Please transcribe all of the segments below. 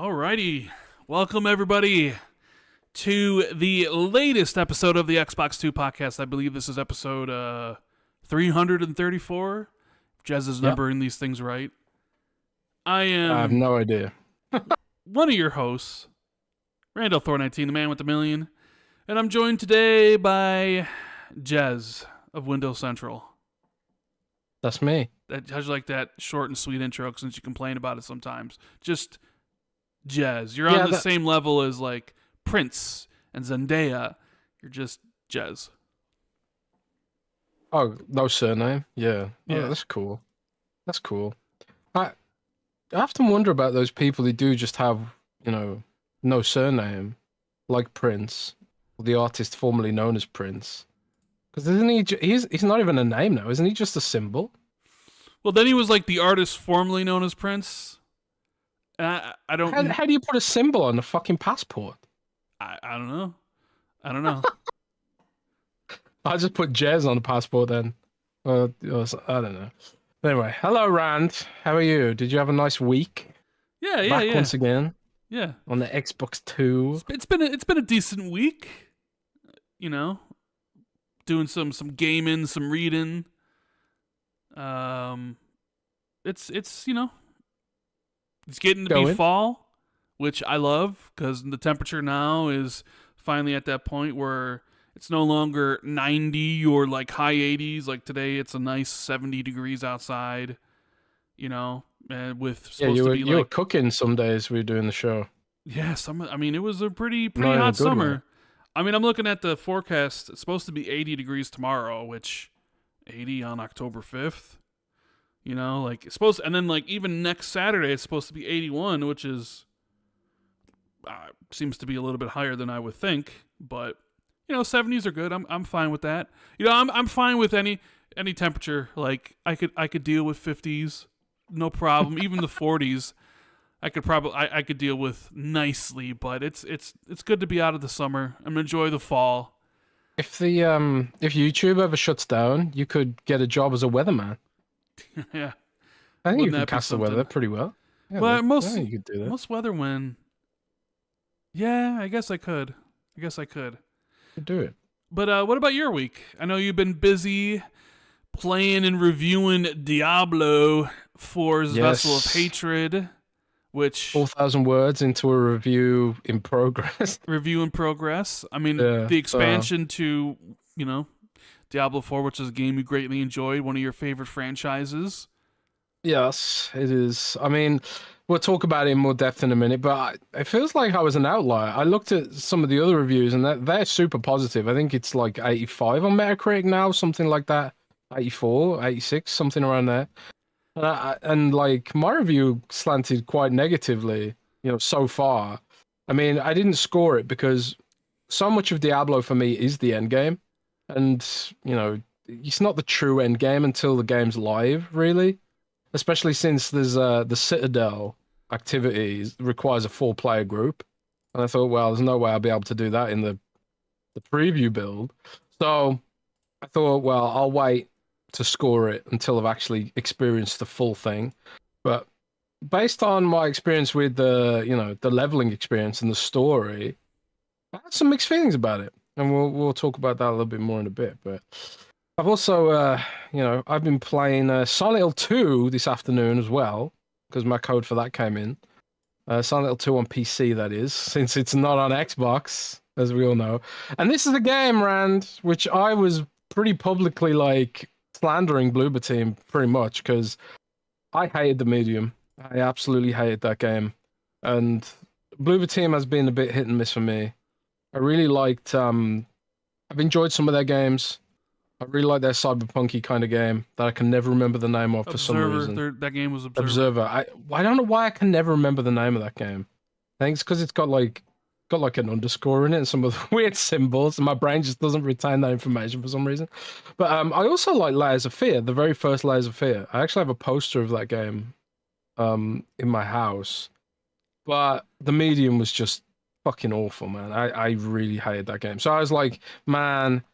Alrighty, welcome everybody to the latest episode of the Xbox 2 podcast. I believe this is episode 334. If Jez is numbering these things right. I have no idea. one of your hosts, Randall Thor19, the man with the million, and I'm joined today by Jez of Windows Central. That's me. How'd you like that short and sweet intro, since you complain about it sometimes? Just Jez. You're on the same level as like Prince and Zendaya. You're just Jez. Oh, no surname? Yeah. Yeah. Oh, that's cool. That's cool. I often wonder about those people who do just have, no surname, like Prince, the artist formerly known as Prince. Because isn't he? He's not even a name now, isn't he? Just a symbol. Well, then he was like the artist formerly known as Prince. I don't. How do you put a symbol on a fucking passport? I don't know. I don't know. I'll just put Jez on the passport then. I don't know. Anyway, hello Rand. How are you? Did you have a nice week? Yeah. Back once again. Yeah. On the Xbox 2. It's been a decent week. Doing some gaming, some reading. It's getting to be fall, which I love because the temperature now is finally at that point where it's no longer 90 or like high 80s. Like today, it's a nice 70 degrees outside. And with you were cooking some days we were doing the show. Yeah, it was a pretty hot summer. One. I mean, I'm looking at the forecast. It's supposed to be 80 degrees tomorrow, which 80 on October 5th. It's supposed, and then like even next Saturday it's supposed to be 81, which is seems to be a little bit higher than I would think. But 70s are good. I'm fine with that. I'm fine with any temperature. Like I could deal with 50s, no problem. Even the 40s, I could deal with nicely. But it's good to be out of the summer and enjoy the fall. If YouTube ever shuts down, you could get a job as a weatherman. Yeah, I think you can cast the weather pretty well. Yeah, well, you could do that. Most weather when. Yeah, I guess I could. You could do it. But what about your week? I know you've been busy playing and reviewing Diablo 4's Vessel of Hatred, which 4,000 words into a review in progress. Review in progress. I mean, the expansion to Diablo 4, which is a game you greatly enjoyed, one of your favorite franchises. Yes, it is. I mean, we'll talk about it in more depth in a minute, but it feels like I was an outlier. I looked at some of the other reviews, and they're super positive. I think it's like 85 on Metacritic now, something like that. 84, 86, something around there. And like, my review slanted quite negatively, so far. I mean, I didn't score it because so much of Diablo for me is the end game. And, it's not the true end game until the game's live, really. Especially since there's the Citadel activity requires a 4-player group. And I thought, well, there's no way I'll be able to do that in the preview build. So I thought, well, I'll wait to score it until I've actually experienced the full thing. But based on my experience with the leveling experience and the story, I had some mixed feelings about it. And we'll talk about that a little bit more in a bit. But I've also, I've been playing Silent Hill 2 this afternoon as well, because my code for that came in. Silent Hill 2 on PC, that is, since it's not on Xbox, as we all know. And this is a game, Rand, which I was pretty publicly, slandering Bloober Team pretty much, because I hated the medium. I absolutely hated that game. And Bloober Team has been a bit hit and miss for me. I really liked, I've enjoyed some of their games. I really like their cyberpunky kind of game that I can never remember the name of for some reason. That game was Observer. I don't know why I can never remember the name of that game. I think it's because it's got an underscore in it and some of the weird symbols, and my brain just doesn't retain that information for some reason. But I also like Layers of Fear, the very first Layers of Fear. I actually have a poster of that game in my house. But the medium was just fucking awful, man. I really hated that game. So I was like, man,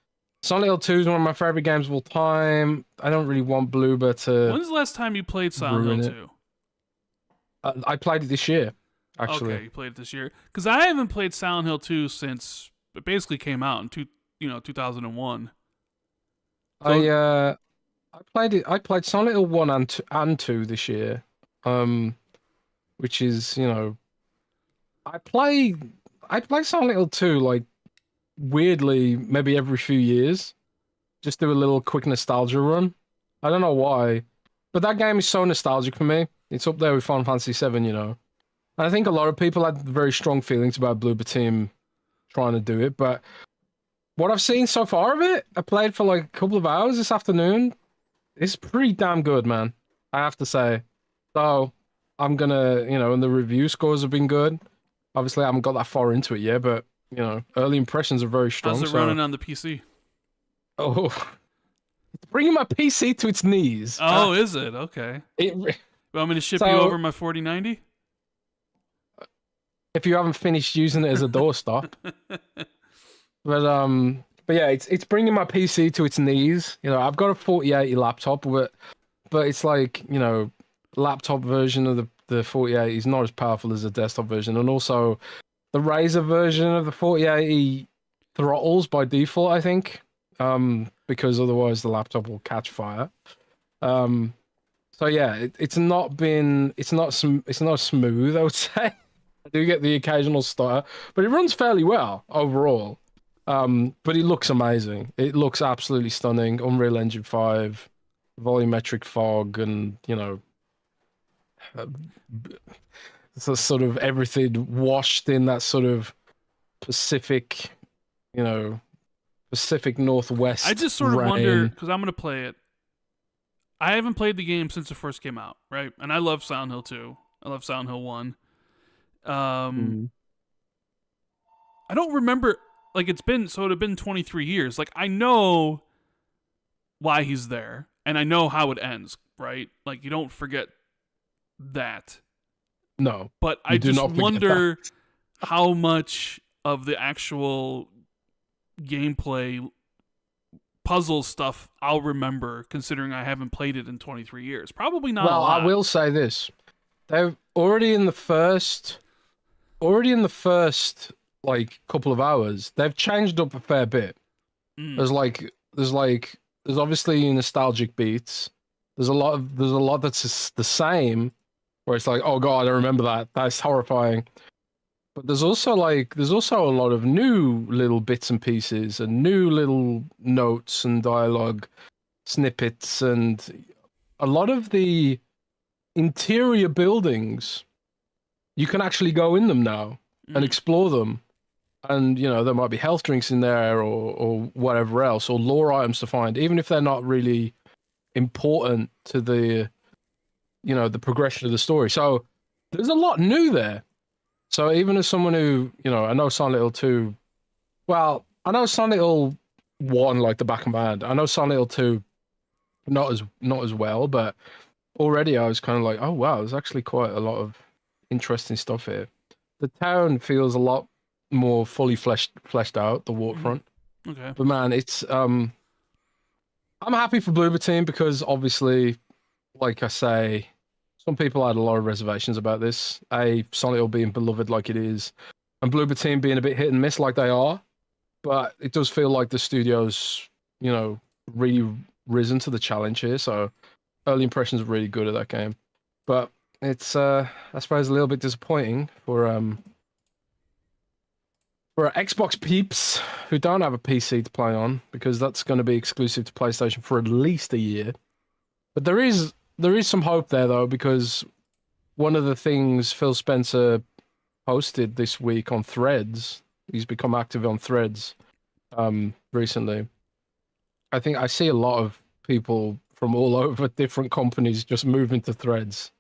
Silent Hill 2 is one of my favorite games of all time. I don't really want Bloober to. When's the last time you played Silent Hill 2? I played it this year. actually. Okay, you played it this year. Because I haven't played Silent Hill 2 since it basically came out in 2001. So, I played it. I played Silent Hill 1 and 2 this year. Which is, I play I play Silent Hill 2 like weirdly maybe every few years. Just do a little quick nostalgia run. I don't know why, but that game is so nostalgic for me. It's up there with Final Fantasy 7. And I think a lot of people had very strong feelings about Bloober Team trying to do it, but what I've seen so far of it, I played for like a couple of hours this afternoon. It's pretty damn good, man. I have to say. So I'm gonna, and the review scores have been good. Obviously, I haven't got that far into it yet, but early impressions are very strong. how's it running on the PC? Oh, it's bringing my PC to its knees. Oh, is it? Okay. You want me to ship you over my 4090? If you haven't finished using it as a doorstop. But yeah, it's bringing my PC to its knees. I've got a 4080 laptop, but it's like, laptop version of the 4080 is not as powerful as the desktop version, and also the Razer version of the 4080 throttles by default, I think, because otherwise the laptop will catch fire. So yeah, it's not smooth, I would say. I do get the occasional stutter, but it runs fairly well overall. But it looks amazing. It looks absolutely stunning. Unreal Engine 5, volumetric fog, and so sort of everything washed in that sort of Pacific, Pacific Northwest. I just sort of wonder, because I'm gonna play it. I haven't played the game since it first came out, right? And I love Silent Hill 2. I love Silent Hill 1. I don't remember, like, it had been 23 years. Like, I know why he's there, and I know how it ends, right? Like, you don't forget that. No. But I just wonder how much of the actual gameplay puzzle stuff I'll remember, considering I haven't played it in 23 years. Probably not a lot. Well, I will say this. They've already in the first like couple of hours, they've changed up a fair bit. There's obviously nostalgic beats. There's a lot that's the same, where it's like, oh god, I remember that. That's horrifying. But there's also a lot of new little bits and pieces and new little notes and dialogue snippets, and a lot of the interior buildings, you can actually go in them now and explore them. And, there might be health drinks in there or whatever else, or lore items to find, even if they're not really important to the, the progression of the story. So there's a lot new there. So even as someone who, I know Silent Hill 2, well, I know Silent Hill 1 like the back of my hand. I know Silent Hill 2 not as well, but already I was kind of like, oh wow, there's actually quite a lot of interesting stuff here. The town feels a lot more fully fleshed out, the waterfront. Okay. But man, it's I'm happy for Bloober Team, because obviously, like I say, some people had a lot of reservations about this. Silent Hill being beloved like it is, and Bloober Team being a bit hit and miss like they are. But it does feel like the studio's, really risen to the challenge here. So early impressions are really good of that game. But it's I suppose a little bit disappointing for Xbox peeps who don't have a PC to play on, because that's going to be exclusive to PlayStation for at least a year. But there is some hope there, though, because one of the things Phil Spencer posted this week on Threads, he's become active on Threads recently. I think I see a lot of people from all over different companies just moving to Threads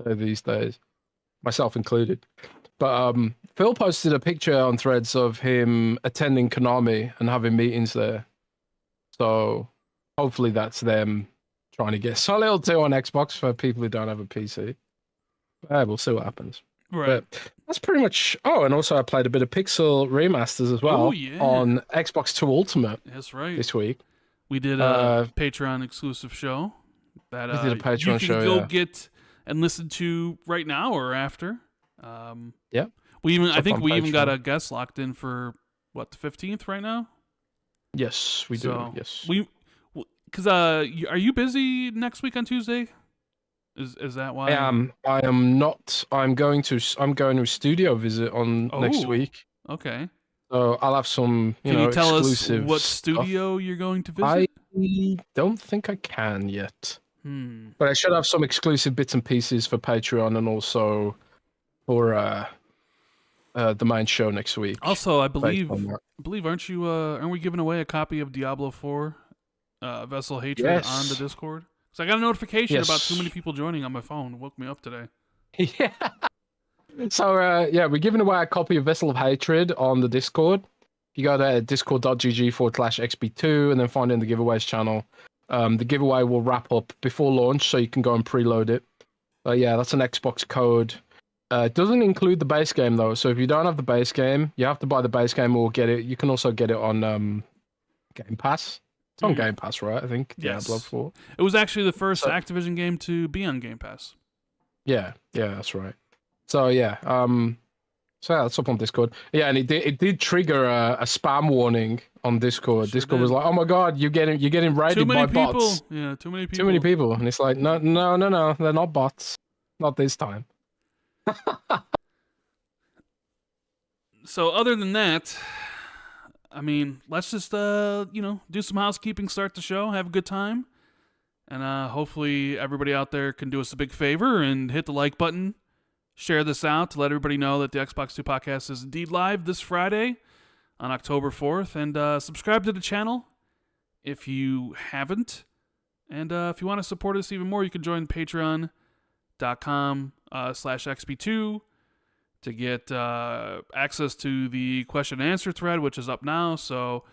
these days, myself included. But Phil posted a picture on Threads of him attending Konami and having meetings there. So hopefully that's them trying to get Silent Hill 2 on Xbox for people who don't have a PC. We'll see what happens. Right. But that's pretty much... Oh, and also I played a bit of Pixel Remasters as well on Xbox 2 Ultimate. That's right. This week. We did a Patreon exclusive show that we did a Patreon you can go get and listen to right now or after. Yeah. I think on we even got Patreon. a guest locked in for what, the 15th right now. Yes, we do. So Yes. because are you busy next week on Tuesday? Is that I why? am. I am not. I'm going to a studio visit on next Oh, week. okay. So I'll have some, Can you tell us exclusive what stuff. studio you're going to I visit? don't think I can yet, Hmm. but I should have some exclusive bits and pieces for Patreon and also for the main show next week. Also, I Based on believe that. aren't we giving away a copy of Diablo 4 Vessel Hatred on the Yes. Discord? So I got a notification about too many Yes. people joining on my phone. It woke me up today. Yeah. So yeah, we're giving away a copy of Vessel of Hatred on the Discord. You go to discord.gg/xb2 and then find it in the giveaways channel. The giveaway will wrap up before launch, so you can go and preload it. But yeah, that's an Xbox code. It doesn't include the base game though, so if you don't have the base game, you have to buy the base game or get it. You can also get it on Game Pass. It's on Game Pass, right? I think Diablo Yes. 4. It was actually the first So Activision game to be on Game Pass. yeah, that's right. So yeah, so yeah, that's up on Discord. Yeah, and it did trigger a spam warning on Discord. Sure Discord was did. like, "Oh my god, you're getting Too raided many by people. bots. Yeah, too many people. Too many people." And it's like, no, they're not bots. Not this time. So other than that, I mean, let's just do some housekeeping, start the show, have a good time. And hopefully everybody out there can do us a big favor and hit the like button. Share this out to let everybody know that the Xbox 2 podcast is indeed live this Friday on October 4th. And subscribe to the channel if you haven't. And if you want to support us even more, you can join patreon.com/XB2 to get access to the question and answer thread, which is up now. So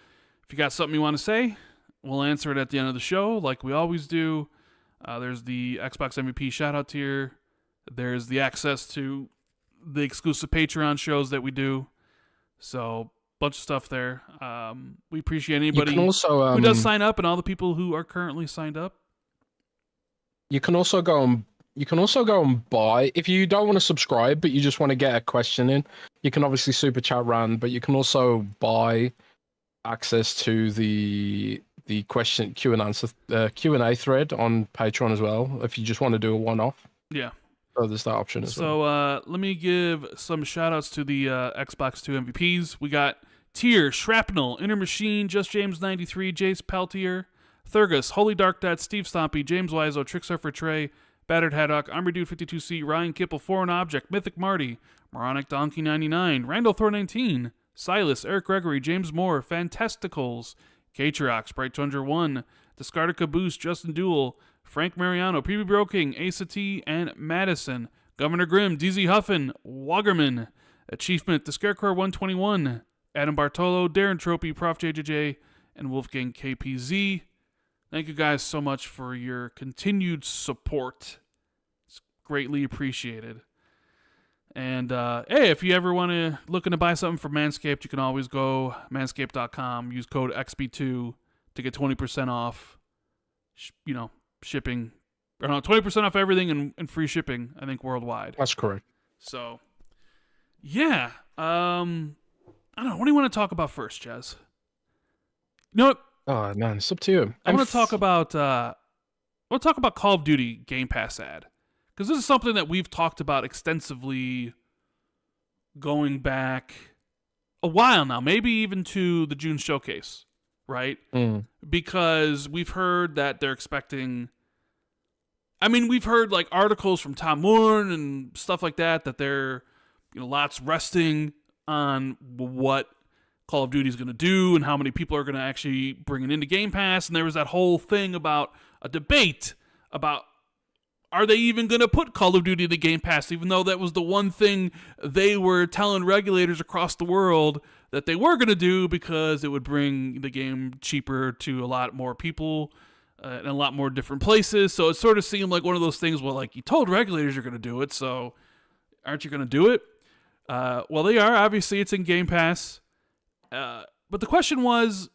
if you got something you want to say, we'll answer it at the end of the show like we always do. There's the Xbox MVP shout-out tier. There's the access to the exclusive Patreon shows that we do. So, bunch of stuff there. We appreciate anybody You can also who does sign up and all the people who are currently signed up. you can also go and buy if you don't want to subscribe, but you just want to get a question in. You can obviously super chat Rand, but you can also buy access to the question Q and A thread on Patreon as well. If you just want to do a one-off. Yeah. So there's that option as well. So let me give some shout-outs to the Xbox 2 MVPs. We got Tier, Shrapnel, Inner Machine, Just James 93, Jace Peltier, Thurgus, Holy Dark Dad, Steve Stompy, James Wiseau, Tricksurfer Trey, Battered Haddock, Army Dude 52C, Ryan Kipple, Foreign Object, Mythic Marty, Moronic Donkey 99, Randall Thor 19, Silas, Eric Gregory, James Moore, Fantasticals, Katrox, Bright Tundra 1, Discarded Caboose, Justin Duel, Frank Mariano, PB Broking, Asa T, and Madison, Governor Grimm, DZ Huffin, Wagerman, Achievement, The Scarecrow 121, Adam Bartolo, Darren Tropy, Prof. JJJ, and Wolfgang KPZ. Thank you guys so much for your continued support. It's greatly appreciated. And hey, if you ever want to looking to buy something from Manscaped, you can always go manscaped.com, use code XB2 to get 20% off. Shipping, or no, 20% off everything and free shipping, I think, worldwide. That's correct. So, yeah. I don't know. What do you want to talk about first, Jez? You know what? Oh man, it's up to you. I want to talk about Call of Duty Game Pass ad, because this is something that we've talked about extensively going back a while now, maybe even to the June showcase, right? Because we've heard that they're expecting. I mean, we've heard like articles from Tom Moore and stuff like that they're, lots resting on what Call of Duty is going to do and how many people are going to actually bring it into Game Pass. And there was that whole thing about a debate about, are they even going to put Call of Duty in the Game Pass, even though that was the one thing they were telling regulators across the world that they were going to do, because it would bring the game cheaper to a lot more people in a lot more different places. So it sort of seemed like one of those things where, like, you told regulators you're going to do it, so aren't you going to do it? Well, they are. Obviously, it's in Game Pass. But the question was,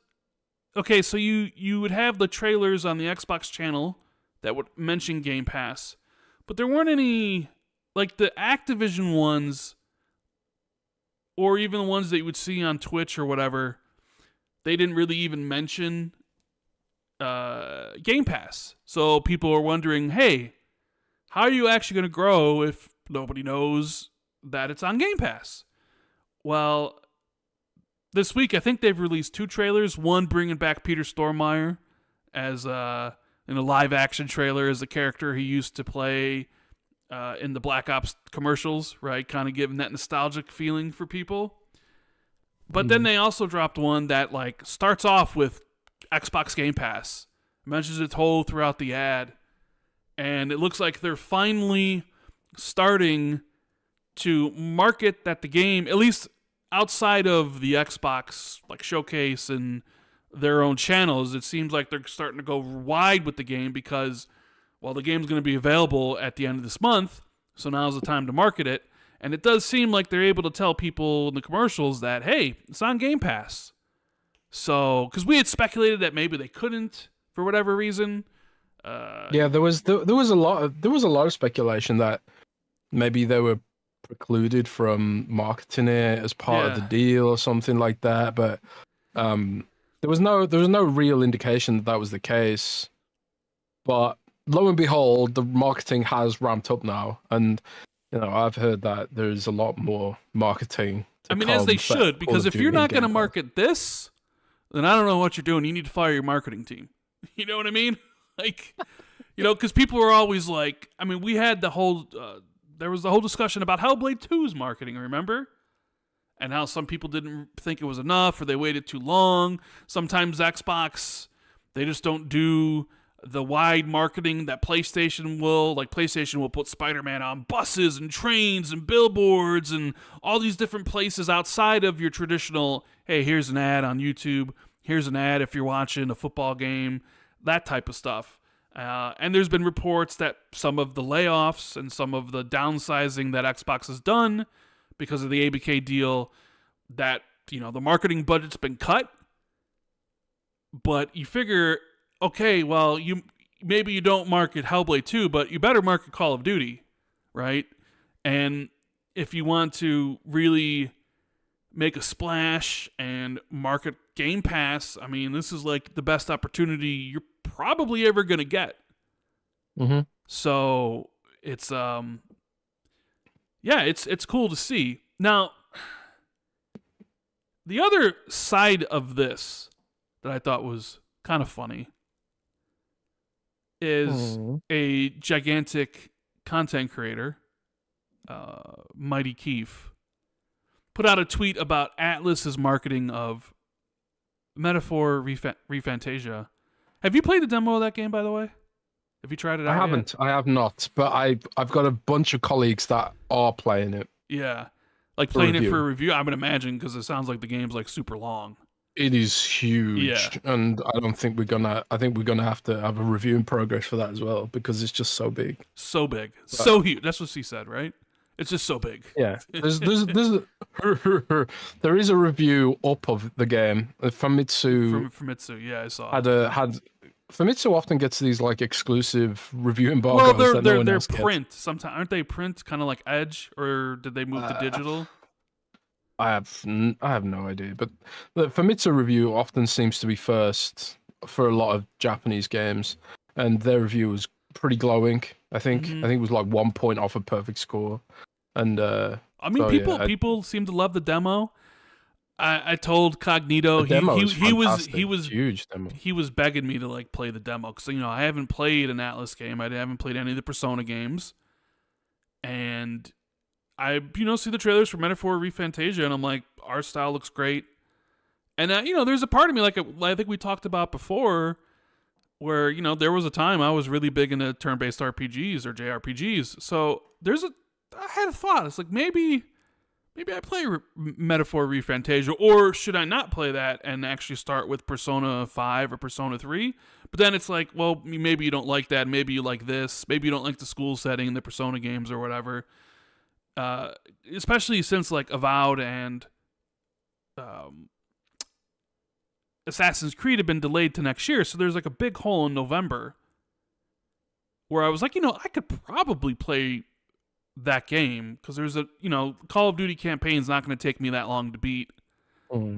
okay, so you would have the trailers on the Xbox channel that would mention Game Pass, but there weren't any like the Activision ones, or even the ones that you would see on Twitch or whatever, they didn't really even mention Game Pass. So people are wondering, hey, how are you actually going to grow if nobody knows that it's on Game Pass? Well, this week I think they've released 2 trailers. One bringing back Peter Stormare as in a live action trailer as a character he used to play in the Black Ops commercials, right? Kind of giving that nostalgic feeling for people. But then they also dropped one that like starts off with Xbox Game Pass, mentions it whole throughout the ad, and it looks like they're finally starting to market that the game, at least outside of the Xbox like showcase and their own channels, it seems like they're starting to go wide with the game because, well, the game's going to be available at the end of this month, so now's the time to market it. And it does seem like they're able to tell people in the commercials that, hey, it's on Game Pass. So, because we had speculated that maybe they couldn't for whatever reason. Yeah, there was a lot of speculation that maybe they were precluded from marketing it as part of the deal or something like that. But there was no real indication that was the case. But lo and behold, the marketing has ramped up now, and I've heard that there's a lot more marketing. I mean, as they should, because if you're not going to market this, then I don't know what you're doing. You need to fire your marketing team. You know what I mean? Like, because people are always like, I mean, we had the whole, there was the whole discussion about Hellblade 2's marketing, remember? And how some people didn't think it was enough or they waited too long. Sometimes Xbox, they just don't do the wide marketing that PlayStation will. Like, PlayStation will put Spider-Man on buses and trains and billboards and all these different places outside of your traditional, hey, here's an ad on YouTube, here's an ad if you're watching a football game, that type of stuff. And there's been reports that some of the layoffs and some of the downsizing that Xbox has done because of the ABK deal, that, the marketing budget's been cut. But you figure, okay, well, maybe you don't market Hellblade 2, but you better market Call of Duty, right? And if you want to really make a splash and market Game Pass, I mean, this is like the best opportunity you're probably ever going to get. Mm-hmm. So it's it's cool to see. Now, the other side of this that I thought was kind of funny is a gigantic content creator, Mighty Keef, put out a tweet about Atlus's marketing of Metaphor ReFantasia. Have you played the demo of that game, by the way? Have you tried it out? I haven't. Yet? I have not, but I've got a bunch of colleagues that are playing it. Yeah, like playing it for a review. I would imagine, because it sounds like the game's like super long. It is huge, and I think we're gonna have to have a review in progress for that as well, because it's just so big. So big, so huge. That's what she said, right? It's just so big. Yeah, there is a review up of the game. Famitsu. Famitsu, yeah, I saw. Famitsu often gets these like exclusive review embargoes. Well, they're print. Sometimes aren't they print? Kind of like Edge, or did they move to digital? I have no idea, but the Famitsu review often seems to be first for a lot of Japanese games, and their review was pretty glowing. I think it was like 1 point off a perfect score, and I mean, people seem to love the demo. I told Cognito he was huge demo. He was begging me to like play the demo because I haven't played an Atlus game. I haven't played any of the Persona games, and I see the trailers for Metaphor ReFantasia, and I'm like, art style looks great. And there's a part of me, like I think we talked about before, where there was a time I was really big into turn-based RPGs or JRPGs. So I had a thought. It's like maybe I play Metaphor ReFantasia, or should I not play that and actually start with Persona 5 or Persona 3? But then it's like, well, maybe you don't like that. Maybe you like this. Maybe you don't like the school setting, the Persona games or whatever. Especially since like Avowed and Assassin's Creed have been delayed to next year, so there's like a big hole in November where I was like, I could probably play that game, because there's Call of Duty campaign's not going to take me that long to beat.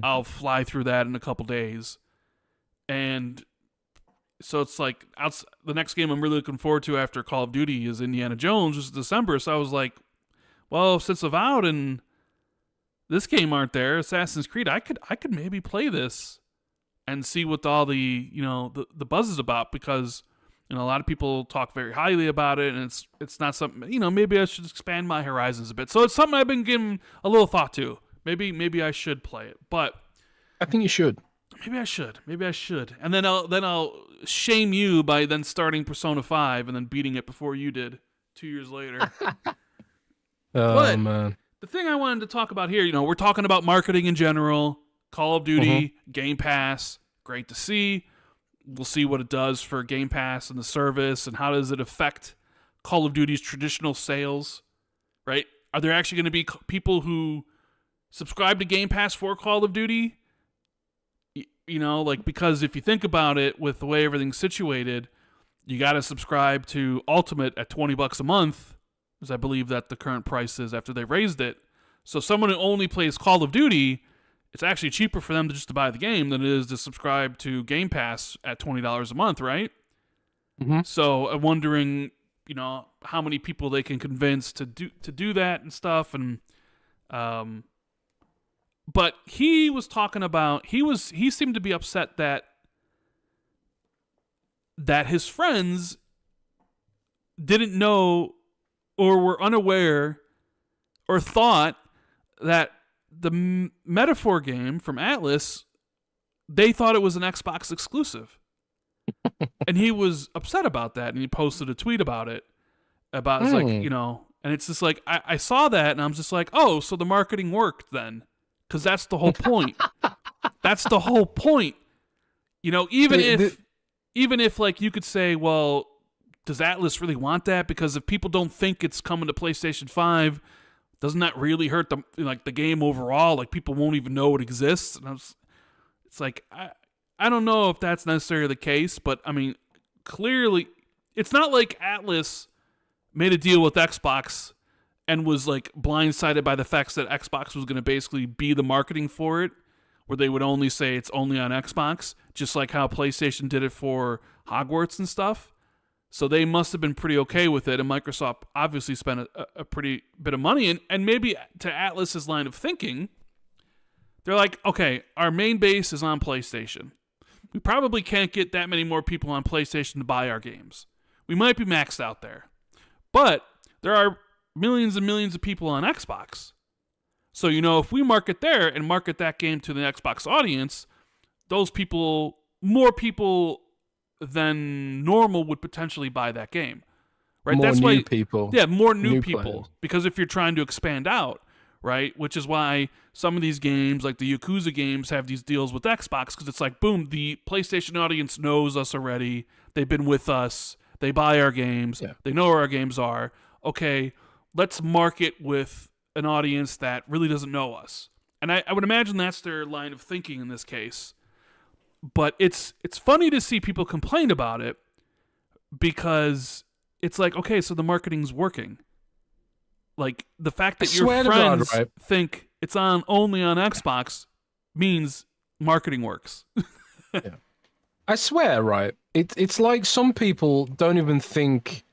I'll fly through that in a couple days. And so it's like the next game I'm really looking forward to after Call of Duty is Indiana Jones, which is December. So I was like, well, since Avowed and this game aren't there, Assassin's Creed, I could maybe play this and see what all the the buzz is about, because a lot of people talk very highly about it, and it's not something, maybe I should expand my horizons a bit. So it's something I've been giving a little thought to. Maybe I should play it, but I think you should. Maybe I should. And then I'll shame you by then starting Persona 5 and then beating it before you did 2 years later. Oh, man. The thing I wanted to talk about here, we're talking about marketing in general, Call of Duty, Game Pass, great to see. We'll see what it does for Game Pass and the service, and how does it affect Call of Duty's traditional sales, right? Are there actually going to be people who subscribe to Game Pass for Call of Duty? Because if you think about it, with the way everything's situated, you got to subscribe to Ultimate at $20 a month, as I believe that the current price is after they raised it. So someone who only plays Call of Duty, it's actually cheaper for them to buy the game than it is to subscribe to Game Pass at $20 a month, right? So I'm wondering, how many people they can convince to do that and stuff, and but he was talking about, he seemed to be upset that his friends didn't know or were unaware or thought that the Metaphor game from Atlas, they thought it was an Xbox exclusive. And he was upset about that, and he posted a tweet about it. It's like, and it's just like, I saw that, and I'm just like, oh, so the marketing worked then. Because that's the whole point. That's the whole point. Even if like you could say, well, does Atlas really want that? Because if people don't think it's coming to PlayStation 5, doesn't that really hurt the game overall? Like, people won't even know it exists. And it's like, I don't know if that's necessarily the case, but I mean, clearly, it's not like Atlas made a deal with Xbox and was like blindsided by the fact that Xbox was going to basically be the marketing for it, where they would only say it's only on Xbox, just like how PlayStation did it for Hogwarts and stuff. So they must have been pretty okay with it, and Microsoft obviously spent a pretty bit of money, and maybe to Atlas's line of thinking, they're like, okay, our main base is on PlayStation. We probably can't get that many more people on PlayStation to buy our games. We might be maxed out there. But there are millions and millions of people on Xbox. So, if we market there and market that game to the Xbox audience, those people, more people than normal would potentially buy that game. Right? More That's new why, people. Yeah, more new people. Players. Because if you're trying to expand out, right? Which is why some of these games, like the Yakuza games, have these deals with Xbox, because it's like, boom, the PlayStation audience knows us already. They've been with us. They buy our games. Yeah. They know where our games are. Okay, let's market with an audience that really doesn't know us. And I would imagine that's their line of thinking in this case. But it's funny to see people complain about it, because it's like, okay, so the marketing's working. Like, the fact that your friends think it's only on Xbox means marketing works. Yeah. I swear, right? It's like some people don't even think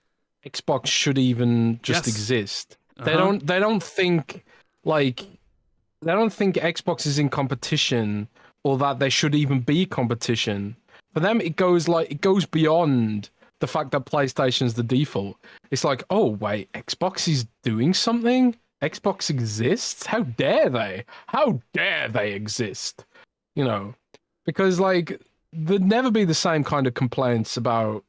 Xbox should even just exist. They don't think Xbox is in competition, or that there should even be competition. For them, it goes beyond the fact that PlayStation's the default. It's like, oh wait, Xbox is doing something? Xbox exists? How dare they? How dare they exist? Because there'd never be the same kind of complaints about,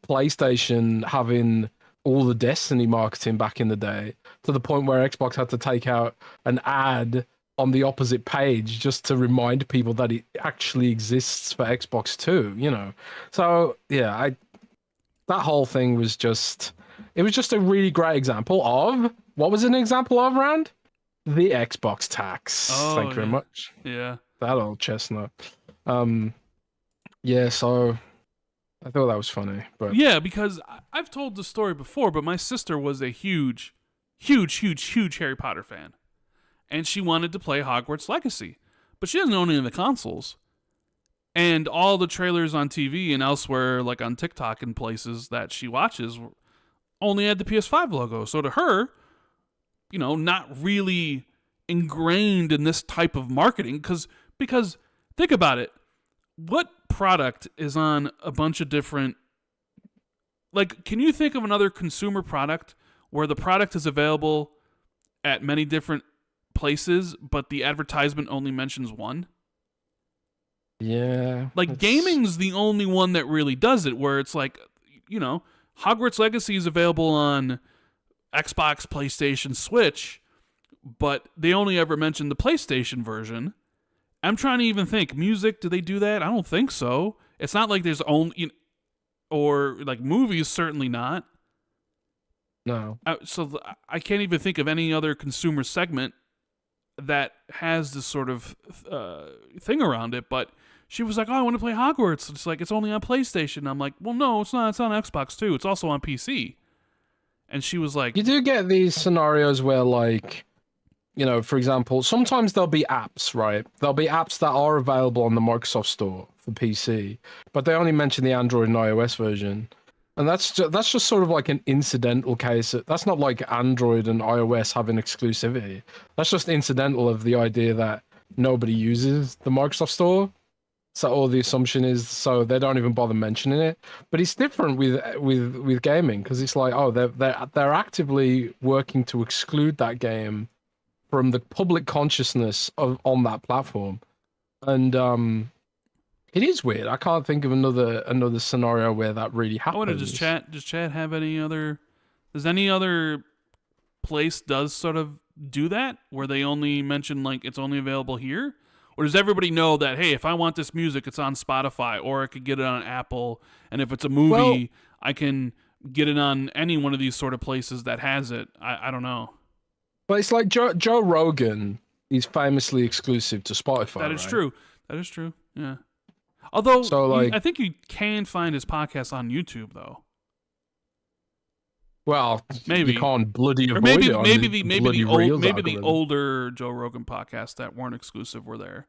PlayStation having all the Destiny marketing back in the day, to the point where Xbox had to take out an ad on the opposite page just to remind people that it actually exists for Xbox too, So yeah, that whole thing was just a really great example of, what was an example of, Rand? The Xbox tax. Thank you very much. Yeah. That old chestnut. Yeah, so I thought that was funny. But yeah, because I've told the story before, but my sister was a huge huge Harry Potter fan. And she wanted to play Hogwarts Legacy. But she doesn't own any of the consoles. And all the trailers on TV and elsewhere, like on TikTok and places that she watches, only had the PS5 logo. So to her, not really ingrained in this type of marketing, because think about it. What product is on a bunch of different... Like, can you think of another consumer product where the product is available at many different places, but the advertisement only mentions one? Yeah. Like, gaming's the only one that really does it, where it's like, Hogwarts Legacy is available on Xbox, PlayStation, Switch, but they only ever mention the PlayStation version. I'm trying to even think. Music, do they do that? I don't think so. It's not like there's only... Or, like, movies, certainly not. No. So I can't even think of any other consumer segment that has this sort of thing around it, but she was like, oh, I want to play Hogwarts. It's like, it's only on PlayStation. I'm like, well, no, it's not. It's on Xbox, too. It's also on PC. And she was like... You do get these scenarios where, like, for example, sometimes there'll be apps, right? There'll be apps that are available on the Microsoft Store for PC, but they only mention the Android and iOS version. And that's just sort of like an incidental case. That's not like Android and iOS having exclusivity. That's just incidental of the idea that nobody uses the Microsoft Store. So all the assumption is, so they don't even bother mentioning it. But it's different with gaming, because it's like, oh, they're actively working to exclude that game from the public consciousness on that platform. And it is weird. I can't think of another scenario where that really happens. I want to just chat. Does chat have any other... Does any other place sort of do that, where they only mention, like, it's only available here? Or does everybody know that, hey, if I want this music, it's on Spotify, or I could get it on Apple, and if it's a movie, I can get it on any one of these sort of places that has it? I don't know. But it's like Joe Rogan is famously exclusive to Spotify. That is true. That is true. Yeah. Although, I think you can find his podcast on YouTube, though. Well, maybe you can't bloody avoid maybe it. Maybe the older Joe Rogan podcasts that weren't exclusive were there.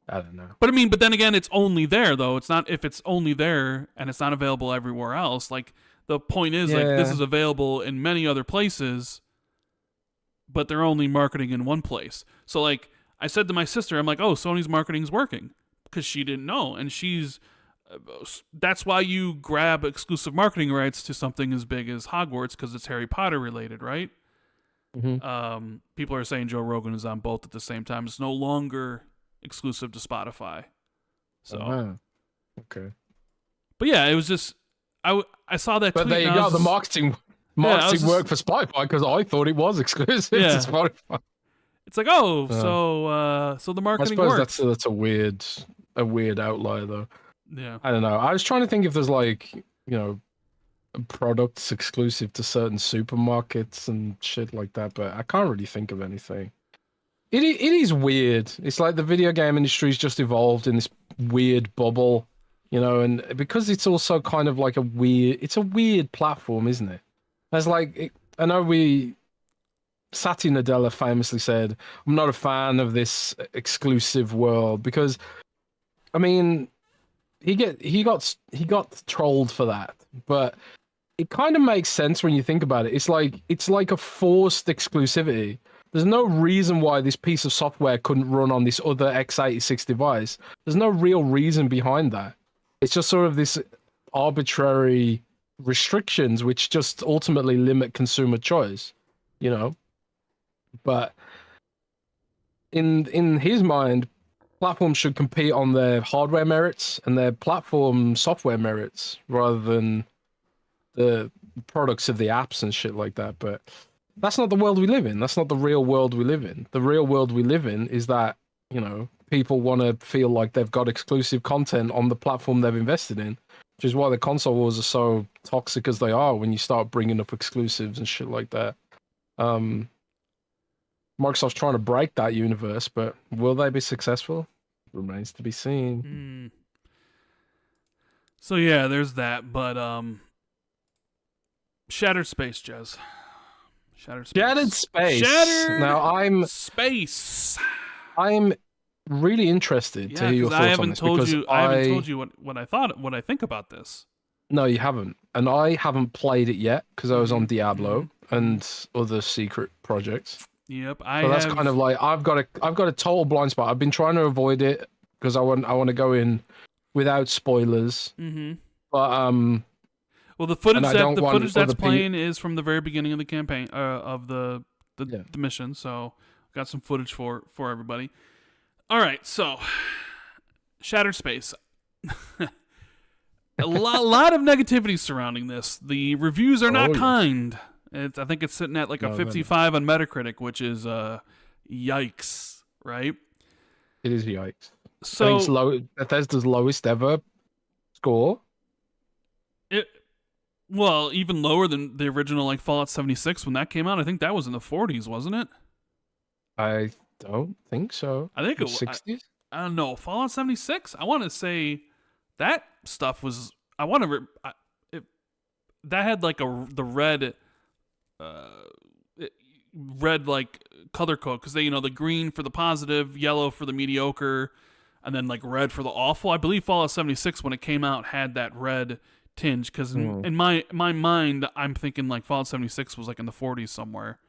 I don't know. But then again, it's only there though. It's not, if it's only there and it's not available everywhere else. Like, the point is, like, this is available in many other places, but they're only marketing in one place. So, like, I said to my sister, I'm like, oh, Sony's marketing's working, because she didn't know, and that's why you grab exclusive marketing rights to something as big as Hogwarts, because it's Harry Potter related, right? Mm-hmm. People are saying Joe Rogan is on both at the same time. It's no longer exclusive to Spotify. So, okay. But yeah, it was just I saw that. But tweet, there you go. The marketing work for Spotify, because I thought it was exclusive to Spotify. It's like, so the marketing I suppose works. that's a weird outlier though. Yeah. I don't know. I was trying to think if there's, like, products exclusive to certain supermarkets and shit like that, but I can't really think of anything. It is weird. It's like the video game industry's just evolved in this weird bubble, and because it's also kind of like a weird platform, isn't it? There's like, I know Satya Nadella famously said, I'm not a fan of this exclusive world, because, I mean, he got trolled for that, but it kind of makes sense when you think about it. It's like a forced exclusivity. There's no reason why this piece of software couldn't run on this other x86 device. There's no real reason behind that. It's just sort of this arbitrary restrictions which just ultimately limit consumer choice, But in his mind, platforms should compete on their hardware merits and their platform software merits rather than the products of the apps and shit like that. But that's not the world we live in. That's not the real world we live in. The real world we live in is that, people want to feel like they've got exclusive content on the platform they've invested in, which is why the console wars are so toxic as they are when you start bringing up exclusives and shit like that. Microsoft's trying to break that universe, but will they be successful? Remains to be seen. So yeah, there's that. But Shattered Space, Jez. Shattered Space. Shattered Space. Shattered Now Space. I'm really interested to hear your thoughts on this because I haven't told you what I think about this. No, you haven't, and I haven't played it yet because I was on Diablo and other secret projects. Yep, That's kind of like I've got a total blind spot. I've been trying to avoid it because I want to go in without spoilers. Mm-hmm. But well, the footage that's playing is from the very beginning of the campaign of the mission. So got some footage for everybody. All right, so Shattered Space. A lot of negativity surrounding this. The reviews are not kind. I think it's sitting at like a 55 on Metacritic, which is yikes, right? It is yikes. So I think it's Bethesda's lowest ever score. Well, even lower than the original like Fallout 76 when that came out. I think that was in the 40s, wasn't it? I don't think so. I think it was 60s. I don't know. Fallout 76. I want to say that stuff was. I want to. That had like the red, red like color code because they the green for the positive, yellow for the mediocre, and then like red for the awful. I believe Fallout 76 when it came out had that red tinge because in my mind I'm thinking like Fallout 76 was like in the 40s somewhere.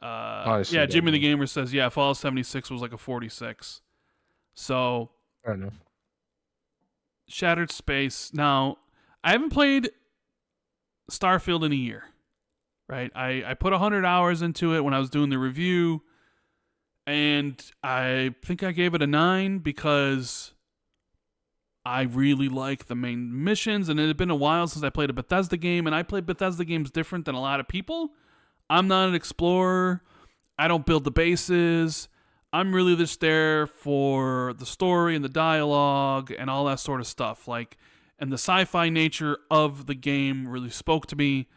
Jimmy the Gamer says Fallout 76 was like a 46. So fair enough. Shattered Space. Now, I haven't played Starfield in a year, right? I put 100 hours into it when I was doing the review, and I think I gave it a 9 because I really like the main missions, and it had been a while since I played a Bethesda game, and I play Bethesda games different than a lot of people. I'm not an explorer. I don't build the bases. I'm really just there for the story and the dialogue and all that sort of stuff. And the sci-fi nature of the game really spoke to me,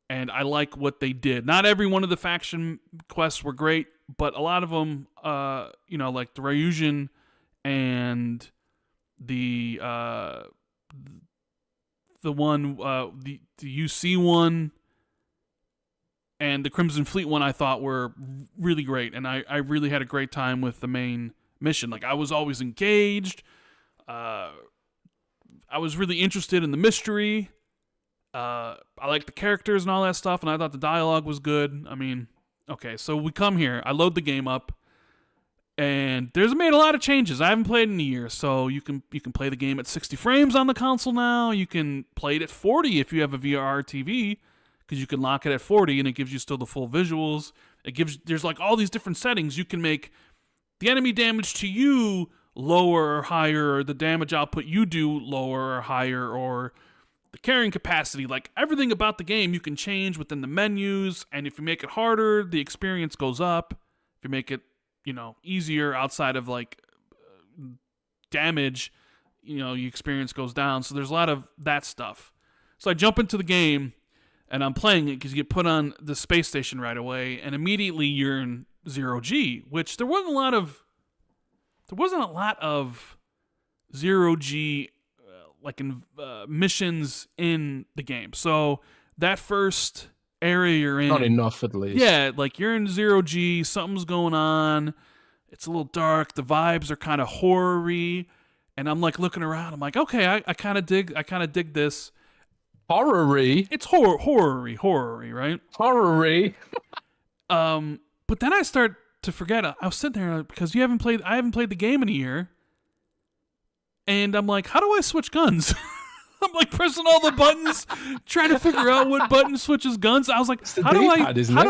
and I like what they did. Not every one of the faction quests were great, but a lot of them, like the Ryujin and the UC one and the Crimson Fleet one I thought were really great, and I really had a great time with the main mission. Like, I was always engaged. I was really interested in the mystery. I liked the characters and all that stuff, and I thought the dialogue was good. I mean, okay, so we come here. I load the game up, and there's made a lot of changes. I haven't played in a year, so you can play the game at 60 frames on the console now. You can play it at 40 if you have a VR TV, because you can lock it at 40 and it gives you still the full visuals. There's like all these different settings. You can make the enemy damage to you lower or higher, or the damage output you do lower or higher, or the carrying capacity. Like, everything about the game you can change within the menus, and if you make it harder, the experience goes up. If you make it, easier outside of like damage, your experience goes down. So there's a lot of that stuff. So I jump into the game, and I'm playing it because you get put on the space station right away, and immediately you're in 0G, which there wasn't a lot of 0G missions in the game. So that first area you're in, not enough at least. Yeah, like you're in 0G, something's going on. It's a little dark. The vibes are kind of horror-y, and I'm like looking around. I'm like, okay, I kind of dig this. Horror-y. It's horror-y, right? Horror-y. But then I start to forget. I was sitting there because I haven't played the game in a year, and I'm like, how do I switch guns? I'm like pressing all the buttons, trying to figure out what button switches guns. I was like, how do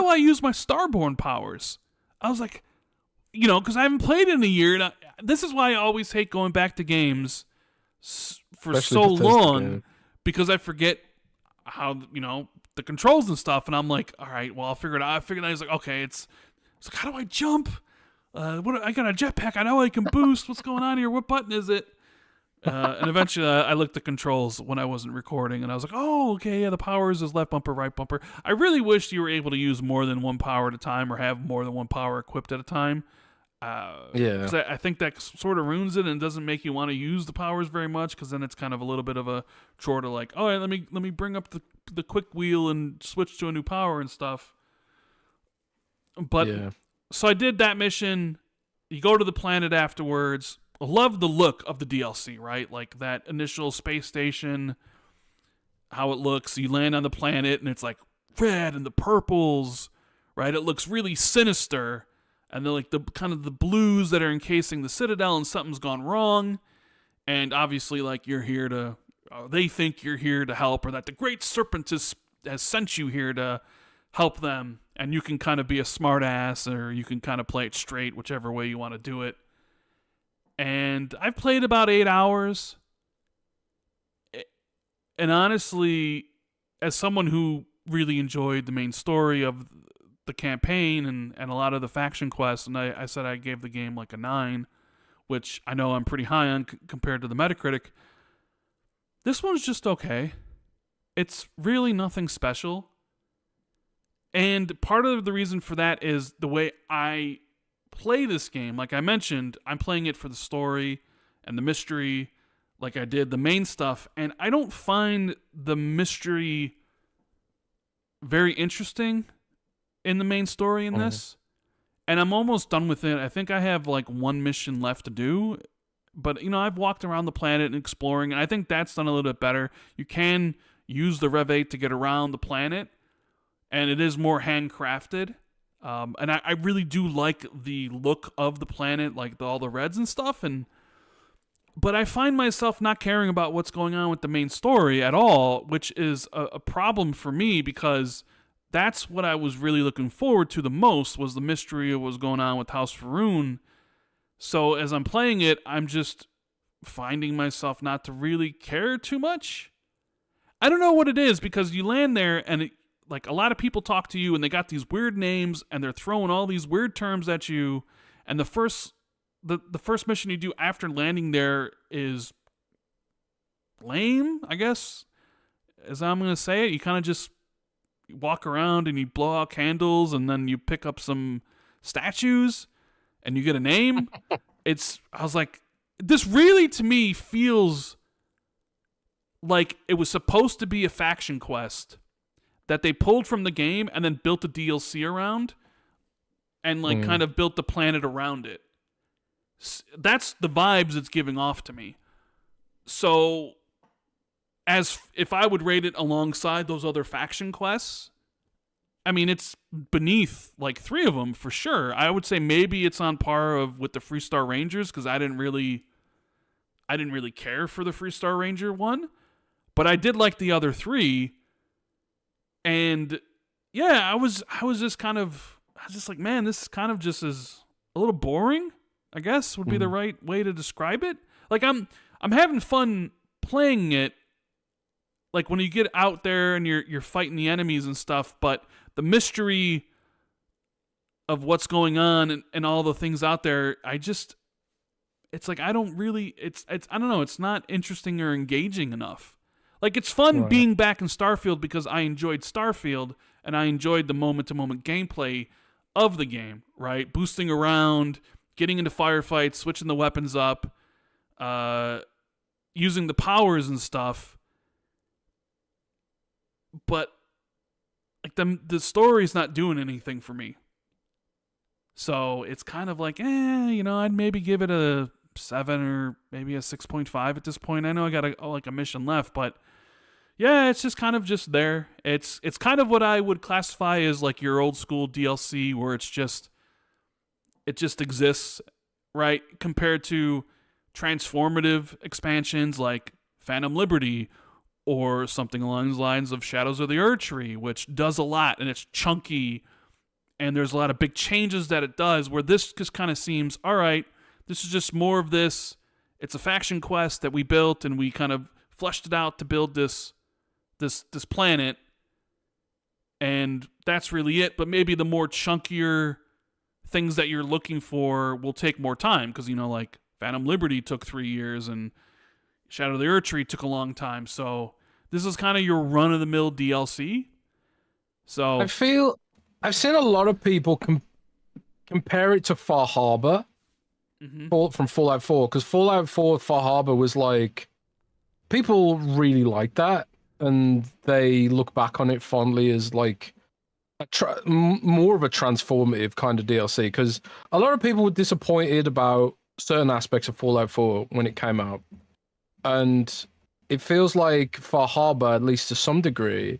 I use my Starborn powers? I was like, because I haven't played in a year, and this is why I always hate going back to games for so long, because I forget how the controls and stuff, and I'm like, all right, well, I'll figure it out. I figured out. I was like, okay, it's like, how do I jump? I got a jetpack. I know I can boost. What's going on here? What button is it? And eventually I looked at controls when I wasn't recording, and I was like, oh, okay, yeah, the powers is left bumper, right bumper. I really wished you were able to use more than one power at a time, or have more than one power equipped at a time. Because I think that sort of ruins it and doesn't make you want to use the powers very much, because then it's kind of a little bit of a chore to like, oh, let me bring up the quick wheel and switch to a new power and stuff. But Yeah. so I did that mission. You go to the planet afterwards. I love the look of the DLC, right? Like that initial space station, how it looks. You land on the planet and it's like red and the purples, right? It looks really sinister. And then like the kind of the blues that are encasing the citadel, and something's gone wrong. And obviously, like, you're here to, they think you're here to help, or that the Great Serpent has sent you here to help them. And you can kind of be a smart ass, or you can kind of play it straight, whichever way you want to do it. And I've played about 8 hours. And honestly, as someone who really enjoyed the main story of the campaign and a lot of the faction quests, and I said I gave the game like a 9, which I know I'm pretty high on compared to the Metacritic. This one's just okay. It's really nothing special. And part of the reason for that is the way I play this game. Like I mentioned, I'm playing it for the story and the mystery, like I did the main stuff, and I don't find the mystery very interesting in the main story in this. And I'm almost done with it. I think I have like one mission left to do. But, you know, I've walked around the planet and exploring, and I think that's done a little bit better. You can use the Rev 8 to get around the planet, and it is more handcrafted. And I really do like the look of the planet, like all the reds and stuff. But I find myself not caring about what's going on with the main story at all, which is a problem for me, because that's what I was really looking forward to the most, was the mystery of what was going on with House Faroon. So as I'm playing it, I'm just finding myself not to really care too much. I don't know what it is, because you land there and like a lot of people talk to you and they got these weird names and they're throwing all these weird terms at you. And the first mission you do after landing there is lame, I guess, as I'm going to say it. You kind of just walk around and you blow out candles, and then you pick up some statues and you get a name. I was like, this really to me feels like it was supposed to be a faction quest that they pulled from the game and then built a DLC around, and like kind of built the planet around it. That's the vibes it's giving off to me. So as if I would rate it alongside those other faction quests, I mean, it's beneath like 3 of them for sure. I would say maybe it's on par with the Freestar Rangers, because I didn't really care for the Freestar Ranger one, but I did like the other 3. And yeah, I was just like, man, this kind of just is a little boring, I guess would be the right way to describe it. Like I'm having fun playing it, like when you get out there and you're fighting the enemies and stuff, but the mystery of what's going on and all the things out there, it's like I don't know, it's not interesting or engaging enough. Like, it's fun being back in Starfield because I enjoyed Starfield and I enjoyed the moment-to-moment gameplay of the game, right? Boosting around, getting into firefights, switching the weapons up, using the powers and stuff. But like the story's not doing anything for me. So it's kind of like, I'd maybe give it a 7 or maybe a 6.5 at this point. I know I got a mission left, but yeah, it's just kind of just there. It's kind of what I would classify as like your old school DLC, where it just exists, right? Compared to transformative expansions like Phantom Liberty or something along the lines of Shadows of the Erdtree, which does a lot and it's chunky and there's a lot of big changes that it does, where this just kind of seems, all right, this is just more of this. It's a faction quest that we built and we kind of fleshed it out to build this planet, and that's really it. But maybe the more chunkier things that you're looking for will take more time, because, like Phantom Liberty took 3 years and Shadow of the Erdtree took a long time. So this is kind of your run-of-the-mill DLC. So I feel I've seen a lot of people compare it to Far Harbor from Fallout 4, because Fallout 4 Far Harbor was like, people really like that, and they look back on it fondly as like more of a transformative kind of DLC, because a lot of people were disappointed about certain aspects of Fallout 4 when it came out, and it feels like Far Harbor, at least to some degree,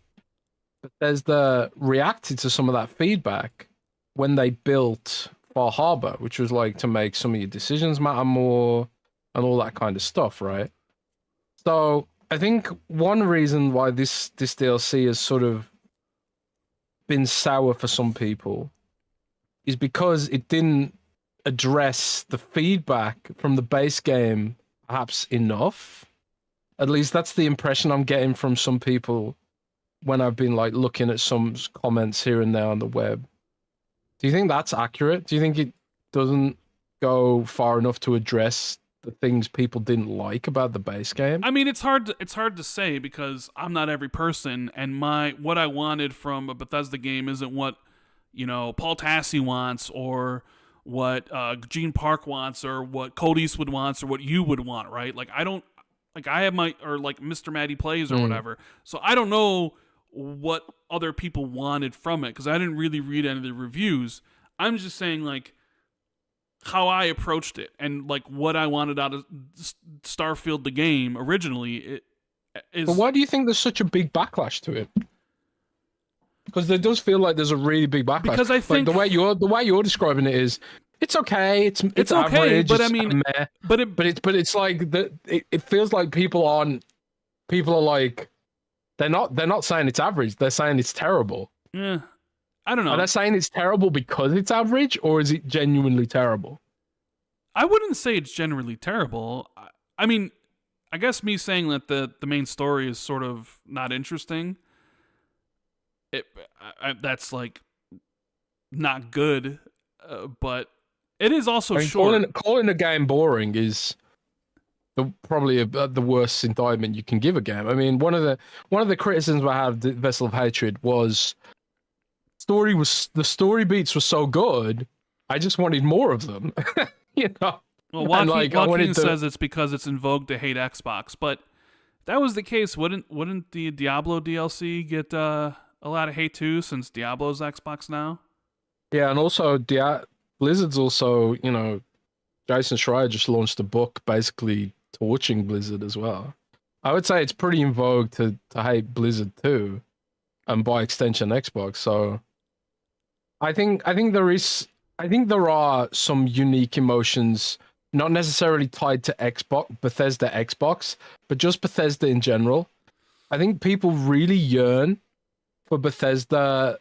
Bethesda reacted to some of that feedback when they built Far Harbor, which was like to make some of your decisions matter more and all that kind of stuff, right? So I think one reason why this DLC has sort of been sour for some people is because it didn't address the feedback from the base game perhaps enough. At least that's the impression I'm getting from some people when I've been like looking at some comments here and there on the web. Do you think that's accurate? Do you think it doesn't go far enough to address the things people didn't like about the base game? I mean, it's hard to say because I'm not every person, and what I wanted from a Bethesda game isn't what, Paul Tassi wants, or what Gene Park wants, or what Cold Eastwood wants, or what you would want, right? Like I have or like Mr. Matty Plays or whatever. So I don't know what other people wanted from it because I didn't really read any of the reviews. I'm just saying like how I approached it and like what I wanted out of Starfield the game originally. But why do you think there's such a big backlash to it? Because there does feel like there's a really big backlash. Because I think like the way you're describing it is, it's okay, it's okay, average, but it's I mean, meh, but it's like it feels like people are like they're not saying it's average, they're saying it's terrible. Yeah, I don't know. Are they saying it's terrible because it's average, or is it genuinely terrible? I wouldn't say it's generally terrible. I mean, I guess me saying that the main story is sort of not interesting. That's like not good, but it is also short. Calling a game boring is probably the worst indictment you can give a game. I mean, one of the criticisms I had of Vessel of Hatred was the story beats were so good, I just wanted more of them. Well, Joaquin says it's because it's in vogue to hate Xbox, but if that was the case, wouldn't the Diablo DLC get a lot of hate too, since Diablo's Xbox now? Yeah, and also Blizzard's also, Jason Schreier just launched a book basically torching Blizzard as well. I would say it's pretty in vogue to hate Blizzard too, and by extension Xbox. So I think there are some unique emotions, not necessarily tied to Bethesda Xbox, but just Bethesda in general. I think people really yearn for Bethesda,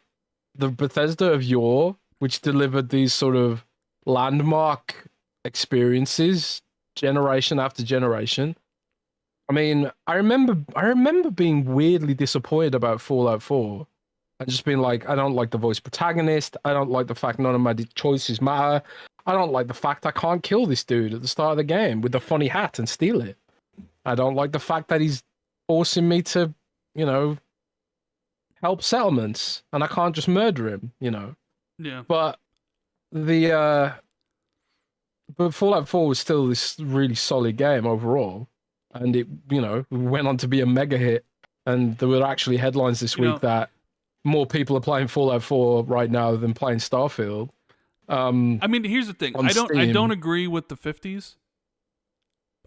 the Bethesda of yore, which delivered these sort of landmark experiences generation after generation. I mean, I remember being weirdly disappointed about Fallout 4 and just being like, I don't like the voice protagonist. I don't like the fact none of my choices matter. I don't like the fact I can't kill this dude at the start of the game with the funny hat and steal it. I don't like the fact that he's forcing me to, help settlements and I can't just murder him, Yeah. But but Fallout 4 was still this really solid game overall. And it, went on to be a mega hit. And there were actually headlines this week that more people are playing Fallout 4 right now than playing Starfield. I mean, here's the thing. I don't agree with the 50s.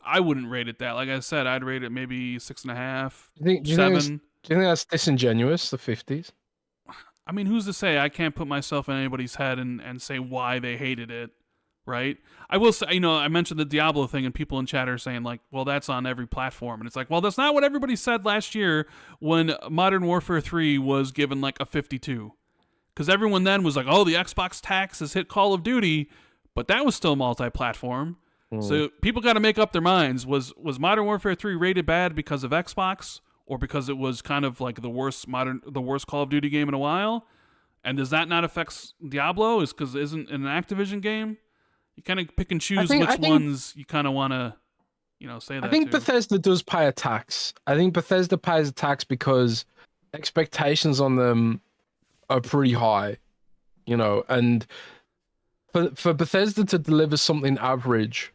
I wouldn't rate it that. Like I said, I'd rate it maybe 6.5, 7. Do you think that's disingenuous, the 50s? I mean, who's to say? I can't put myself in anybody's head and say why they hated it, right? I will say, I mentioned the Diablo thing, and people in chat are saying, like, well, that's on every platform. And it's like, well, that's not what everybody said last year when Modern Warfare 3 was given, like, a 52. Because everyone then was like, oh, the Xbox tax has hit Call of Duty, but that was still multi-platform. So people got to make up their minds. Was Modern Warfare 3 rated bad because of Xbox, or because it was kind of like the worst Call of Duty game in a while? And does that not affect Diablo? Is because it isn't an Activision game? You kind of pick and choose which ones you kind of want to, say that. I think Bethesda does pay a tax. I think Bethesda pays a tax because expectations on them are pretty high, and for Bethesda to deliver something average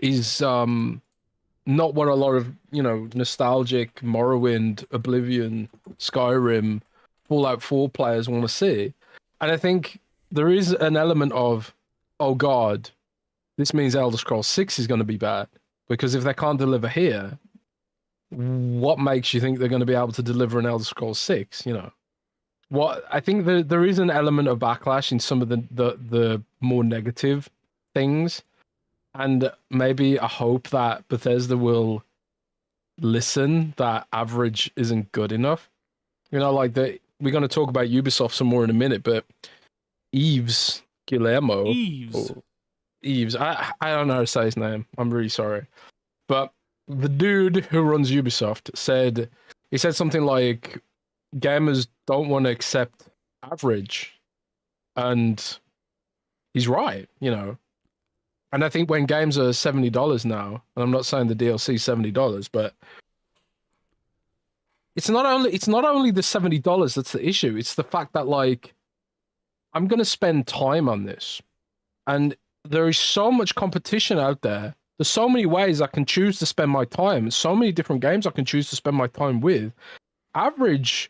is not what a lot of nostalgic Morrowind, Oblivion, Skyrim Fallout 4 players want to see. And I think there is an element of, oh God, this means Elder Scrolls 6 is going to be bad. Because if they can't deliver here, what makes you think they're going to be able to deliver an Elder Scrolls 6, you know? What I think there is an element of backlash in some of the more negative things, and maybe a hope that Bethesda will listen that average isn't good enough. You know, like we're going to talk about Ubisoft some more in a minute, but Yves Guillermo, Yves, I don't know how to say his name. I'm really sorry, but the dude who runs Ubisoft said something like gamers don't want to accept average, and he's right, you know. And I think when games are $70 now, and I'm not saying the DLC is $70, but it's not only the $70 that's the issue. It's the fact that, like, I'm gonna spend time on this, and there is so much competition out there. There's so many ways I can choose to spend my time. So many different games I can choose to spend my time with. Average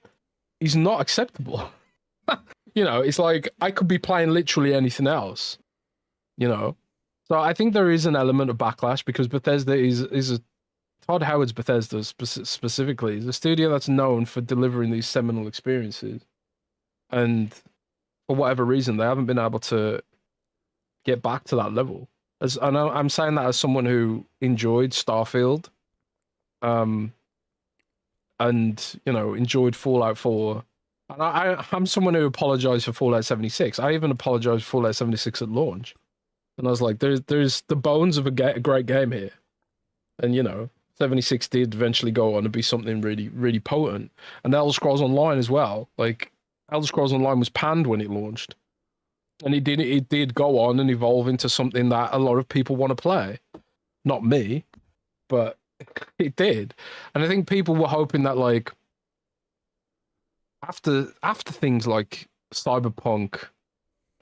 is not acceptable. You know, it's like I could be playing literally anything else. You know, so I think there is an element of backlash because Bethesda is a Todd Howard's Bethesda specifically is a studio that's known for delivering these seminal experiences, and for whatever reason they haven't been able to get back to that level. As I know, I'm saying that as someone who enjoyed Starfield, and you know enjoyed Fallout 4, and I'm someone who apologized for Fallout 76. I even apologized for Fallout 76 at launch, and I was like, there's the bones of a great game here, and you know 76 did eventually go on to be something really really potent, and Elder Scrolls Online as well. Like Elder Scrolls Online was panned when it launched. And it did go on and evolve into something that a lot of people want to play. Not me, but it did. And I think people were hoping that, like, after things like Cyberpunk,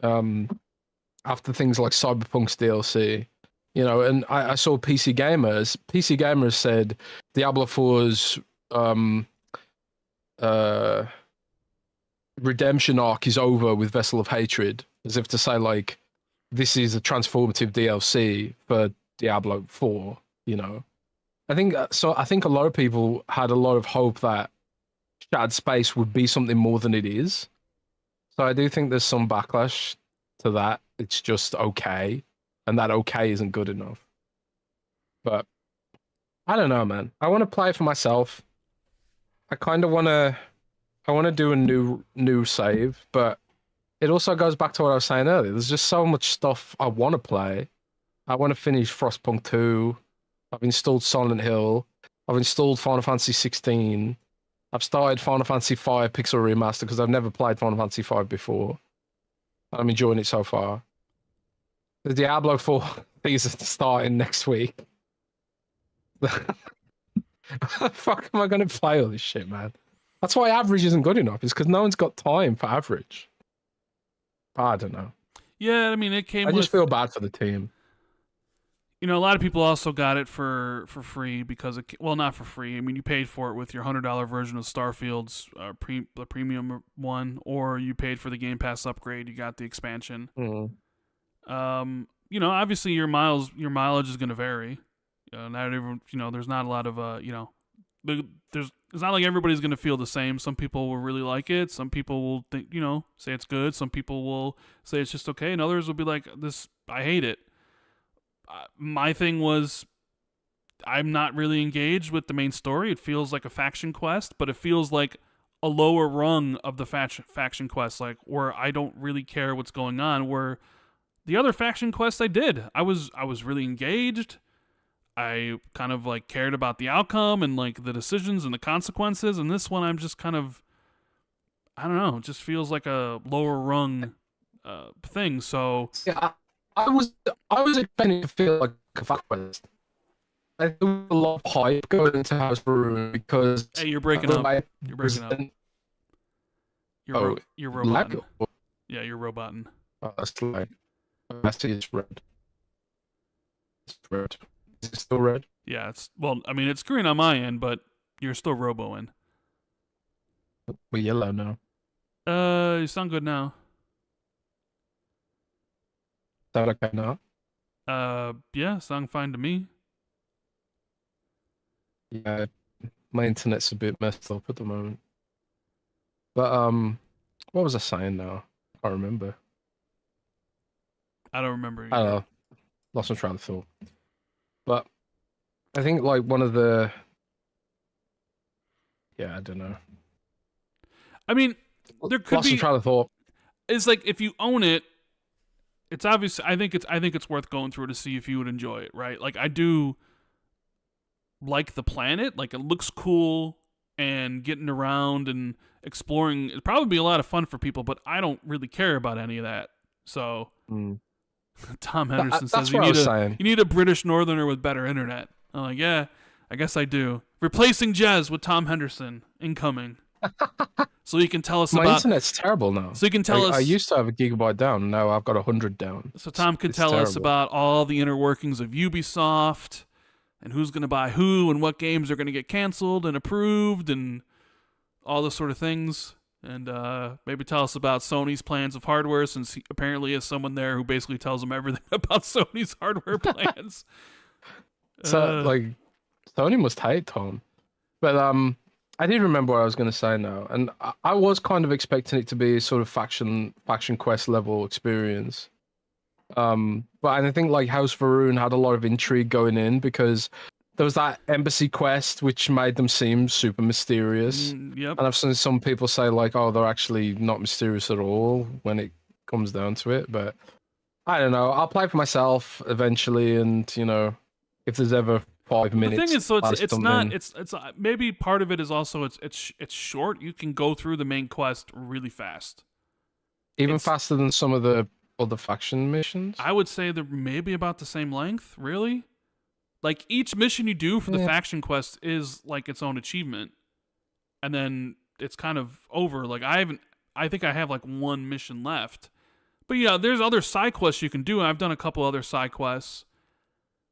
after things like Cyberpunk's DLC, you know, and I saw PC Gamers said Diablo 4's redemption arc is over with Vessel of Hatred, as if to say, like, this is a transformative DLC for Diablo 4, you know. I think a lot of people had a lot of hope that Shattered Space would be something more than it is. So I do think there's some backlash to that. It's just okay, and that okay isn't good enough. But I don't know, man. I want to play for myself. I kind of want to do a new save, but it also goes back to what I was saying earlier. There's just so much stuff I want to play. I want to finish Frostpunk 2. I've installed Silent Hill. I've installed Final Fantasy 16. I've started Final Fantasy 5 Pixel Remaster because I've never played Final Fantasy 5 before. I'm enjoying it so far. The Diablo 4 season starting next week. Fuck am I going to play all this shit, man? That's why average isn't good enough. It's because no one's got time for average. I don't know. Yeah, I mean, it came. I just feel bad for the team. You know, a lot of people also got it for free because not for free. I mean, you paid for it with your $100 version of Starfield's the premium one, or you paid for the Game Pass upgrade. You got the expansion. Mm. You know, obviously your mileage is going to vary. Not even, you know, there's not a lot of you know, it's not like everybody's going to feel the same. Some people will really like it. Some people will think, you know, say it's good. Some people will say it's just okay, and others will be like, I hate it. My thing was, I'm not really engaged with the main story. It feels like a faction quest, but it feels like a lower rung of the faction quest, like where I don't really care what's going on. Where the other faction quests I did, I was really engaged. I kind of like cared about the outcome and like the decisions and the consequences. And this one, I'm just kind of, I don't know, it just feels like a lower rung thing. So yeah, I was expecting to feel like a fact quest. I think there was a lot of hype going into House of Ruin because. Hey, you're breaking up. You're breaking up. You're roboting. Yeah, you're roboting. Oh, that's like. I see it's red. It's red. Is it still red? Yeah, I mean, it's green on my end, but you're still roboing. We're yellow now. You sound good now. Is that okay now? Yeah, sound fine to me. Yeah, my internet's a bit messed up at the moment. But what was I saying now? I can't remember. I don't remember I don't either. know. Lost my train of thought. But I think like one of the I don't know. I mean, there could Lost my be. train of thought. It's like if you own it, it's obvious. I think it's worth going through to see if you would enjoy it, right? Like I do like the planet. Like it looks cool, and getting around and exploring it'd probably be a lot of fun for people. But I don't really care about any of that. So Mm. Tom Henderson says That's what I was saying. you need a British Northerner with better internet. I'm like, yeah, I guess I do. Replacing Jez with Tom Henderson incoming. So he can tell us My about. internet's terrible now. So he can tell us. I used to have a gigabyte down. Now I've got 100 down. So Tom could It's tell us terrible. about all the inner workings of Ubisoft and who's going to buy who and what games are going to get canceled and approved and all those sort of things. And maybe tell us about Sony's plans of hardware, since he apparently is someone there who basically tells him everything about Sony's hardware plans. So like, Sony must hate Tom. But I did remember what I was going to say now, and I was kind of expecting it to be a sort of faction quest level experience. But I think like House Varun had a lot of intrigue going in because there was that embassy quest which made them seem super mysterious. Yep. And I've seen some people say like, oh, they're actually not mysterious at all when it comes down to it. But I don't know. I'll play for myself eventually, and if there's ever 5 minutes. The thing is, so it's something. not it's maybe part of it is also it's short. You can go through the main quest really fast, Even faster than some of the other faction missions. I would say they're maybe about the same length. Really, like each mission you do for the faction quest is like its own achievement, and then it's kind of over. Like I think I have like one mission left, but yeah, there's other side quests you can do. I've done a couple other side quests.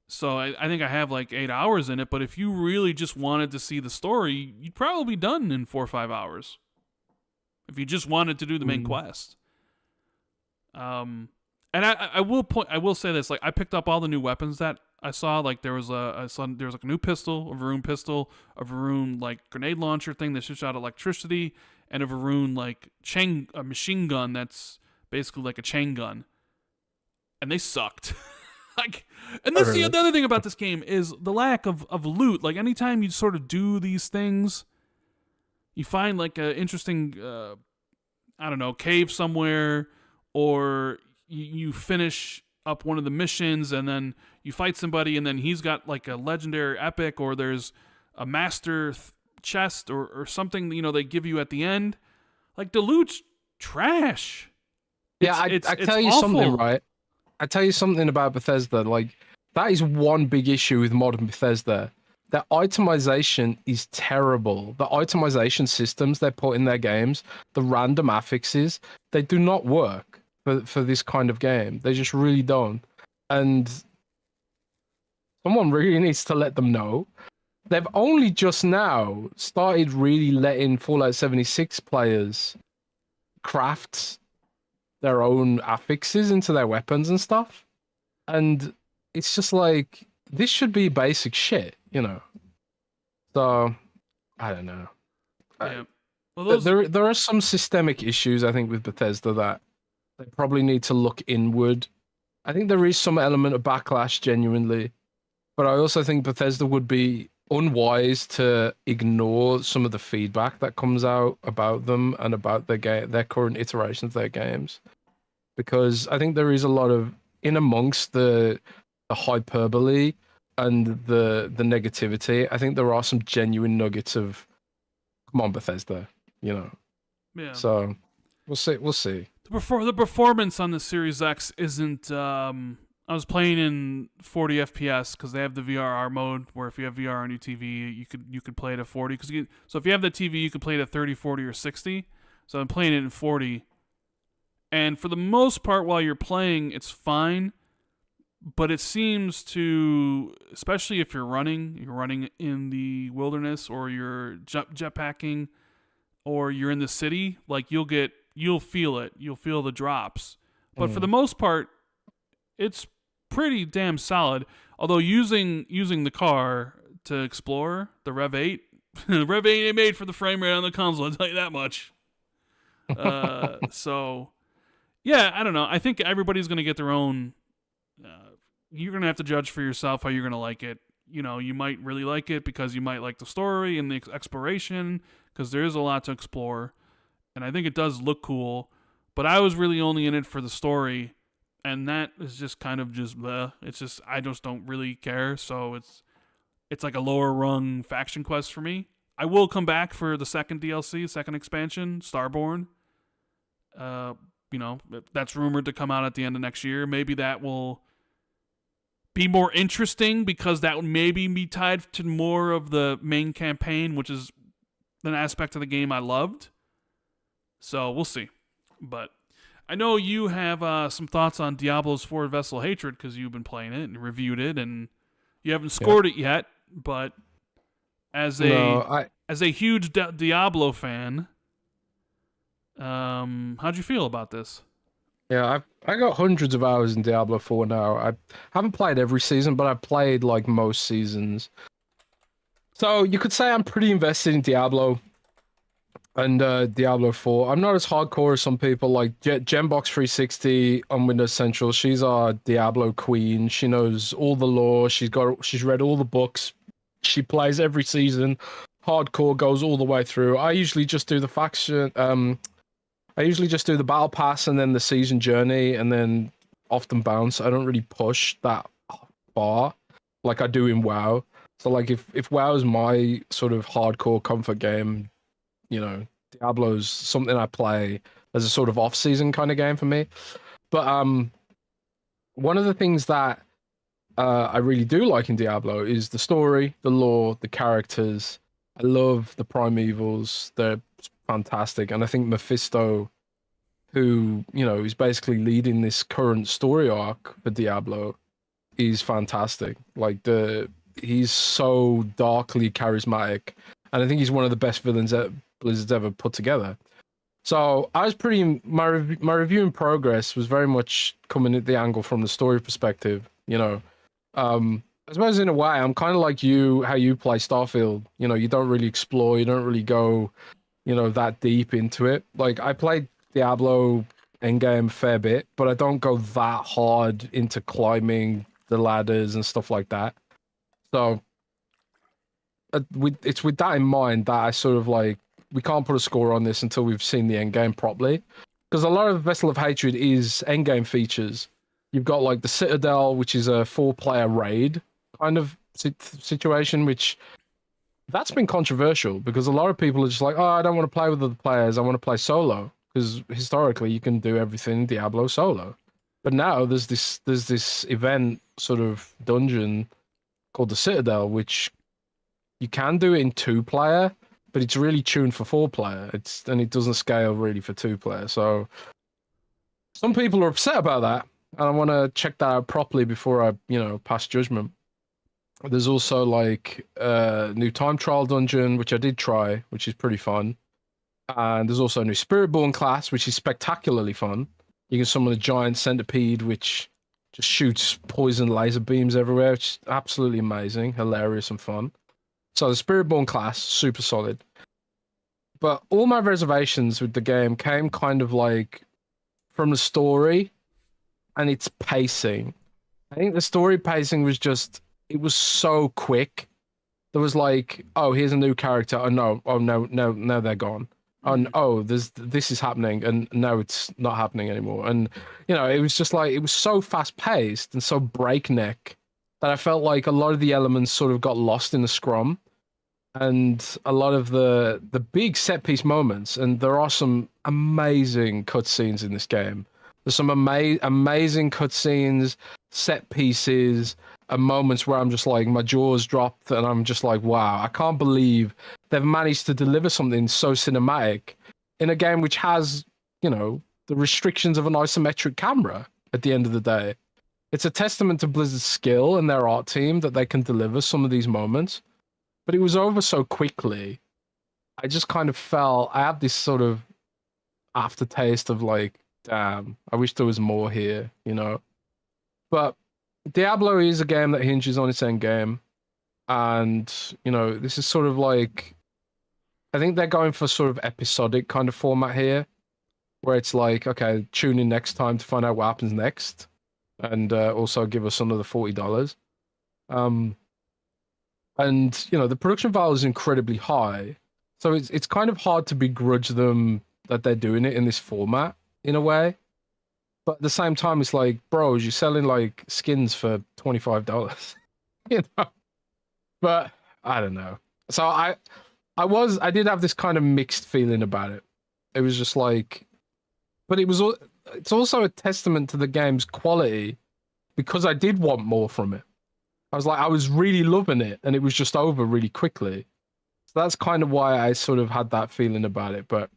So I think I have like 8 hours in it, but if you really just wanted to see the story, you'd probably be done in 4 or 5 hours. If you just wanted to do the main quest. And I will say this, like I picked up all the new weapons that I saw. Like there was a new pistol, a Varun pistol, a Varun like grenade launcher thing that shoots out electricity, and a Varun like a machine gun that's basically like a chain gun. And they sucked. Like, and that's the other thing about this game is the lack of loot. Like anytime you sort of do these things, you find like an interesting, I don't know, cave somewhere, or you finish up one of the missions and then you fight somebody and then he's got like a legendary epic, or there's a master chest or something, they give you at the end. Like the loot's trash. Yeah, I tell you something, right? I tell you something about Bethesda. Like that is one big issue with modern Bethesda. Their itemization is terrible. The itemization systems they put in their games, the random affixes, they do not work for this kind of game. They just really don't. And someone really needs to let them know. They've only just now started really letting Fallout 76 players craft their own affixes into their weapons and stuff, and it's just like this should be basic shit, So I don't know. Yeah. Well, there are some systemic issues I think with Bethesda that they probably need to look inward. I think there is some element of backlash genuinely, but I also think Bethesda would be unwise to ignore some of the feedback that comes out about them and about their current iterations of their games, because I think there is a lot of in amongst the hyperbole and the negativity. I think there are some genuine nuggets of come on Bethesda, Yeah. So we'll see. The performance on the Series X isn't. I was playing in 40 FPS because they have the VRR mode where if you have VR on your TV, you could play it at 40. So if you have the TV, you can play it at 30, 40, or 60. So I'm playing it in 40. And for the most part, while you're playing, it's fine. But it seems to, especially if you're running in the wilderness, or you're jetpacking, or you're in the city, like you'll get you'll feel it. You'll feel the drops. But for the Mm. most part, it's pretty damn solid. Although using the car to explore, the Rev 8, the Rev 8 ain't made for the frame rate on the console, I'll tell you that much. So, yeah, I don't know. I think everybody's going to get their own. You're going to have to judge for yourself how you're going to like it. You know, you might really like it because you might like the story and the exploration, because there is a lot to explore. And I think it does look cool. But I was really only in it for the story. And that is just kind of just bleh. It's just, I just don't really care. So it's like a lower rung faction quest for me. I will come back for the second DLC, second expansion, Starborn. You know, that's rumored to come out at the end of next year. Maybe that will be more interesting because that would maybe be tied to more of the main campaign, which is an aspect of the game I loved. So we'll see. But I know you have some thoughts on Diablo's Forward Vessel Hatred because you've been playing it and reviewed it, and you haven't scored it yet. But as a huge Diablo fan, how'd you feel about this? Yeah, I got hundreds of hours in Diablo 4 now. I haven't played every season, but I've played like most seasons. So you could say I'm pretty invested in Diablo and Diablo 4. I'm not as hardcore as some people like Gembox 360 on Windows Central. She's our Diablo queen. She knows all the lore. She's read all the books. She plays every season. Hardcore, goes all the way through. I usually just do the faction. I usually just do the battle pass and then the season journey, and then often bounce. I don't really push that far like I do in WoW. So like if WoW is my sort of hardcore comfort game, you know, Diablo's something I play as a sort of off-season kind of game for me. But one of the things that I really do like in Diablo is the story, the lore, the characters. I love the Primevals. They're fantastic. And I think Mephisto, who, you know, is basically leading this current story arc for Diablo, is fantastic. Like he's so darkly charismatic. And I think he's one of the best villains that Blizzard's ever put together. So I was my review in progress was very much coming at the angle from the story perspective, you know. I suppose in a way, I'm kind of like you, how you play Starfield. You know, you don't really explore, you don't really go, you know, that deep into it. Like, I played Diablo endgame a fair bit, but I don't go that hard into climbing the ladders and stuff like that. So, it's with that in mind that I sort of like, we can't put a score on this until we've seen the endgame properly. Because a lot of Vessel of Hatred is endgame features. You've got like the Citadel, which is a 4-player raid kind of situation, which that's been controversial because a lot of people are just like, oh, I don't want to play with other players. I want to play solo, because historically you can do everything in Diablo solo. But now there's this event sort of dungeon called the Citadel, which you can do it in 2-player, but it's really tuned for 4-player. And it doesn't scale really for 2-player. So some people are upset about that. And I want to check that out properly before I, you know, pass judgment. There's also like a new time trial dungeon, which I did try, which is pretty fun. And there's also a new Spiritborn class, which is spectacularly fun. You can summon a giant centipede, which just shoots poison laser beams everywhere, which is absolutely amazing, hilarious and fun. So the Spiritborn class, super solid. But all my reservations with the game came kind of like from the story and its pacing. I think the story pacing was just, it was so quick. There was like, oh, here's a new character. Oh no, they're gone. Oh, this is happening, and now it's not happening anymore. And you know, it was just like, it was so fast paced and so breakneck that I felt like a lot of the elements sort of got lost in the scrum, and a lot of the big set piece moments. And there are some amazing cutscenes in this game. There's some amazing cutscenes, set pieces, and moments where I'm just like, my jaws dropped, and I'm just like, wow, I can't believe they've managed to deliver something so cinematic in a game which has, you know, the restrictions of an isometric camera at the end of the day. It's a testament to Blizzard's skill and their art team that they can deliver some of these moments. But it was over so quickly. I just kind of felt, I had this sort of, aftertaste of like, damn, I wish there was more here, you know. But Diablo is a game that hinges on its end game, and you know, this is sort of like, I think they're going for sort of episodic kind of format here, where it's like, okay, tune in next time to find out what happens next, and also give us another $40. And you know, the production value is incredibly high, so it's kind of hard to begrudge them that they're doing it in this format in a way. But at the same time, it's like, bros, you're selling like skins for $25, you know. But I don't know. So I did have this kind of mixed feeling about it. It was just like, but it's also a testament to the game's quality, because I did want more from it. I was really loving it, and it was just over really quickly. So that's kind of why I sort of had that feeling about it. But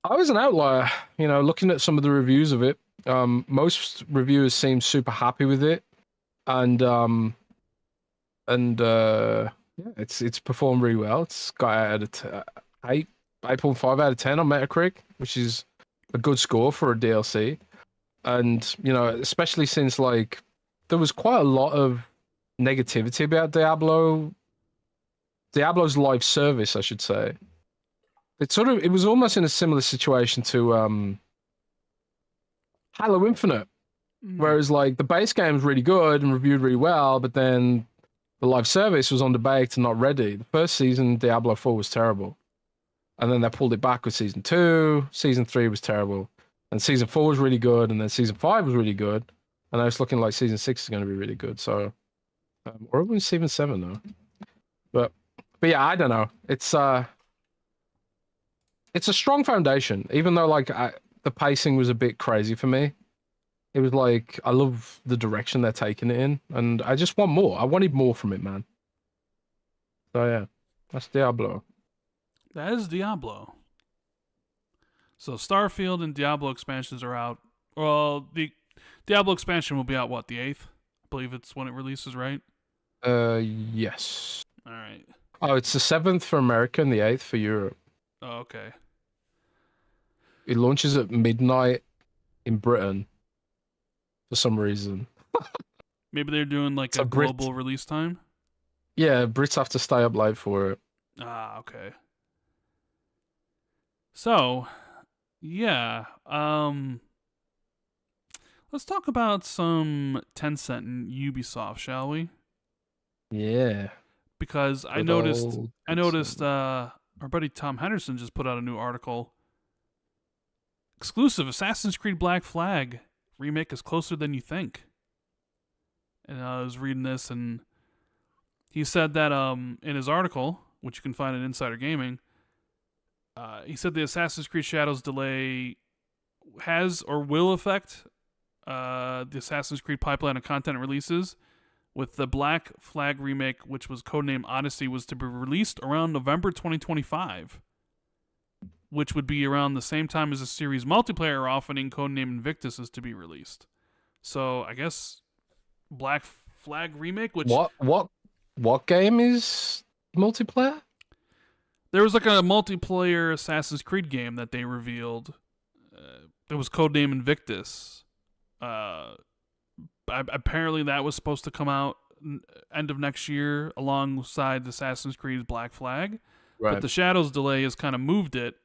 I was an outlier, you know, looking at some of the reviews of it. Most reviewers seem super happy with it, and yeah, it's performed really well. It's got out of 8.5 out of 10 on Metacritic, which is a good score for a DLC. And you know, especially since like there was quite a lot of negativity about Diablo's live service, I should say. It was almost in a similar situation to Halo Infinite, whereas like the base game was really good and reviewed really well, but then the live service was underbaked and not ready. The first season, Diablo 4 was terrible, and then they pulled it back with season 2. Season 3 was terrible, and season 4 was really good, and then season 5 was really good, and now it's looking like season 6 is going to be really good. So, or even season 7 though. But yeah, I don't know. It's a strong foundation, even though like the pacing was a bit crazy for me. It was like, I love the direction they're taking it in, and I just want more. I wanted more from it, man. So yeah, that's Diablo. That is Diablo. So Starfield and Diablo expansions are out. Well, the Diablo expansion will be out, what, the 8th? I believe it's when it releases, right? Yes. All right. Oh, it's the 7th for America and the 8th for Europe. Oh, okay. It launches at midnight in Britain for some reason. Maybe they're doing like a global release time? Yeah, Brits have to stay up late for it. Ah, okay. So, yeah. Let's talk about some Tencent and Ubisoft, shall we? Yeah. Because I noticed our buddy Tom Henderson just put out a new article. Exclusive Assassin's Creed Black Flag remake is closer than you think. And I was reading this, and he said that in his article, which you can find at Insider Gaming, he said the Assassin's Creed Shadows delay has or will affect the Assassin's Creed pipeline of content releases, with the Black Flag remake, which was codenamed Odyssey, was to be released around November 2025, which would be around the same time as the series multiplayer offering codenamed Invictus is to be released. So I guess Black Flag remake, which what game is multiplayer? There was like a multiplayer Assassin's Creed game that they revealed. It was codenamed Invictus. Apparently that was supposed to come out end of next year alongside Assassin's Creed Black Flag. Right. But the Shadows delay has kind of moved it.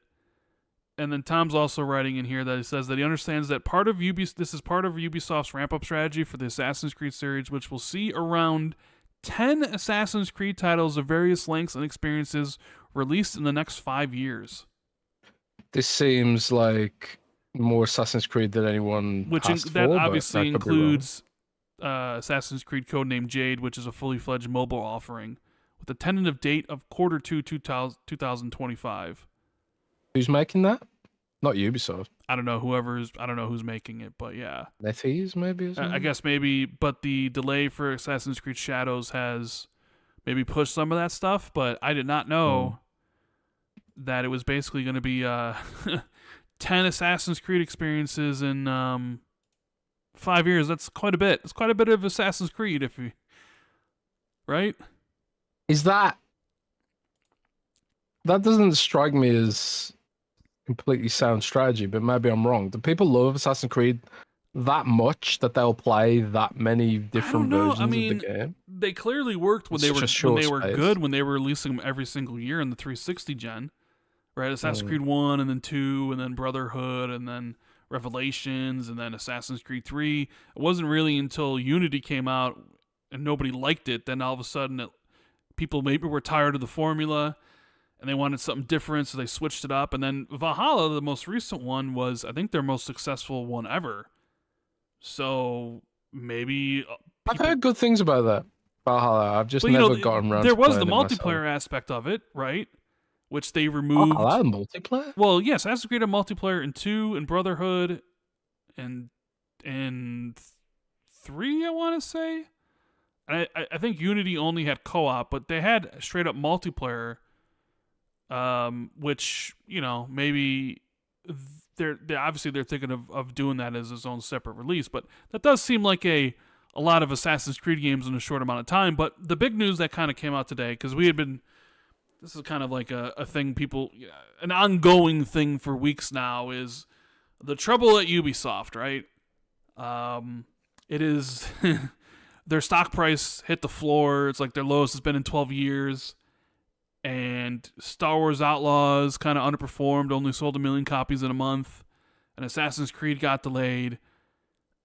And then Tom's also writing in here that he says that he understands that this is part of Ubisoft's ramp-up strategy for the Assassin's Creed series, which will see around 10 Assassin's Creed titles of various lengths and experiences released in the next 5 years. This seems like more Assassin's Creed than anyone asked that for, obviously includes Assassin's Creed codenamed Jade, which is a fully fledged mobile offering with a tentative date of Q2 2025. Who's making that? Not Ubisoft. I don't know who's making it, but yeah. NetEase maybe. I guess maybe, but the delay for Assassin's Creed Shadows has maybe pushed some of that stuff. But I did not know that it was basically going to be 10 Assassin's Creed experiences in 5 years. That's quite a bit. It's quite a bit of Assassin's Creed, right? Is that doesn't strike me as completely sound strategy, but maybe I'm wrong. Do people love Assassin's Creed that much that they'll play that many I don't different know. I versions of the mean, game? they clearly worked when It's they such were a short space. good when they were releasing them every single year in the 360 gen, right? Assassin's Mm. Creed 1 and then 2 and then Brotherhood and then Revelations and then Assassin's Creed 3. It wasn't really until Unity came out and nobody liked it, then all of a sudden people maybe were tired of the formula and they wanted something different, so they switched it up. And then Valhalla, the most recent one, was I think their most successful one ever. So maybe I've people, heard good things about that Valhalla. I've just but never gotten around there to was the playing it myself. multiplayer aspect of it, right? Which they Valhalla removed. multiplayer? Well, yes, Assassin's Creed had multiplayer in 2 and Brotherhood and in 3, I want to say. I think Unity only had co-op, but they had straight up multiplayer, which maybe they're obviously they're thinking of doing that as its own separate release. But that does seem like a lot of Assassin's Creed games in a short amount of time. But the big news that kind of came out today, because we had been, this is kind of like a thing people, an ongoing thing for weeks now, is the trouble at Ubisoft, right? It is their stock price hit the floor. It's like their lowest has been in 12 years. And Star Wars Outlaws kind of underperformed, only sold 1 million copies in a month. And Assassin's Creed got delayed.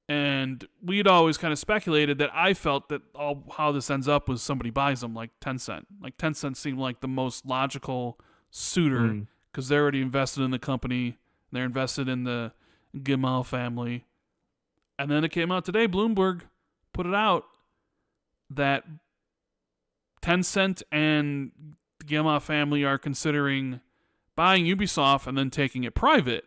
And we'd always kind of speculated that I felt that how this ends up was somebody buys them, like Tencent. Like Tencent seemed like the most logical suitor because they're already invested in the company. They're invested in the Gamal family. And then it came out today, Bloomberg put it out that Tencent and the Gamal family are considering buying Ubisoft and then taking it private.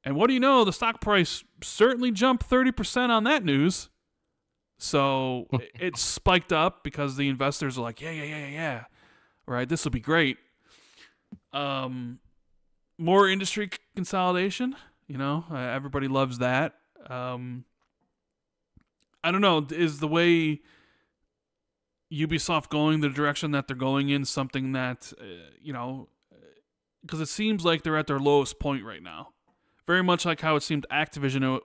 And what do you know? The stock price certainly jumped 30% on that news. So it spiked up because the investors are like, yeah. Right, this will be great. More industry consolidation. Everybody loves that. I don't know. Is the way Ubisoft going the direction that they're going in something that, because it seems like they're at their lowest point right now. Very much like how it seemed Activision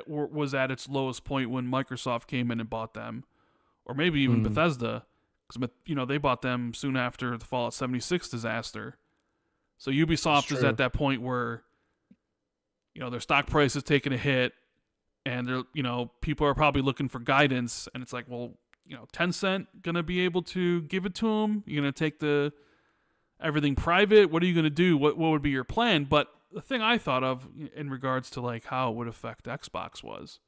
was at its lowest point when Microsoft came in and bought them. Or maybe even Bethesda, because they bought them soon after the Fallout 76 disaster. So Ubisoft is at that point where, their stock price is taking a hit, and they're, people are probably looking for guidance, and it's like, well, Tencent gonna be able to give it to them? You're gonna take everything private? What are you gonna do? What would be your plan? But the thing I thought of in regards to like how it would affect Xbox was,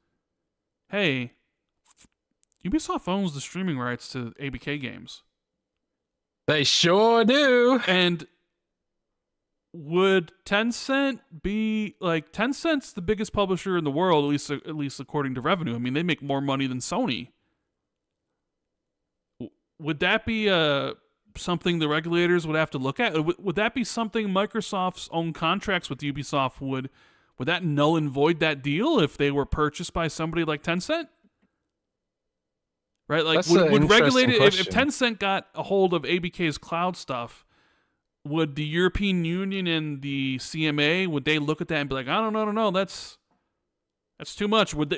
hey, Ubisoft owns the streaming rights to ABK games. They sure do. And would Tencent be like, Tencent's the biggest publisher in the world, at least according to revenue. I mean, they make more money than Sony. Would that be something the regulators would have to look at? Would that be something Microsoft's own contracts with Ubisoft would that null and void that deal if they were purchased by somebody like Tencent? Right? Like, would regulate it if Tencent got a hold of ABK's cloud stuff? Would the European Union and the CMA, would they look at that and be like, I don't know, that's too much? Would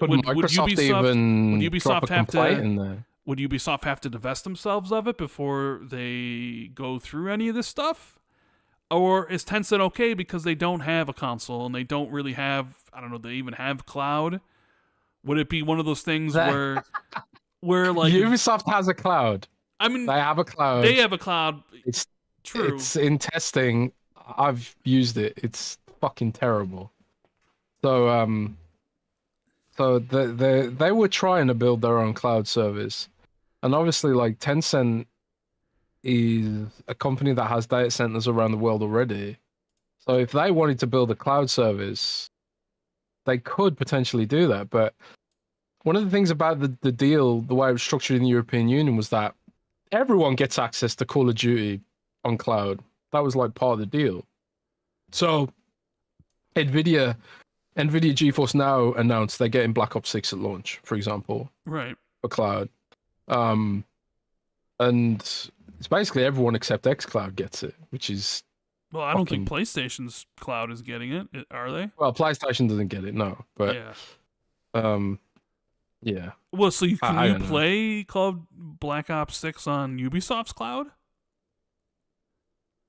Ubisoft have to divest themselves of it before they go through any of this stuff? Or is Tencent okay because they don't have a console and they don't really have, I don't know, they even have cloud? Would it be one of those things where like Ubisoft has a cloud? I mean, they have a cloud. They have a cloud. It's true. It's in testing. I've used it. It's fucking terrible. So they were trying to build their own cloud service. And obviously, like, Tencent is a company that has data centers around the world already. So if they wanted to build a cloud service, they could potentially do that. But one of the things about the deal, the way it was structured in the European Union, was that everyone gets access to Call of Duty on cloud. That was like part of the deal. So NVIDIA GeForce Now announced they're getting Black Ops 6 at launch, for example. Right. For cloud. And it's basically everyone except xCloud gets it, which is Well, I don't think fucking. PlayStation's cloud is getting it. Are they? Well, PlayStation doesn't get it, no. But Yeah. um, yeah, Well, so can I you don't know. play Call of Black Ops 6 on Ubisoft's cloud?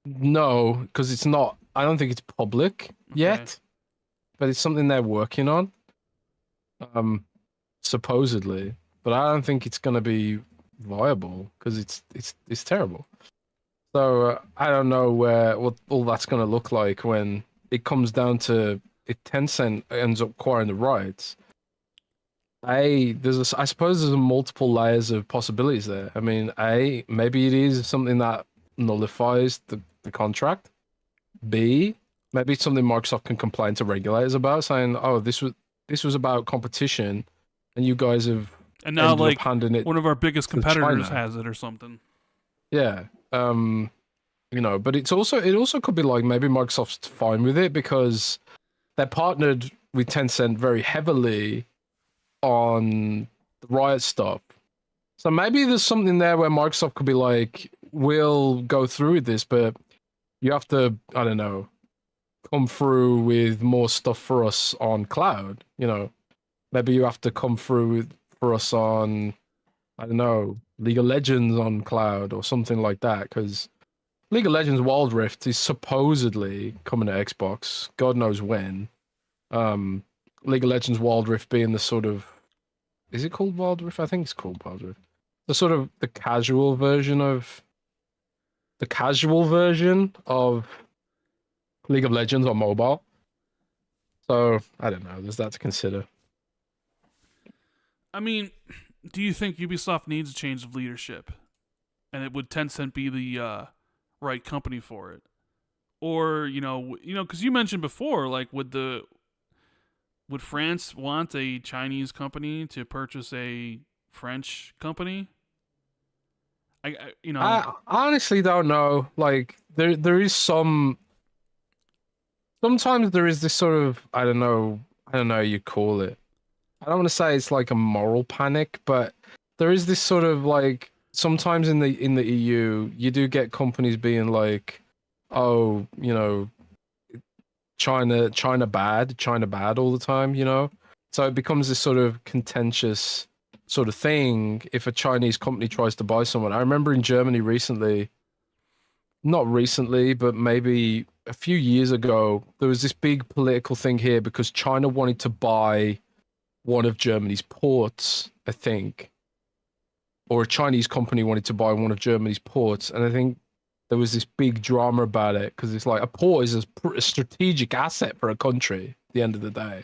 No, because it's not. I don't think it's public Okay. yet, but it's something they're working on. Um, supposedly, but I don't think it's gonna be viable because it's terrible. So I don't know what all that's gonna look like when it comes down to if Tencent ends up acquiring the rights. I suppose there's multiple layers of possibilities there. I mean, maybe it is something that nullifies the contract. B, maybe it's something Microsoft can complain to regulators about, saying, "Oh, this was about competition, and you guys have And now, ended up like, handing it one of our biggest to competitors China." has it or something. Yeah. But it also could be like maybe Microsoft's fine with it because they're partnered with Tencent very heavily on the Riot stuff. So maybe there's something there where Microsoft could be like, "We'll go through with this, but you have to, I don't know, come through with more stuff for us on cloud. Maybe you have to come through for us on, I don't know, League of Legends on cloud or something like that. Because League of Legends Wild Rift is supposedly coming to Xbox. God knows when. Um, League of Legends Wild Rift being the sort of, is it called Wild Rift? I think it's called Wild Rift. The sort of the casual version of League of Legends on mobile. So I don't know. There's that to consider. I mean, do you think Ubisoft needs a change of leadership? And would Tencent be the right company for it? Or, because you mentioned before, like, would France want a Chinese company to purchase a French company? I I honestly don't know. Like there is sometimes there is this sort of I don't know how you call it. I don't want to say it's like a moral panic, but there is this sort of like sometimes in the EU you do get companies being like, oh, China bad all the time. So it becomes this sort of contentious sort of thing if a Chinese company tries to buy someone. I remember in Germany recently, not recently, but maybe a few years ago, there was this big political thing here because China wanted to buy one of Germany's ports, I think, or a Chinese company wanted to buy one of Germany's ports, and I think there was this big drama about it because it's like a port is a strategic asset for a country at the end of the day.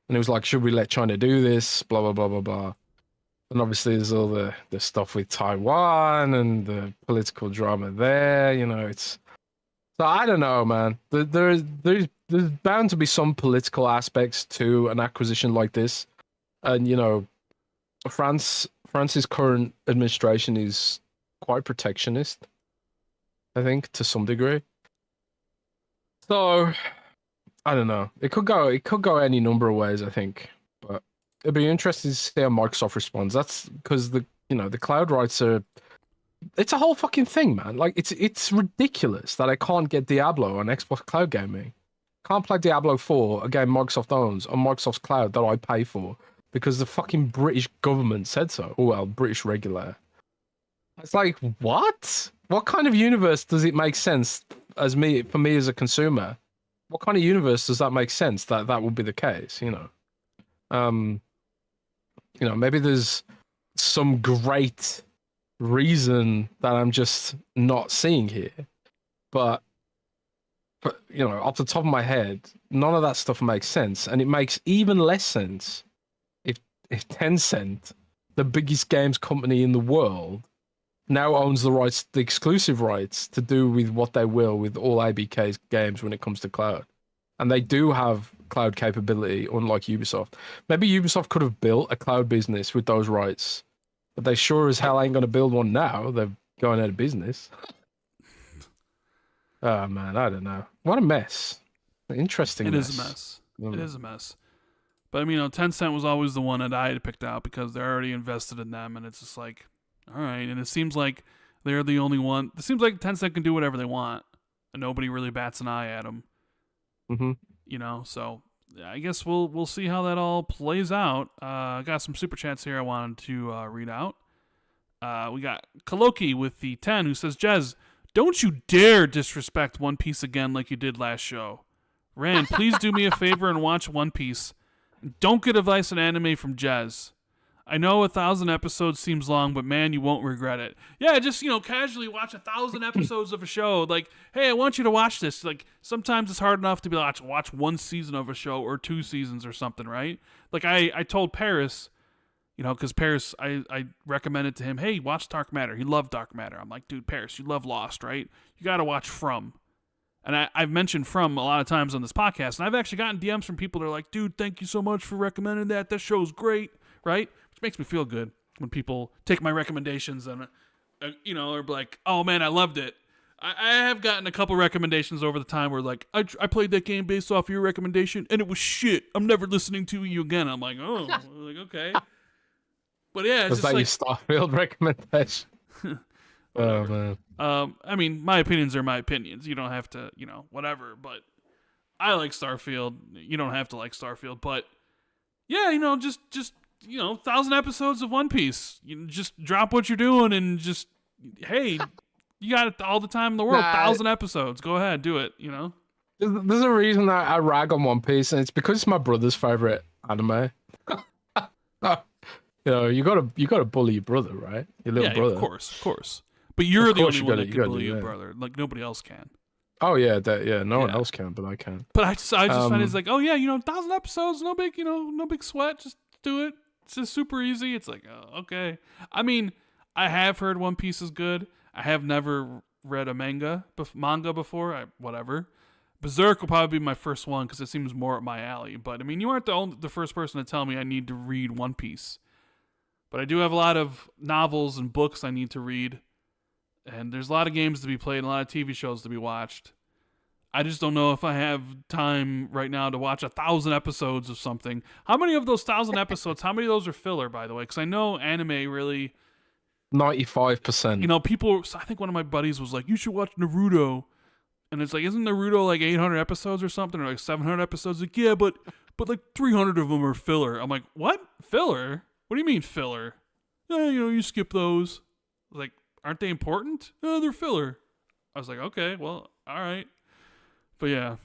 And it was like, should we let China do this? Blah blah blah blah blah. And obviously, there's all the stuff with Taiwan and the political drama there. It's so I don't know, man. There's bound to be some political aspects to an acquisition like this, and France's current administration is quite protectionist, I think, to some degree. So I don't know. It could go any number of ways, I think. But it'd be interesting to see how Microsoft responds. That's because the cloud rights are it's a whole fucking thing, man. Like it's ridiculous that I can't get Diablo on Xbox Cloud Gaming. Can't play Diablo 4, a game Microsoft owns, on Microsoft's cloud that I pay for because the fucking British government said so. Oh well, British regulator. It's like, what? What kind of universe does it make sense for me as a consumer? What kind of universe does that make sense that would be the case, Um, maybe there's some great reason that I'm just not seeing here. But off the top of my head, none of that stuff makes sense. And it makes even less sense if Tencent, the biggest games company in the world, now owns the exclusive rights to do with what they will with all ABK's games when it comes to cloud. And they do have cloud capability, unlike Ubisoft. Maybe Ubisoft could have built a cloud business with those rights, but they sure as hell ain't going to build one now. They're going out of business. Oh, man, I don't know. What a mess. Interesting it mess. is a mess. Mm. It is a mess. But I mean, Tencent was always the one that I had picked out because they're already invested in them, and it's just like, all right. And it seems like they're the only one. It seems like Tencent can do whatever they want. and nobody really bats an eye at him. Mm-hmm. So I guess we'll see how that all plays out. I got some super chats here I wanted to read out. We got Kaloki with the 10 who says, Jez, don't you dare disrespect One Piece again like you did last show. Rand, please do me a favor and watch One Piece. Don't get advice on anime from Jez. I know 1,000 episodes seems long, but man, you won't regret it. Yeah, just, casually watch 1,000 episodes of a show. Like, hey, I want you to watch this. Like, sometimes it's hard enough to be like, watch one season of a show or 2 seasons or something, right? Like, I told Paris, because Paris, I recommended to him, hey, watch Dark Matter. He loved Dark Matter. I'm like, dude, Paris, you love Lost, right? You got to watch From. And I've mentioned From a lot of times on this podcast, and I've actually gotten DMs from people that are like, dude, thank you so much for recommending that. That show's great, right? Which makes me feel good when people take my recommendations and, are like, oh, man, I loved it. I have gotten a couple recommendations over the time where, like, I played that game based off your recommendation, and it was shit. I'm never listening to you again. I'm like, oh, like, okay. But, yeah, it's was just that like... your Starfield recommendation? Oh, man. I mean, my opinions are my opinions. You don't have to, whatever. But I like Starfield. You don't have to like Starfield. But yeah, just 1,000 episodes of One Piece. You just drop what you're doing and just, hey, you got it all the time in the world. 1,000 episodes. Go ahead, do it. There's a reason that I rag on One Piece, and it's because it's my brother's favorite anime. You gotta bully your brother, right? Your little brother. Of course. But you're the only one that can bully your brother. Like, nobody else can. Oh, yeah. No one else can, but I can. But I just find it's like, oh, yeah, 1,000 episodes, no big sweat. Just do it. It's just super easy. It's like, oh, okay. I mean, I have heard One Piece is good. I have never read a manga before. Whatever. Berserk will probably be my first one because it seems more up my alley. But, I mean, you aren't the first person to tell me I need to read One Piece. But I do have a lot of novels and books I need to read. And there's a lot of games to be played and a lot of TV shows to be watched. I just don't know if I have time right now to watch 1,000 episodes of something. How many of those 1,000 episodes, how many of those are filler, by the way? Because I know anime really... 95%. People... I think one of my buddies was like, you should watch Naruto. And it's like, isn't Naruto like 800 episodes or something? Or like 700 episodes? Like, yeah, but like 300 of them are filler. I'm like, what? Filler? What do you mean filler? You skip those. Like, aren't they important? No, they're filler. I was like, okay, well, all right. But yeah.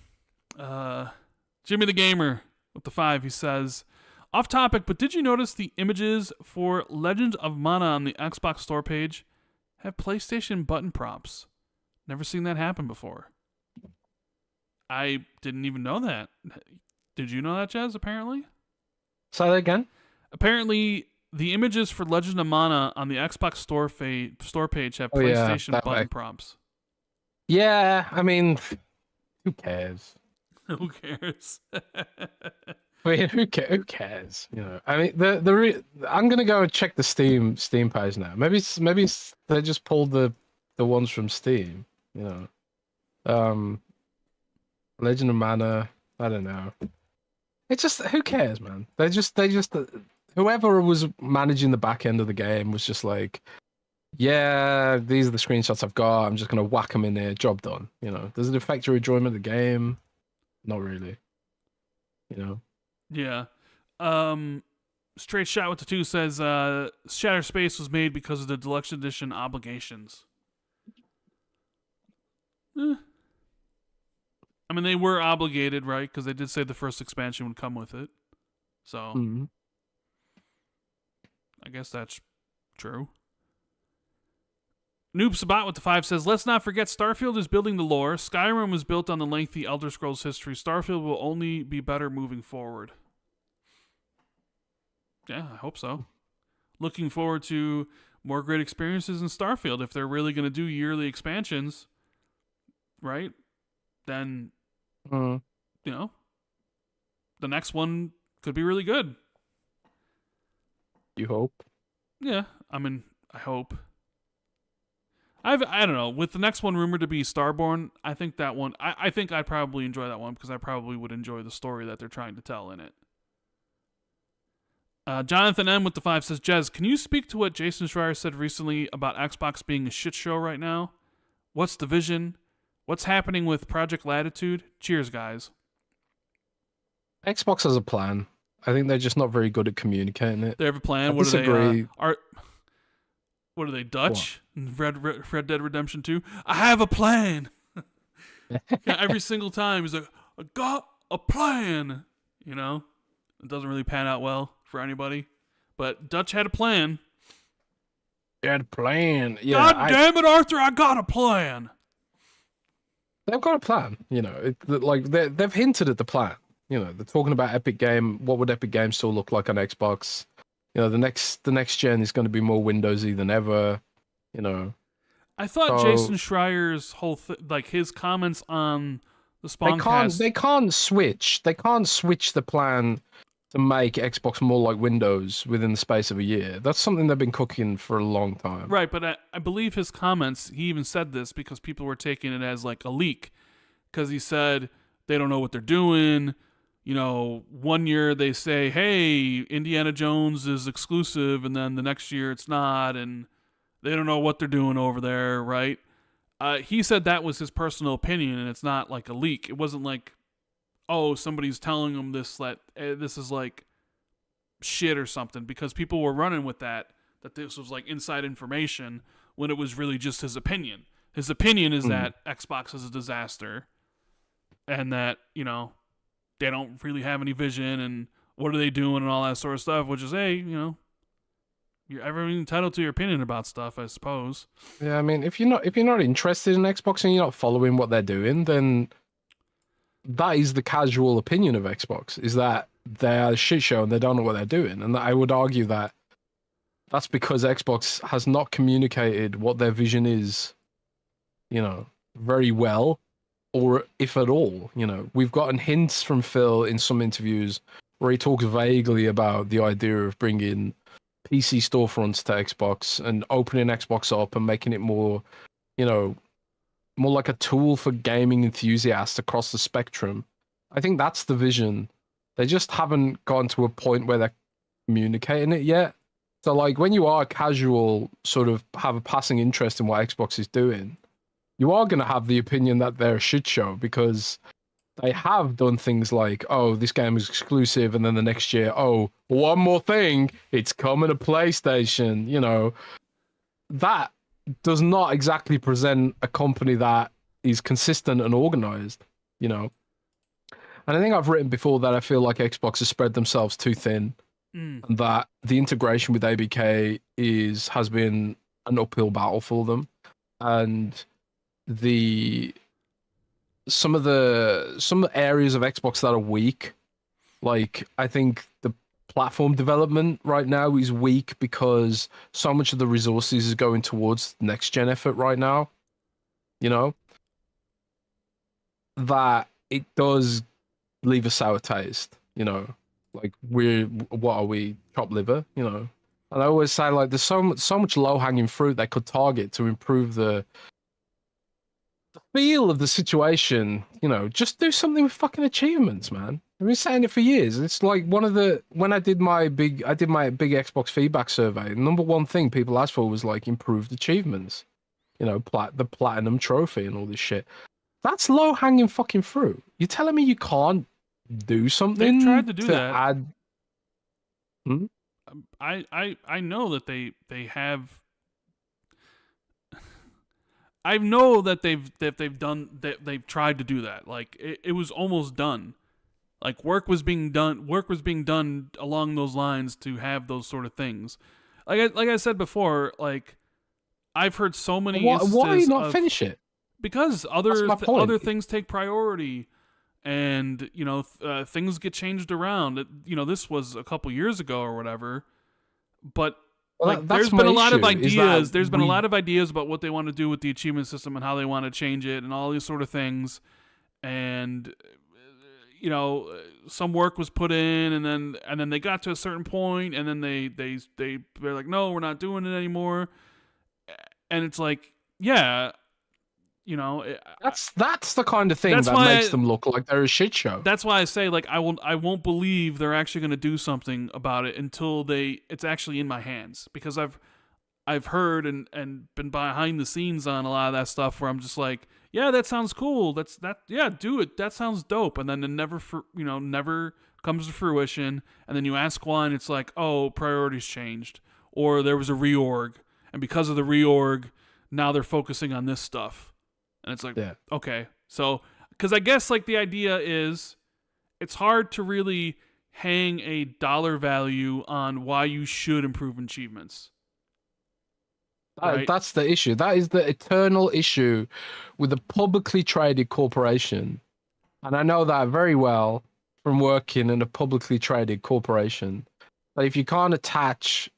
Jimmy the Gamer with the 5, he says, off topic, but did you notice the images for Legend of Mana on the Xbox store page have PlayStation button prompts? Never seen that happen before. I didn't even know that. Did you know that, Jez, apparently? Say that again? Apparently, the images for Legend of Mana on the Xbox store page have PlayStation button prompts. Yeah, I mean, who cares? Who cares? Wait, who cares? I mean, I'm gonna go and check the Steam page now. Maybe they just pulled the ones from Steam. Legend of Mana. I don't know. It's just, who cares, man? They just whoever was managing the back end of the game was just like, yeah, these are the screenshots I've got. I'm just going to whack them in there. Job done. Does it affect your enjoyment of the game? Not really. Yeah. Straight Shot with the 2 says, Shattered Space was made because of the deluxe edition obligations. I mean, they were obligated, right? Because they did say the first expansion would come with it. So, I guess that's true. Noob Sabat with the 5 says, let's not forget Starfield is building the lore. Skyrim was built on the lengthy Elder Scrolls history. Starfield will only be better moving forward. Yeah, I hope so. Looking forward to more great experiences in Starfield. If they're really going to do yearly expansions, right? Then, the next one could be really good. You hope? Yeah, I mean, I hope. I don't know. With the next one rumored to be Starborn, I think that one, I think I'd probably enjoy that one because I probably would enjoy the story that they're trying to tell in it. Jonathan M with the 5 says, Jez, can you speak to what Jason Schreier said recently about Xbox being a shit show right now? What's the vision? What's happening with Project Latitude? Cheers, guys. Xbox has a plan. I think they're just not very good at communicating it. They have a plan. I What disagree. What are they, Dutch? Red Dead Redemption 2? I have a plan. Yeah, every single time he's like, I got a plan. You know? It doesn't really pan out well for anybody. But Dutch had a plan. They had a plan. Yeah, God damn it, Arthur, I got a plan. They've got a plan. You know, they've hinted at the plan. You know, they're talking about Epic Game. What would Epic Game Store look like on Xbox? You know, the next gen is going to be more Windowsy than ever. You know, I thought Jason Schreier's whole his comments on the Spawncast. They can't switch. They can't switch the plan to make Xbox more like Windows within the space of a year. That's something they've been cooking for a long time. Right, but I believe his comments, he even said this because people were taking it as like a leak. Because he said they don't know what they're doing. You know, one year they say, hey, Indiana Jones is exclusive, and then the next year it's not, and they don't know what they're doing over there, right? He said that was his personal opinion, and it's not like a leak. It wasn't like, oh, somebody's telling him this is like shit or something, because people were running with that this was like inside information when it was really just his opinion. His opinion is that Xbox is a disaster, and that, you know, they don't really have any vision, and what are they doing and all that sort of stuff, which is, hey, you know, you're entitled to your opinion about stuff, I suppose. Yeah, I mean, if you're not interested in Xbox and you're not following what they're doing, then that is the casual opinion of Xbox, is that they're a shit show and they don't know what they're doing. And I would argue that that's because Xbox has not communicated what their vision is, you know, very well, or if at all. You know, we've gotten hints from Phil in some interviews where he talks vaguely about the idea of bringing PC storefronts to Xbox and opening Xbox up and making it more, you know, more like a tool for gaming enthusiasts across the spectrum. I think that's the vision. They just haven't gotten to a point where they're communicating it yet. So, like, when you are casual, sort of have a passing interest in what Xbox is doing, you are going to have the opinion that they're a shit show, because they have done things like, oh, this game is exclusive, and then the next year, oh, one more thing, it's coming to PlayStation. You know, that does not exactly present a company that is consistent and organized, you know. And I think I've written before that I feel like Xbox has spread themselves too thin, and that the integration with ABK has been an uphill battle for them. And some areas of Xbox that are weak, like, I think the platform development right now is weak because so much of the resources is going towards next gen effort right now, you know, that it does leave a sour taste, you know, like, what are we, chopped liver, you know? And I always say, like, there's so much low hanging fruit they could target to improve the feel of the situation, you know. Just do something with fucking achievements, man. I've been saying it for years. It's like when I did my big Xbox feedback survey, the number one thing people asked for was like improved achievements, you know, the platinum trophy and all this shit. That's low hanging fucking fruit. You're telling me you can't do something? They tried to do that. Add... I know that they have. I know that they've tried to do that. Like, it was almost done. Like, work was being done along those lines to have those sort of things. Like I said before, like, I've heard so many instances. Why not finish it? Because other things take priority, and, you know, things get changed around. You know, this was a couple years ago or whatever, but like, there's been a lot of ideas. There's been a lot of ideas about what they want to do with the achievement system and how they want to change it and all these sort of things. And, you know, some work was put in, and then they got to a certain point, and then they're like, no, we're not doing it anymore. And it's like, yeah, you know, that's the kind of thing that makes them look like they're a shit show. That's why I say, like, I won't believe they're actually going to do something about it until it's actually in my hands, because I've heard and been behind the scenes on a lot of that stuff where I'm just like, yeah, that sounds cool. Yeah, do it. That sounds dope. And then it never comes to fruition. And then you ask why, and it's like, oh, priorities changed, or there was a reorg, and because of the reorg, now they're focusing on this stuff. And it's like, Yeah. okay, so because I guess like the idea is, it's hard to really hang a dollar value on why you should improve achievements. Right? That's the issue. That is the eternal issue with a publicly traded corporation. And I know that very well from working in a publicly traded corporation. That if you can't attach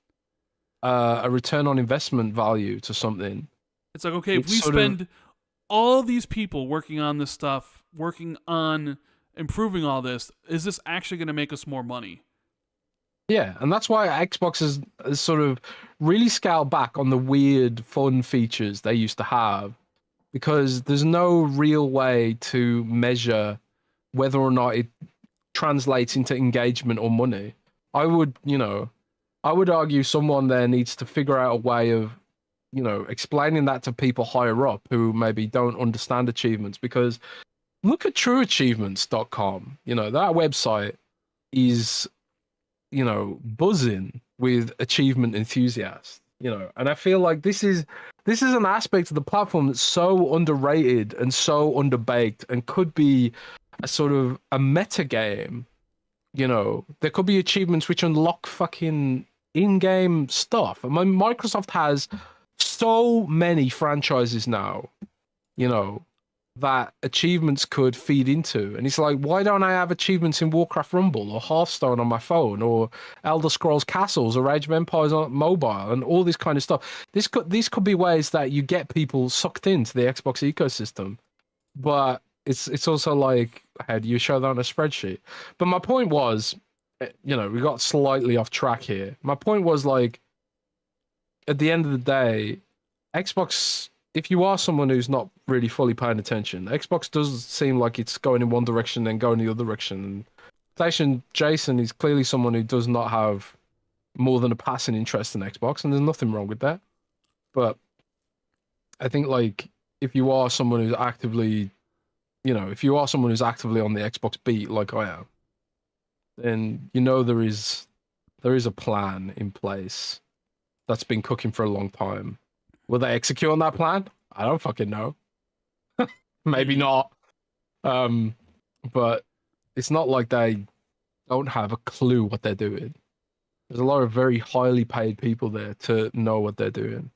a return on investment value to something, It's like, okay, if it's we sort of spend all these people working on this stuff, working on improving all this, is this actually going to make us more money? yeah, and that's why Xbox has sort of really scaled back on the weird fun features they used to have, because there's no real way to measure whether or not it translates into engagement or money. I would, I would argue someone there needs to figure out a way of, explaining that to people higher up who maybe don't understand achievements, because look at trueachievements.com. That website is, buzzing with achievement enthusiasts, and I feel like this is an aspect of the platform that's so underrated and so underbaked, and could be a sort of a meta game. There could be achievements which unlock fucking in-game stuff. I mean, Microsoft has so many franchises now, that achievements could feed into. And it's like, why don't I have achievements in Warcraft Rumble or Hearthstone on my phone, or Elder Scrolls Castles or Age of Empires on mobile, and all this kind of stuff? These could be ways that you get people sucked into the Xbox ecosystem. But it's also like, how do you show that on a spreadsheet? But my point was, we got slightly off track here. My point was, like, at the end of the day, Xbox, if you are someone who's not really fully paying attention, Xbox does seem like it's going in one direction then going the other direction. And Station Jason is clearly someone who does not have more than a passing interest in Xbox, and there's nothing wrong with that. But I think, like, if you are someone who's actively, if you are someone who's actively on the Xbox beat like I am, then there is a plan in place that's been cooking for a long time. Will they execute on that plan? I don't fucking know. Maybe not. But it's not like they don't have a clue what they're doing. There's a lot of very highly paid people there to know what they're doing.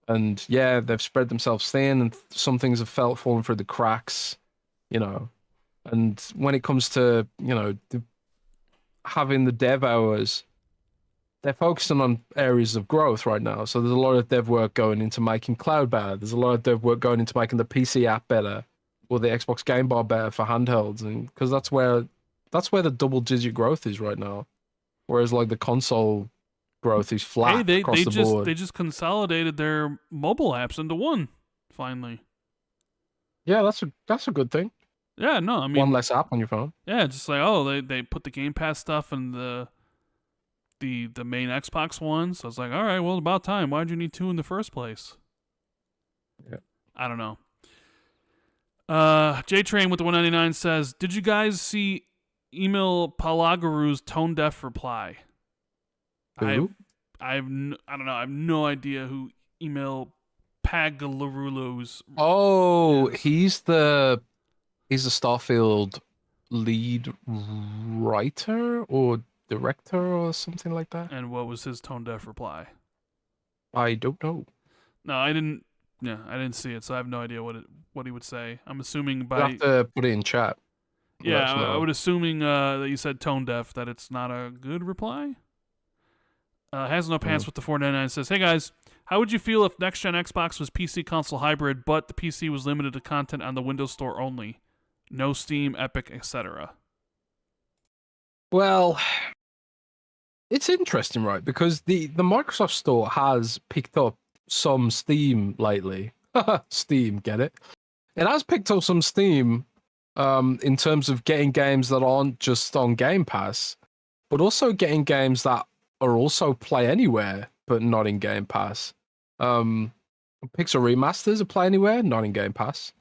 And yeah, they've spread themselves thin, and some things have fallen through the cracks, And when it comes to, having the dev hours, they're focusing on areas of growth right now. So there's a lot of dev work going into making cloud better. There's a lot of dev work going into making the PC app better, or the Xbox Game Bar better for handhelds, and because that's where the double-digit growth is right now. Whereas, like, the console growth is flat across the board. They just consolidated their mobile apps into one finally. Yeah, that's a good thing. Yeah, no, I mean, one less app on your phone. Yeah, just like, oh, they put the Game Pass stuff in the main Xbox One. So it's like, all right, well, about time. Why'd you need two in the first place? Yeah. I don't know. J Train with the 199 says, did you guys see Emil Palagaru's tone deaf reply? Who? I don't know. I have no idea who Emil Pagalarulo's. Oh, is. he's the Starfield lead writer or director or something like that. And what was his tone deaf reply? I don't know. No, I didn't. Yeah, I didn't see it, so I have no idea what he would say. I'm assuming You have to put it in chat. Yeah, I would assuming that you said tone deaf, that it's not a good reply. Has no pants with the 499 says, hey guys, how would you feel if next gen Xbox was PC console hybrid, but the PC was limited to content on the Windows Store only? No Steam, Epic, etc. Well, it's interesting, right? Because the Microsoft Store has picked up some Steam lately. Steam, get it? It has picked up some Steam in terms of getting games that aren't just on Game Pass, but also getting games that are also Play Anywhere, but not in Game Pass. Pixel Remasters are Play Anywhere, not in Game Pass.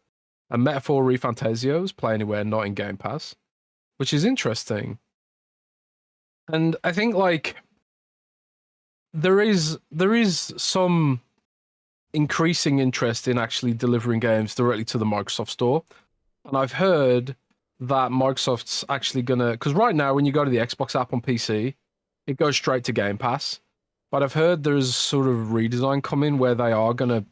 and Metaphor ReFantasios Play Anywhere not in Game Pass, which is interesting. And I think like there is some increasing interest in actually delivering games directly to the Microsoft Store. And I've heard that Microsoft's actually gonna, because right now when you go to the Xbox app on PC, it goes straight to Game Pass. But I've heard there's sort of redesign coming where they are gonna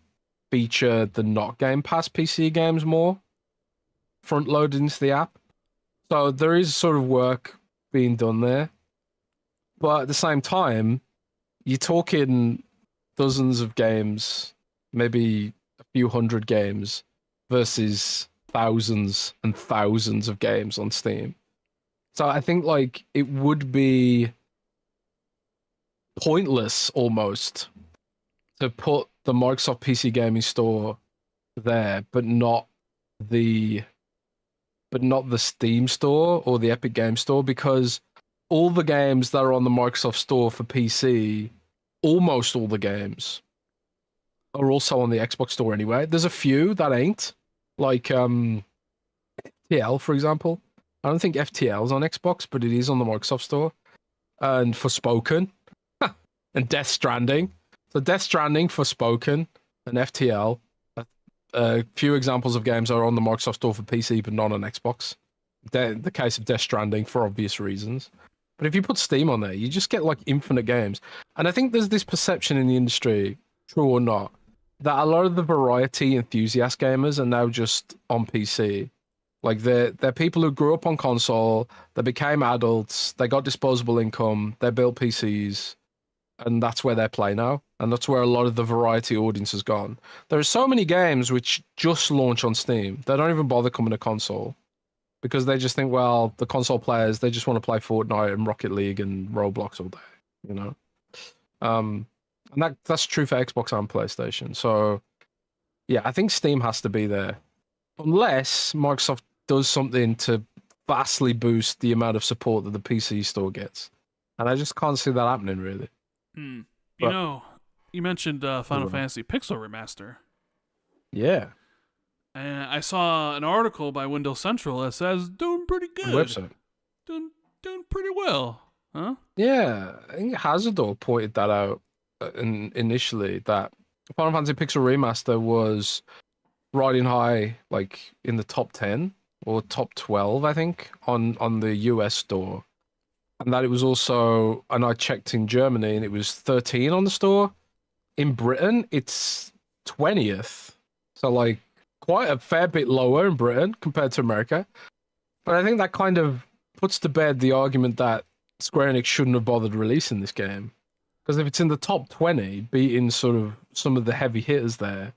feature the not Game Pass PC games more front loaded into the app. So there is sort of work being done there. But at the same time, you're talking dozens of games, maybe a few hundred games, versus thousands and thousands of games on Steam. So I think like it would be pointless almost to put the Microsoft PC gaming store there, but not the Steam store or the Epic Game Store, because all the games that are on the Microsoft Store for PC, almost all the games, are also on the Xbox Store anyway. There's a few that ain't, like FTL, for example. I don't think FTL is on Xbox, but it is on the Microsoft Store. And Forspoken and Death Stranding. So Death Stranding, Forspoken, and FTL. A few examples of games are on the Microsoft Store for PC, but not on Xbox. The case of Death Stranding for obvious reasons. But if you put Steam on there, you just get like infinite games. And I think there's this perception in the industry, true or not, that a lot of the variety enthusiast gamers are now just on PC. Like they're people who grew up on console, they became adults, they got disposable income, they built PCs, and that's where they play now. And that's where a lot of the variety audience has gone. There are so many games which just launch on Steam. They don't even bother coming to console because they just think, well, the console players, they just want to play Fortnite and Rocket League and Roblox all day, you know? And that's true for Xbox and PlayStation. So, yeah, I think Steam has to be there. Unless Microsoft does something to vastly boost the amount of support that the PC store gets. And I just can't see that happening, really. You know, you mentioned Final Fantasy Pixel Remaster. Yeah. And I saw an article by Windows Central that says doing pretty good. Website. Doing pretty well, huh? Yeah, I think Hazardor pointed that out initially, that Final Fantasy Pixel Remaster was riding high, like in the top 10 or top 12, I think, on the US store. And that it was also, and I checked in Germany, and it was 13 on the store. In Britain, it's 20th. So, like, quite a fair bit lower in Britain compared to America. But I think that kind of puts to bed the argument that Square Enix shouldn't have bothered releasing this game. Because if it's in the top 20, beating sort of some of the heavy hitters there,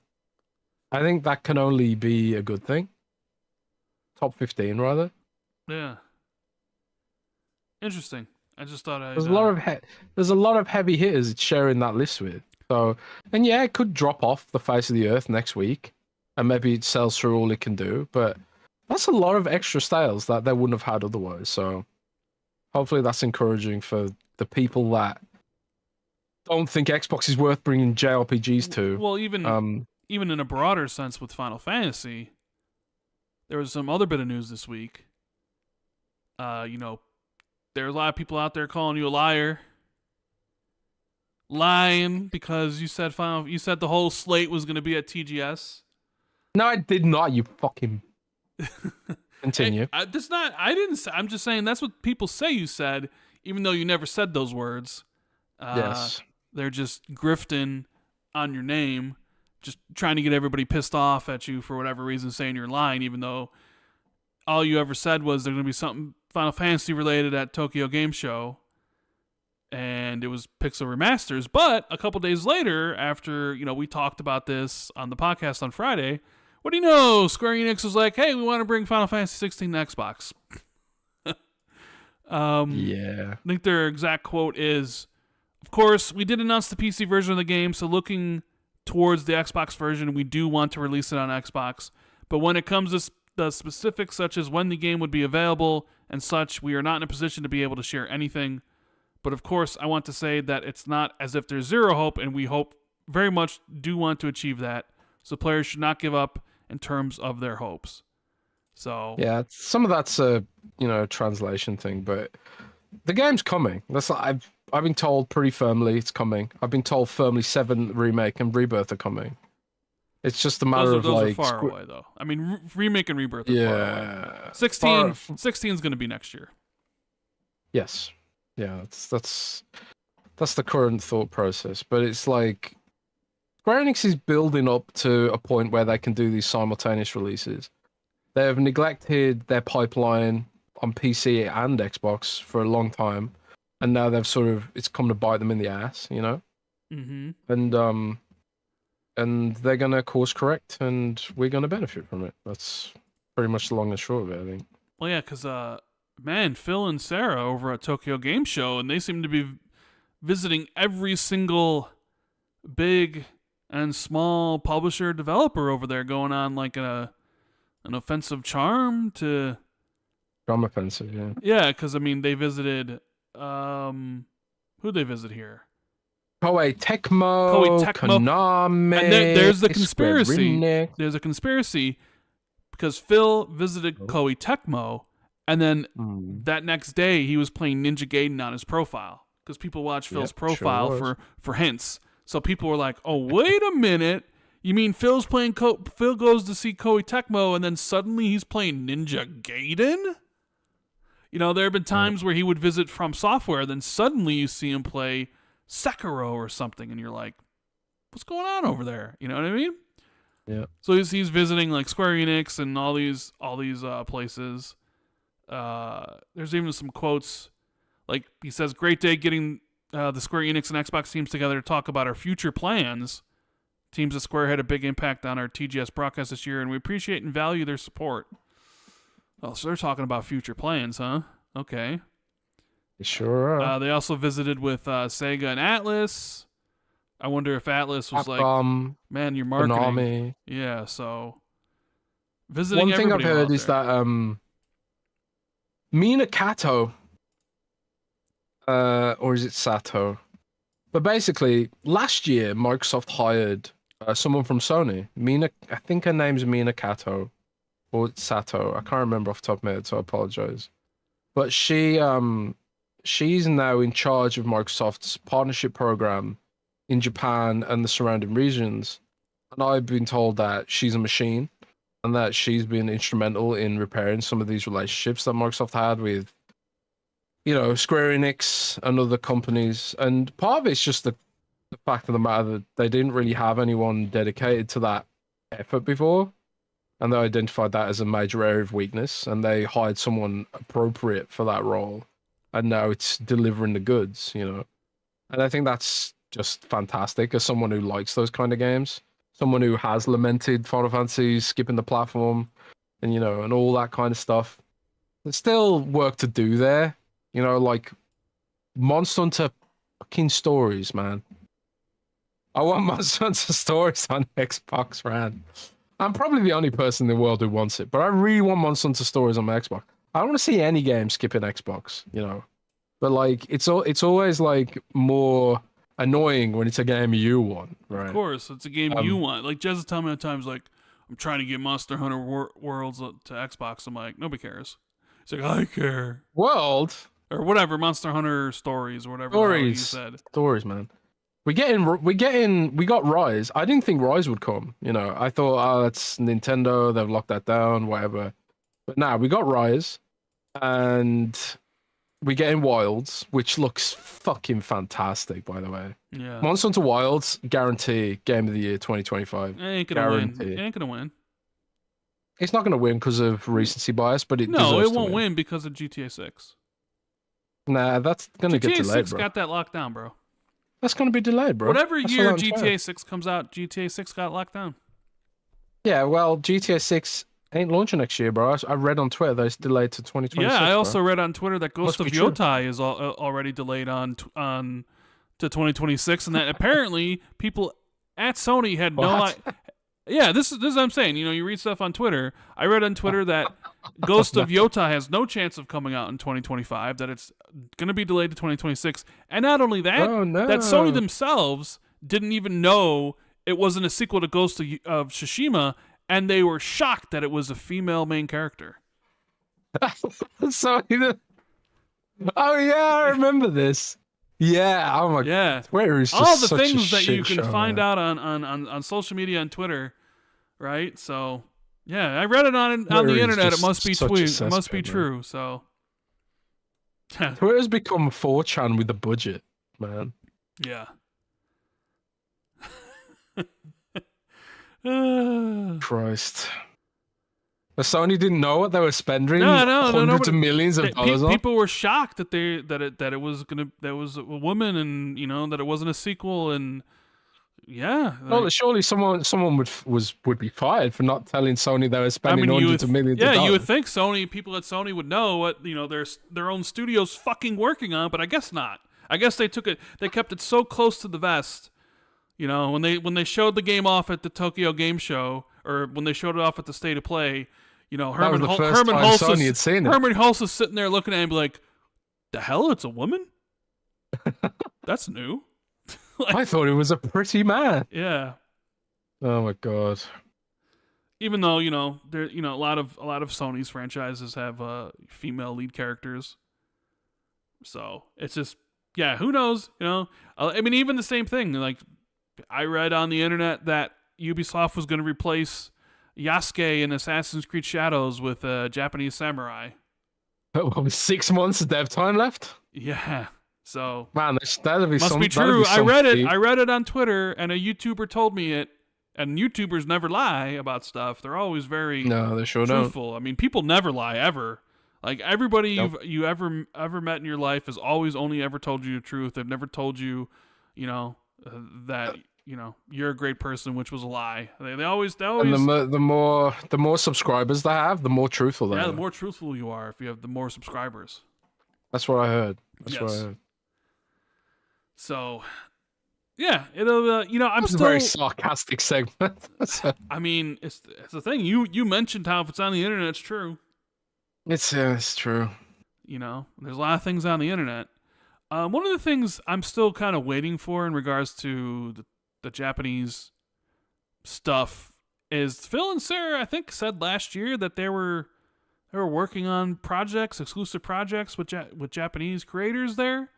I think that can only be a good thing. Top 15, rather. Yeah. Interesting. I just thought there's a lot of heavy hitters it's sharing that list with. So, and yeah, it could drop off the face of the earth next week, and maybe it sells through all it can do. But that's a lot of extra sales that they wouldn't have had otherwise. So, hopefully, that's encouraging for the people that don't think Xbox is worth bringing JRPGs to. Well, even in a broader sense with Final Fantasy, there was some other bit of news this week. You know, there are a lot of people out there calling you a liar. Lying because you said the whole slate was going to be at TGS. No, I did not, you fucking continue. I didn't say, I'm just saying that's what people say you said, even though you never said those words. Yes. They're just grifting on your name, just trying to get everybody pissed off at you for whatever reason, saying you're lying, even though all you ever said was there's going to be something Final Fantasy related at Tokyo Game Show, and it was Pixel Remasters. But a couple days later, after we talked about this on the podcast on Friday, what do you know? Square Enix was like, "Hey, we want to bring Final Fantasy 16 to Xbox." Yeah. I think their exact quote is, "Of course, we did announce the PC version of the game, so looking towards the Xbox version, we do want to release it on Xbox. But when it comes to the specifics, such as when the game would be available and such, we are not in a position to be able to share anything. But of course, I want to say that it's not as if there's zero hope, and we hope very much do want to achieve that. So players should not give up in terms of their hopes. So Yeah, some of that's a translation thing, but the game's coming. I've been told pretty firmly it's coming. I've been told firmly 7 Remake and Rebirth are coming. It's just a matter of those like are far away though. I mean, Remake and Rebirth are far away. yeah, 16 is going to be next year. Yes, yeah, that's the current thought process. But it's like Square Enix is building up to a point where they can do these simultaneous releases. They've neglected their pipeline on PC and Xbox for a long time, and now it's come to bite them in the ass, Mm-hmm. And they're gonna course correct, and we're gonna benefit from it. That's pretty much the long and short of it, I think. Well, yeah, because man, Phil and Sarah over at Tokyo Game Show, and they seem to be visiting every single big and small publisher developer over there, going on like an offensive charm to Drum offensive, yeah. Yeah, because I mean they visited who'd they visit here? Koei Tecmo, Konami, and there's the conspiracy. Enix. There's a conspiracy because Phil visited Koei Tecmo, and then that next day he was playing Ninja Gaiden on his profile because people watch Phil's profile for hints. So people were like, "Oh, wait a minute! You mean Phil goes to see Koei Tecmo, and then suddenly he's playing Ninja Gaiden?" There have been times where he would visit From Software, then suddenly you see him play Sekiro or something, and you're like, what's going on over there? You know what I mean? Yeah. So he's visiting like Square Enix and all these places. There's even some quotes, like he says, "Great day getting the Square Enix and Xbox teams together to talk about our future plans. Teams at Square had a big impact on our TGS broadcast this year, and we appreciate and value their support." Oh, so they're talking about future plans, huh? Okay. Sure are. They also visited with Sega and Atlas. I wonder if Atlas was like, man, your marketing. Konami. Yeah, so visiting. One thing I've heard is that Mina Kato, or is it Sato? But basically, last year Microsoft hired someone from Sony. I think her name's Mina Kato or Sato. I can't remember off the top of my head, so I apologize. But she's now in charge of Microsoft's partnership program in Japan and the surrounding regions. And I've been told that she's a machine and that she's been instrumental in repairing some of these relationships that Microsoft had with, Square Enix and other companies. And part of it's just the fact of the matter that they didn't really have anyone dedicated to that effort before. And they identified that as a major area of weakness, and they hired someone appropriate for that role. And now it's delivering the goods, And I think that's just fantastic as someone who likes those kind of games, someone who has lamented Final Fantasy skipping the platform and, and all that kind of stuff. There's still work to do there, like Monster Hunter fucking stories, man. I want Monster Hunter stories on Xbox, Rand. I'm probably the only person in the world who wants it, but I really want Monster Hunter stories on my Xbox. I don't want to see any game skipping Xbox, But like, it's always like more annoying when it's a game you want, right? Of course, it's a game you want. Like Jez is telling me at times, like, I'm trying to get Monster Hunter Worlds to Xbox. I'm like, nobody cares. He's like, I care. World or whatever, Monster Hunter Stories or whatever. Stories, you said. Stories, man. We got Rise. I didn't think Rise would come. I thought, oh, that's Nintendo. They've locked that down, whatever. But now we got Rise, and we're getting Wilds, which looks fucking fantastic, by the way. Yeah. Monster Hunter Wilds, guarantee Game of the Year 2025. It ain't gonna win. It ain't gonna win. It's not gonna win because of recency bias, but it won't win because of GTA 6. Nah, that's gonna get delayed, GTA 6 bro. got that locked down, bro. That's going to be delayed, bro. Whatever year GTA 6 comes out, GTA 6 got locked down. Yeah, well, GTA 6 ain't launching next year, bro. I read on Twitter that it's delayed to 2026. Yeah, I also read on Twitter that Ghost of Yotai is already delayed on to 2026, and that apparently people at Sony had no idea. Yeah, this is what I'm saying. You read stuff on Twitter. I read on Twitter that Ghost of Yotai has no chance of coming out in 2025, that it's going to be delayed to 2026. And not only that, that Sony themselves didn't even know it wasn't a sequel to Ghost of Tsushima, and they were shocked that it was a female main character. So, oh yeah, I remember this. Yeah, oh my Yeah, Twitter is just all the such a things that shit you can show, find man. out on social media and Twitter, right? So yeah, I read it on Twitter the is internet. It just must be such a tweet. It must be cesspit, man. true. So Twitter's become 4chan with a budget, man. yeah. Christ. Sony didn't know what they were spending No. hundreds of millions of dollars on. People were shocked that it was a woman, and that it wasn't a sequel, and yeah. Well, surely someone would be fired for not telling Sony they were spending hundreds of millions of dollars. Yeah, you would think people at Sony would know what their own studio's fucking working on, but I guess not. I guess they kept it so close to the vest. When they showed the game off at the Tokyo Game Show, or when they showed it off at the State of Play, Herman Hulse is sitting there looking at him like, the hell, it's a woman? That's new. I thought it was a pretty man. Yeah. Oh my god. Even though there a lot of Sony's franchises have female lead characters, so it's just who knows? I mean, even the same thing. Like, I read on the internet that Ubisoft was going to replace Yasuke in Assassin's Creed Shadows with a Japanese samurai. What, with 6 months of dev time left? Yeah. So man, that'll be must be true. I read it on Twitter, and a YouTuber told me it. And YouTubers never lie about stuff. They're always very they sure truthful. don't. I mean, people never lie ever. Like, everybody you ever met in your life has always only ever told you the truth. They've never told you, that you're a great person, which was a lie. They always. And the more subscribers they have, the more truthful they are. Yeah, the more truthful you are if you have the more subscribers. That's what I heard. Yes. What I heard. So, yeah, it'll. I'm still a very sarcastic segment. I mean, it's the thing. You mentioned how if it's on the internet, it's true. It's true. There's a lot of things on the internet. One of the things I'm still kind of waiting for in regards to the Japanese stuff is Phil and Sarah, I think, said last year that they were working on exclusive projects with Japanese creators there,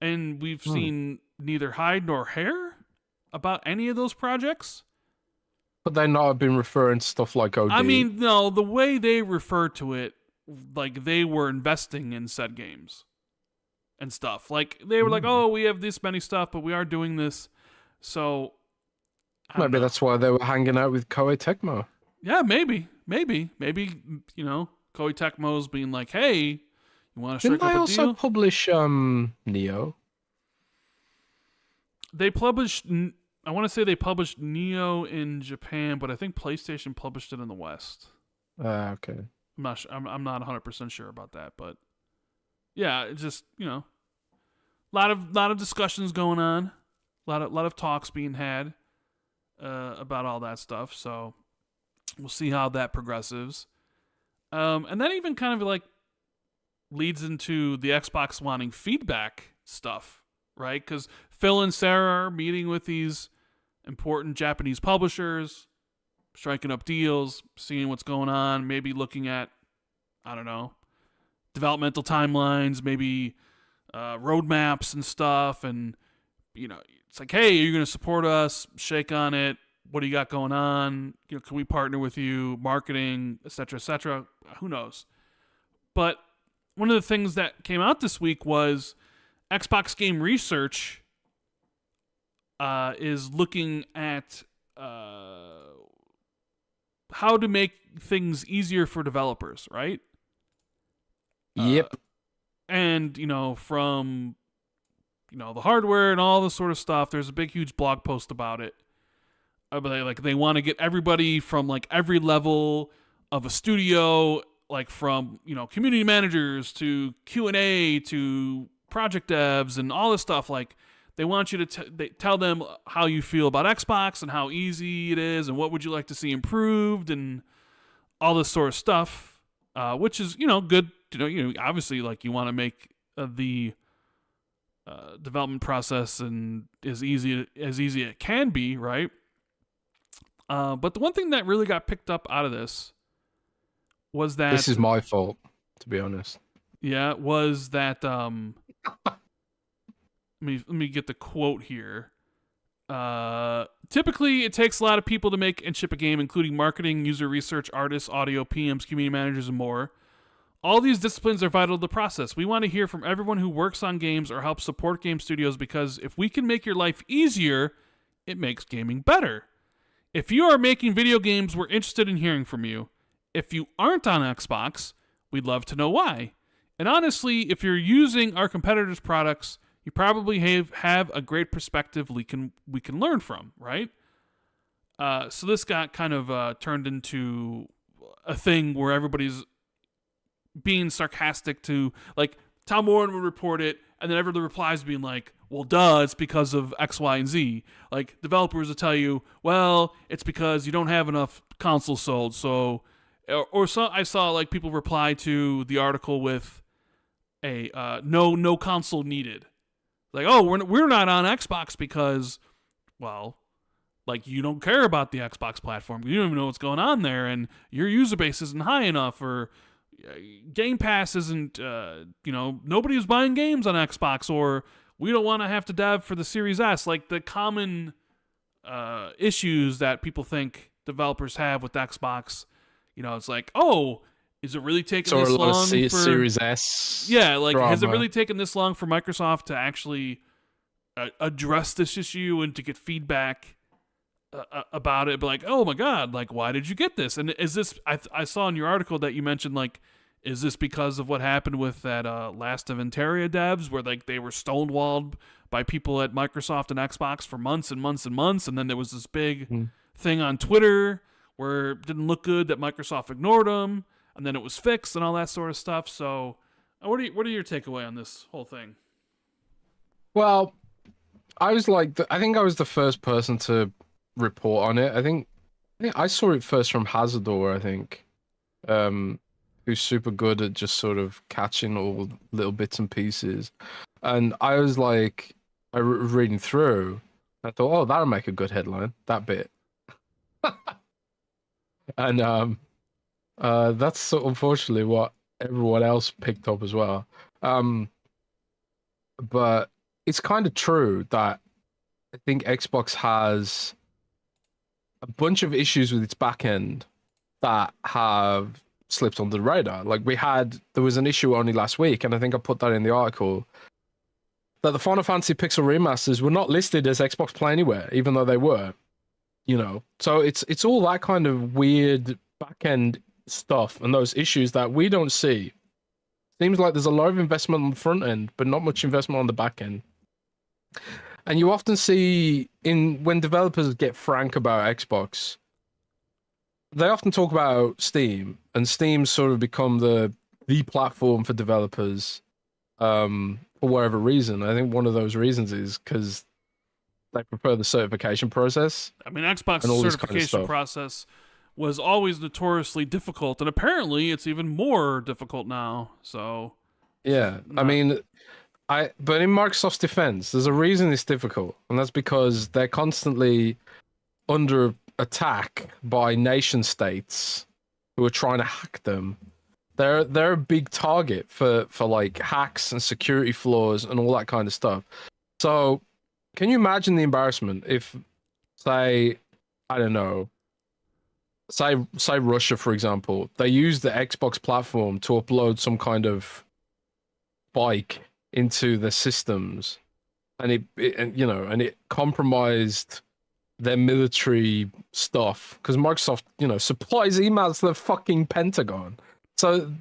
and we've seen neither hide nor hair about any of those projects. But they not have been referring to stuff like OD. I mean, no, the way they refer to it, like they were investing in said games and stuff. Like, they were like, oh, we have this many stuff, but we are doing this. So maybe that's why they were hanging out with Koei Tecmo. Yeah, maybe, Koei Tecmo's being like, hey, you want to strike up a deal? Didn't they also publish Neo? They published, I want to say they published Neo in Japan, but I think PlayStation published it in the West. Okay. I'm not 100% sure about that, but yeah, it's just, a lot of discussions going on, a lot of talks being had about all that stuff. So we'll see how that progresses. And that even kind of like leads into the Xbox wanting feedback stuff, right? Because Phil and Sarah are meeting with these important Japanese publishers, striking up deals, seeing what's going on, maybe looking at, I don't know, developmental timelines, maybe roadmaps and stuff. And, it's like, hey, you're going to support us, shake on it. What do you got going on? Can we partner with you? Marketing, et cetera, who knows? But one of the things that came out this week was Xbox Game Research is looking at how to make things easier for developers, right? Yep. And, from, the hardware and all this sort of stuff, there's a big, huge blog post about it. But they want to get everybody from, like, every level of a studio, like, from, community managers to Q&A to project devs and all this stuff. Like, they want you to tell them how you feel about Xbox and how easy it is and what would you like to see improved and all this sort of stuff, which is, good. Obviously, like, you want to make the development process and as easy it can be, right? But the one thing that really got picked up out of this was that This is my fault, to be honest. yeah, was that let me get the quote here. Typically, it takes a lot of people to make and ship a game, including marketing, user research, artists, audio, PMs, community managers, and more. All these disciplines are vital to the process. We want to hear from everyone who works on games or helps support game studios because if we can make your life easier, it makes gaming better. If you are making video games, we're interested in hearing from you. If you aren't on Xbox, we'd love to know why. And honestly, if you're using our competitors' products, you probably have a great perspective we can learn from, right? So this got kind of turned into a thing where everybody's being sarcastic to, like, Tom Warren would report it, and then every replies being like, well, duh, it's because of X, Y, and Z. Like, developers will tell you, well, it's because you don't have enough consoles sold. So, or so I saw, like, people reply to the article with a no console needed. Like, oh, we're not on Xbox because, well, like, you don't care about the Xbox platform. You don't even know what's going on there, and your user base isn't high enough, or Game Pass isn't, nobody's buying games on Xbox, or we don't want to have to dev for the Series S. Like, the common issues that people think developers have with Xbox, it's like, oh, is it really taking this long for Series S? Yeah, like, drama. has it really taken this long for Microsoft to actually address this issue and to get feedback about it? But like, oh my god, like, why did you get this? And is this? I saw in your article that you mentioned, like, is this because of what happened with that Last of Interia devs, where, like, they were stonewalled by people at Microsoft and Xbox for months and months and months, and then there was this big thing on Twitter where it didn't look good that Microsoft ignored them, and then it was fixed and all that sort of stuff. So, what are your takeaway on this whole thing? Well, I was like, I think I was the first person to report on it. I think I saw it first from Hazardor, I think, who's super good at just sort of catching all little bits and pieces. And I was like, I was reading through, I thought, oh, that'll make a good headline, that bit. And that's unfortunately what everyone else picked up as well. But it's kind of true that I think Xbox has a bunch of issues with its backend that have slipped under the radar. Like, there was an issue only last week, and I think I put that in the article, that the Final Fantasy Pixel remasters were not listed as Xbox Play Anywhere, even though they were. So it's all that kind of weird backend stuff and those issues that we don't see. Seems like there's a lot of investment on the front end, but not much investment on the back end. And you often see when developers get frank about Xbox, they often talk about Steam, and Steam's sort of become the platform for developers for whatever reason. I think one of those reasons is because they prefer the certification process. I mean, Xbox's certification process was always notoriously difficult, and apparently it's even more difficult now. So, yeah, I mean, but in Microsoft's defense, there's a reason it's difficult, and that's because they're constantly under attack by nation states who are trying to hack them. They're a big target for like hacks and security flaws and all that kind of stuff. So, can you imagine the embarrassment if, say, I don't know, say Russia, for example, they use the Xbox platform to upload some kind of spike into the systems, and it compromised their military stuff, because Microsoft, supplies emails to the fucking Pentagon. So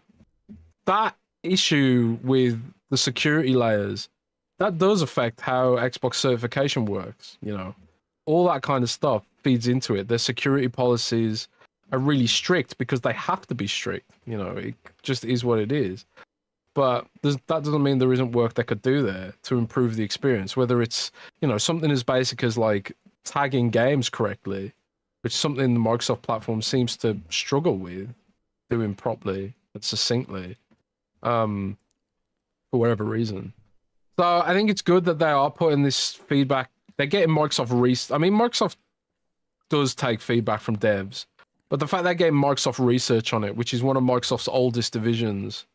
that issue with the security layers, that does affect how Xbox certification works. All that kind of stuff feeds into it. Their security policies are really strict because they have to be strict. It just is what it is. But that doesn't mean there isn't work they could do there to improve the experience. Whether it's, something as basic as like tagging games correctly, which is something the Microsoft platform seems to struggle with doing properly and succinctly, for whatever reason. So I think it's good that they are putting this feedback. They're getting Microsoft Microsoft does take feedback from devs. But the fact they're getting Microsoft Research on it, which is one of Microsoft's oldest divisions,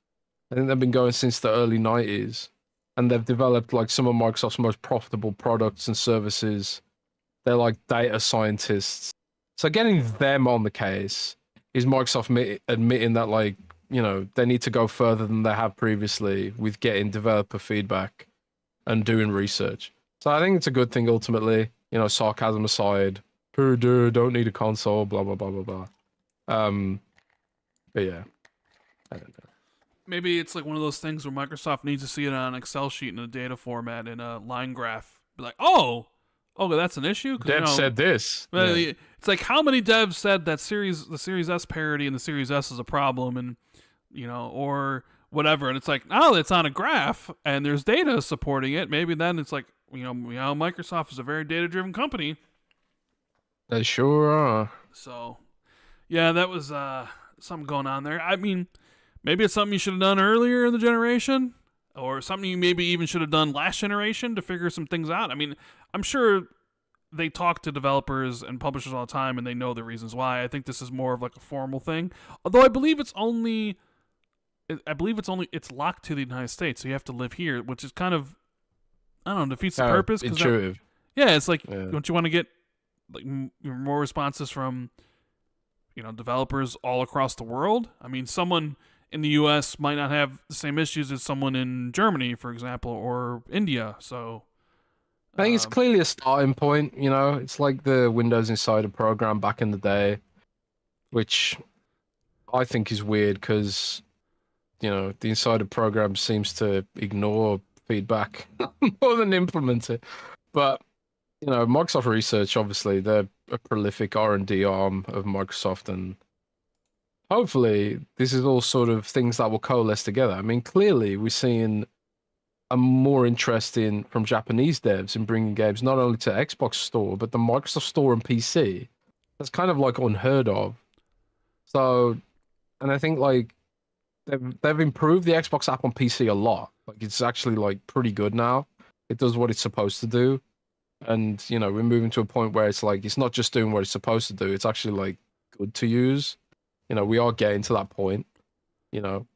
I think they've been going since the early 90s, and they've developed like some of Microsoft's most profitable products and services. They're like data scientists. So getting them on the case is Microsoft admitting that, like, you know, they need to go further than they have previously with getting developer feedback and doing research. So I think it's a good thing ultimately, you know, sarcasm aside. Purdue don't need a console, blah blah blah blah blah. But yeah, I don't know. Maybe it's like one of those things where Microsoft needs to see it on an Excel sheet in a data format in a line graph. Be like, oh, that's an issue. Dev said this. It's like how many devs said that the Series S parity and the Series S is a problem, and you know, or whatever. And it's like, oh, it's on a graph and there's data supporting it. Maybe then it's like, you know, Microsoft is a very data driven company. They sure are. So, yeah, that was something going on there. I mean, maybe it's something you should have done earlier in the generation, or something you maybe even should have done last generation to figure some things out. I mean, I'm sure they talk to developers and publishers all the time, and they know the reasons why. I think this is more of like a formal thing. Although I believe it's locked to the United States, so you have to live here, which is kind of, I don't know, defeats the purpose. Intuitive. It's like, don't you want to get like more responses from, you know, developers all across the world? I mean, someone in the U.S. might not have the same issues as someone in Germany, for example, or India. So I think it's clearly a starting point. You know, it's like the Windows Insider program back in the day, which I think is weird because, you know, the Insider program seems to ignore feedback more than implement it. But, you know, Microsoft Research, obviously, they're a prolific R&D arm of Microsoft, and hopefully this is all sort of things that will coalesce together. I mean, clearly we're seeing a more interest from Japanese devs in bringing games not only to Xbox Store, but the Microsoft Store and PC. That's kind of like unheard of. So, and I think like they've improved the Xbox app on PC a lot. Like it's actually like pretty good now. It does what it's supposed to do. And, you know, we're moving to a point where it's like, it's not just doing what it's supposed to do. It's actually like good to use. You know, we are getting to that point, you know,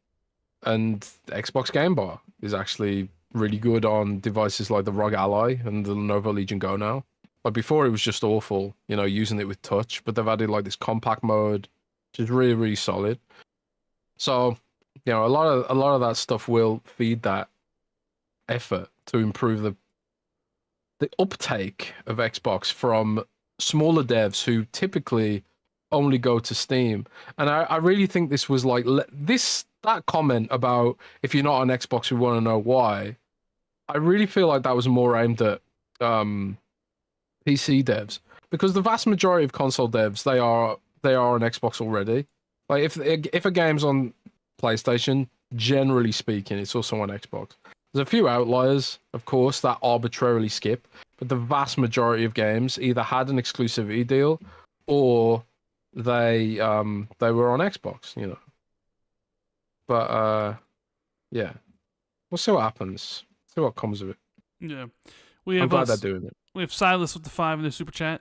and the Xbox Game Bar is actually really good on devices like the ROG Ally and the Lenovo Legion Go now. Like before it was just awful, you know, using it with touch, but they've added like this compact mode, which is really, really solid. So, you know, a lot of that stuff will feed that effort to improve the uptake of Xbox from smaller devs who typically only go to Steam. And I really think this was like that comment about if you're not on Xbox, we want to know why. I really feel like that was more aimed at PC devs, because the vast majority of console devs they are on Xbox already. Like if a game's on PlayStation, generally speaking, it's also on Xbox. There's a few outliers, of course, that arbitrarily skip, but the vast majority of games either had an exclusivity deal or they were on Xbox, you know. But yeah, we'll see what happens. See what comes of it. Yeah, I'm glad they're doing it. We have Silas with the 5 in the super chat.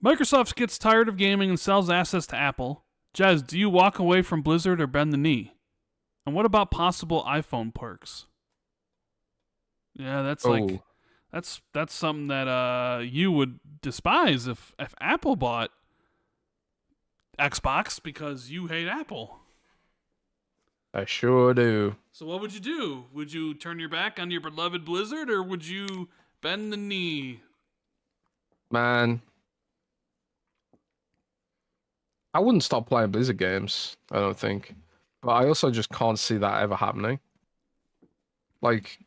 Microsoft gets tired of gaming and sells assets to Apple. Jez, do you walk away from Blizzard or bend the knee? And what about possible iPhone perks? Yeah, that's like that's something that you would despise if Apple bought Xbox because you hate Apple. I sure do. So what would you do? Would you turn your back on your beloved Blizzard, or would you bend the knee? Man, I wouldn't stop playing Blizzard games, I don't think. But I also just can't see that ever happening. Like,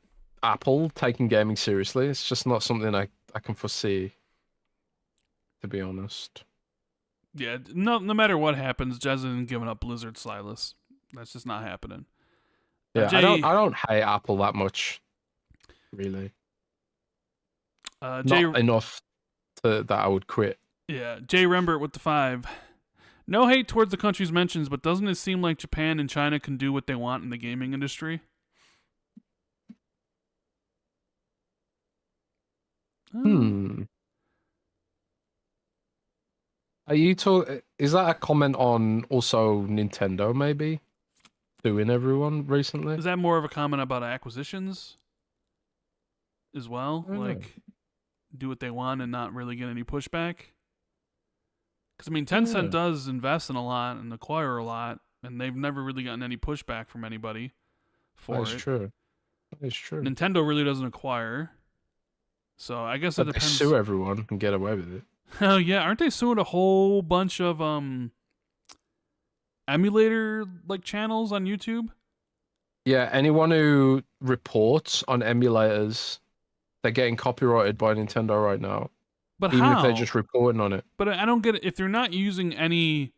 Apple taking gaming seriously, it's just not something I can foresee, to be honest. Yeah, no matter what happens, Jez isn't giving up Blizzard, Silas. That's just not happening. Yeah, Jay, I don't hate Apple that much, really. Not enough that I would quit. Yeah, Jay Rembert with the 5. No hate towards the countries mentioned, but doesn't it seem like Japan and China can do what they want in the gaming industry? Are you Is that a comment on also Nintendo maybe doing everyone recently? Is that more of a comment about acquisitions as well? I don't know. Like, do what they want and not really get any pushback? Because, I mean, Yeah, Tencent does invest in a lot and acquire a lot, and they've never really gotten any pushback from anybody for that's it. true. That's true. Nintendo really doesn't acquire. So I guess it But they depends. sue everyone and get away with it. Oh, yeah. Aren't they suing a whole bunch of emulator like channels on YouTube? Yeah, anyone who reports on emulators, they're getting copyrighted by Nintendo right now, But even if they're how? just reporting on it. But I don't get it. If they're not using any,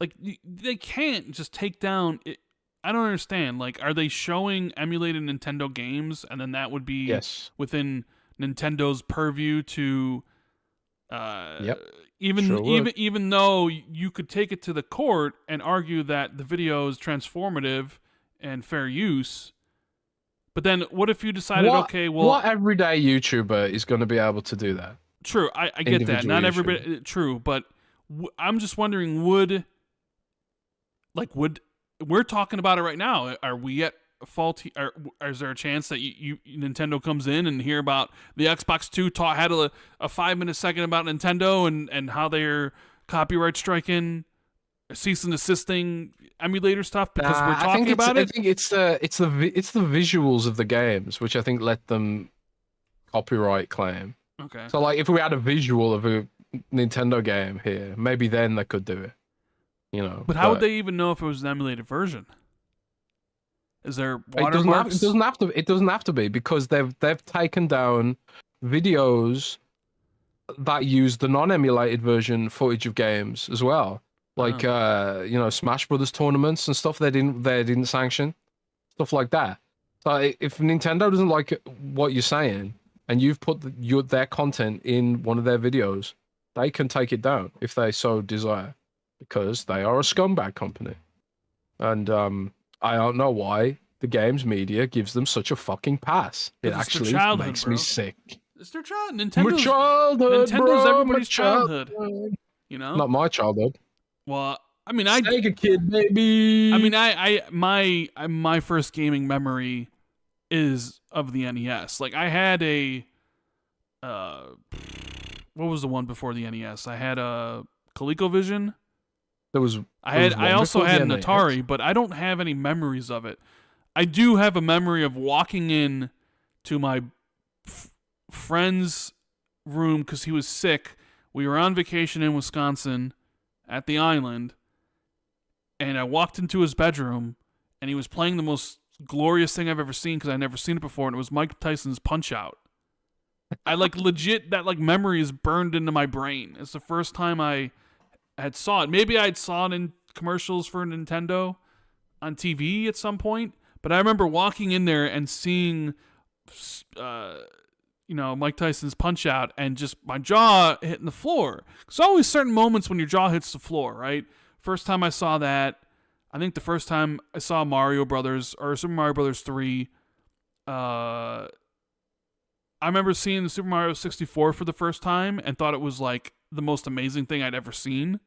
like, they can't just take down it. I don't understand. Like, are they showing emulated Nintendo games, and then that would be Yes. within Nintendo's purview to, Yep. even Sure would. even though you could take it to the court and argue that the video is transformative and fair use. But then, what if you decided, okay, well, what everyday YouTuber is going to be able to do that? true, I get that. Individual Not YouTuber. everybody, true, but I'm just wondering, we're talking about it right now? Are we at fault? Or is there a chance that you Nintendo comes in and hear about the Xbox 2 had a 5-minute segment about Nintendo and how they're copyright striking, cease and desisting emulator stuff because we're talking about it? I think it's the visuals of the games which I think let them copyright claim. Okay. So like if we had a visual of a Nintendo game here, maybe then they could do it. You know. But how would they even know if it was an emulated version? Is there watermarks? It doesn't have to be because they've taken down videos that use the non-emulated version footage of games as well. Like you know, Smash Brothers tournaments and stuff they didn't sanction. Stuff like that. So if Nintendo doesn't like what you're saying and you've put their content in one of their videos, they can take it down if they so desire. Because they are a scumbag company. And I don't know why the games media gives them such a fucking pass. It actually makes me sick. It's their child. Nintendo. Nintendo's everybody's childhood. You know? Not my childhood. Well, I mean, Sega kid, baby. I mean, my first gaming memory is of the NES. Like, I had a what was the one before the NES? I had a ColecoVision. I also had an Atari, but I don't have any memories of it. I do have a memory of walking in to my friend's room because he was sick. We were on vacation in Wisconsin at the island, and I walked into his bedroom, and he was playing the most glorious thing I've ever seen because I'd never seen it before, and it was Mike Tyson's Punch-Out! I legit, that memory is burned into my brain. It's the first time I had saw it. Maybe I'd saw it in commercials for Nintendo on TV at some point, but I remember walking in there and seeing, Mike Tyson's Punch-Out! And just my jaw hitting the floor. There's always certain moments when your jaw hits the floor, right? First time I saw that, I think the first time I saw Mario Brothers or Super Mario Brothers 3, I remember seeing the Super Mario 64 for the first time and thought it was like the most amazing thing I'd ever seen.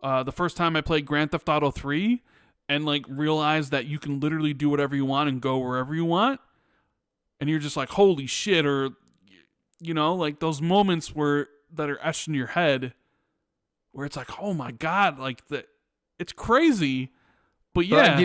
The first time I played Grand Theft Auto 3 and like realized that you can literally do whatever you want and go wherever you want. And you're just like, holy shit. Or, like those moments that are etched in your head where it's like, oh my God, like it's crazy. But yeah.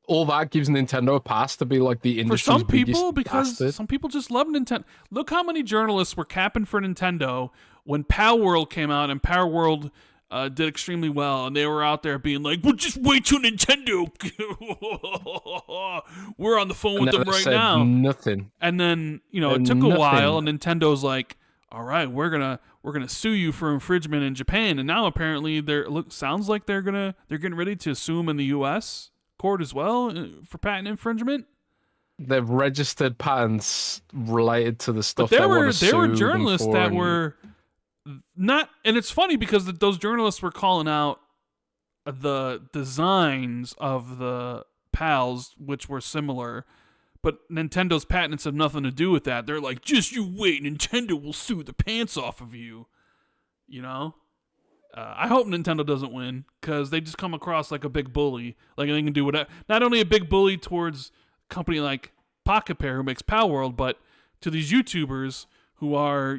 All that gives Nintendo a pass to be like the industry's biggest for some people, because bastard. some people just love Nintendo. Look how many journalists were capping for Nintendo when Power World came out, and Power World did extremely well, and they were out there being like, "Well, just wait till Nintendo. We're on the phone with them right now." Nothing. And then it took a while, and Nintendo's like, "All right, we're gonna sue you for infringement in Japan," and now apparently sounds like they're getting ready to sue them in the U.S. court as well for patent infringement. They've registered patents related to the stuff there were journalists that were not, and it's funny because those journalists were calling out the designs of the PALs, which were similar, but Nintendo's patents have nothing to do with that. They're like, just you wait, Nintendo will sue the pants off of you. You know, I hope Nintendo doesn't win because they just come across like a big bully. Like they can do whatever. Not only a big bully towards a company like Pocket Pair who makes Pal World, but to these YouTubers who are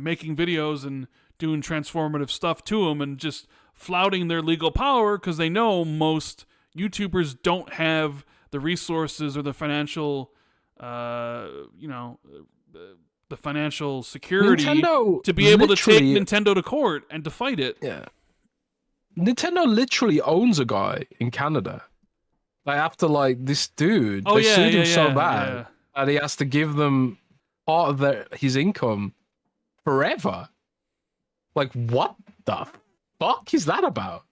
making videos and doing transformative stuff to them and just flouting their legal power because they know most YouTubers don't have the resources or the financial, the financial security Nintendo to be able to take literally- Nintendo to court and to fight it. Yeah. Nintendo literally owns a guy in Canada. Like after like this dude, they sued him so bad that he has to give them part of his income forever. Like what the fuck is that about?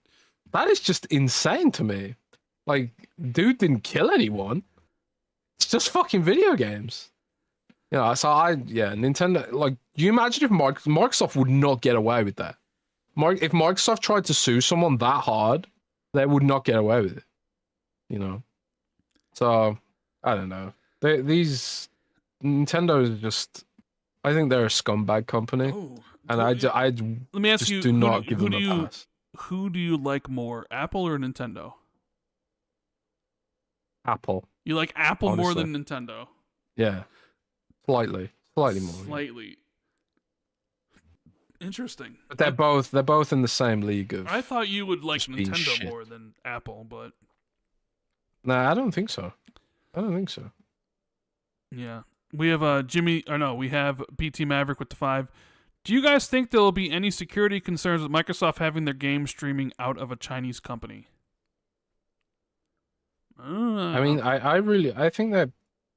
That is just insane to me. Like, dude didn't kill anyone. It's just fucking video games. Nintendo, like, you imagine if Microsoft would not get away with that? If Microsoft tried to sue someone that hard, they would not get away with it. So, I don't know. Nintendo is just, I think they're a scumbag company. Oh, and let me ask just you, do not give them a pass. Who do you like more, Apple or Nintendo? Apple. You like Apple honestly. more than Nintendo? Yeah. Slightly more. Slightly. Interesting. But they're both in the same league of. I thought you would like just being Nintendo shit. more than Apple, but Nah, I don't think so. yeah. We have we have BT Maverick with the 5. Do you guys think there will be any security concerns with Microsoft having their game streaming out of a Chinese company? I mean, I think that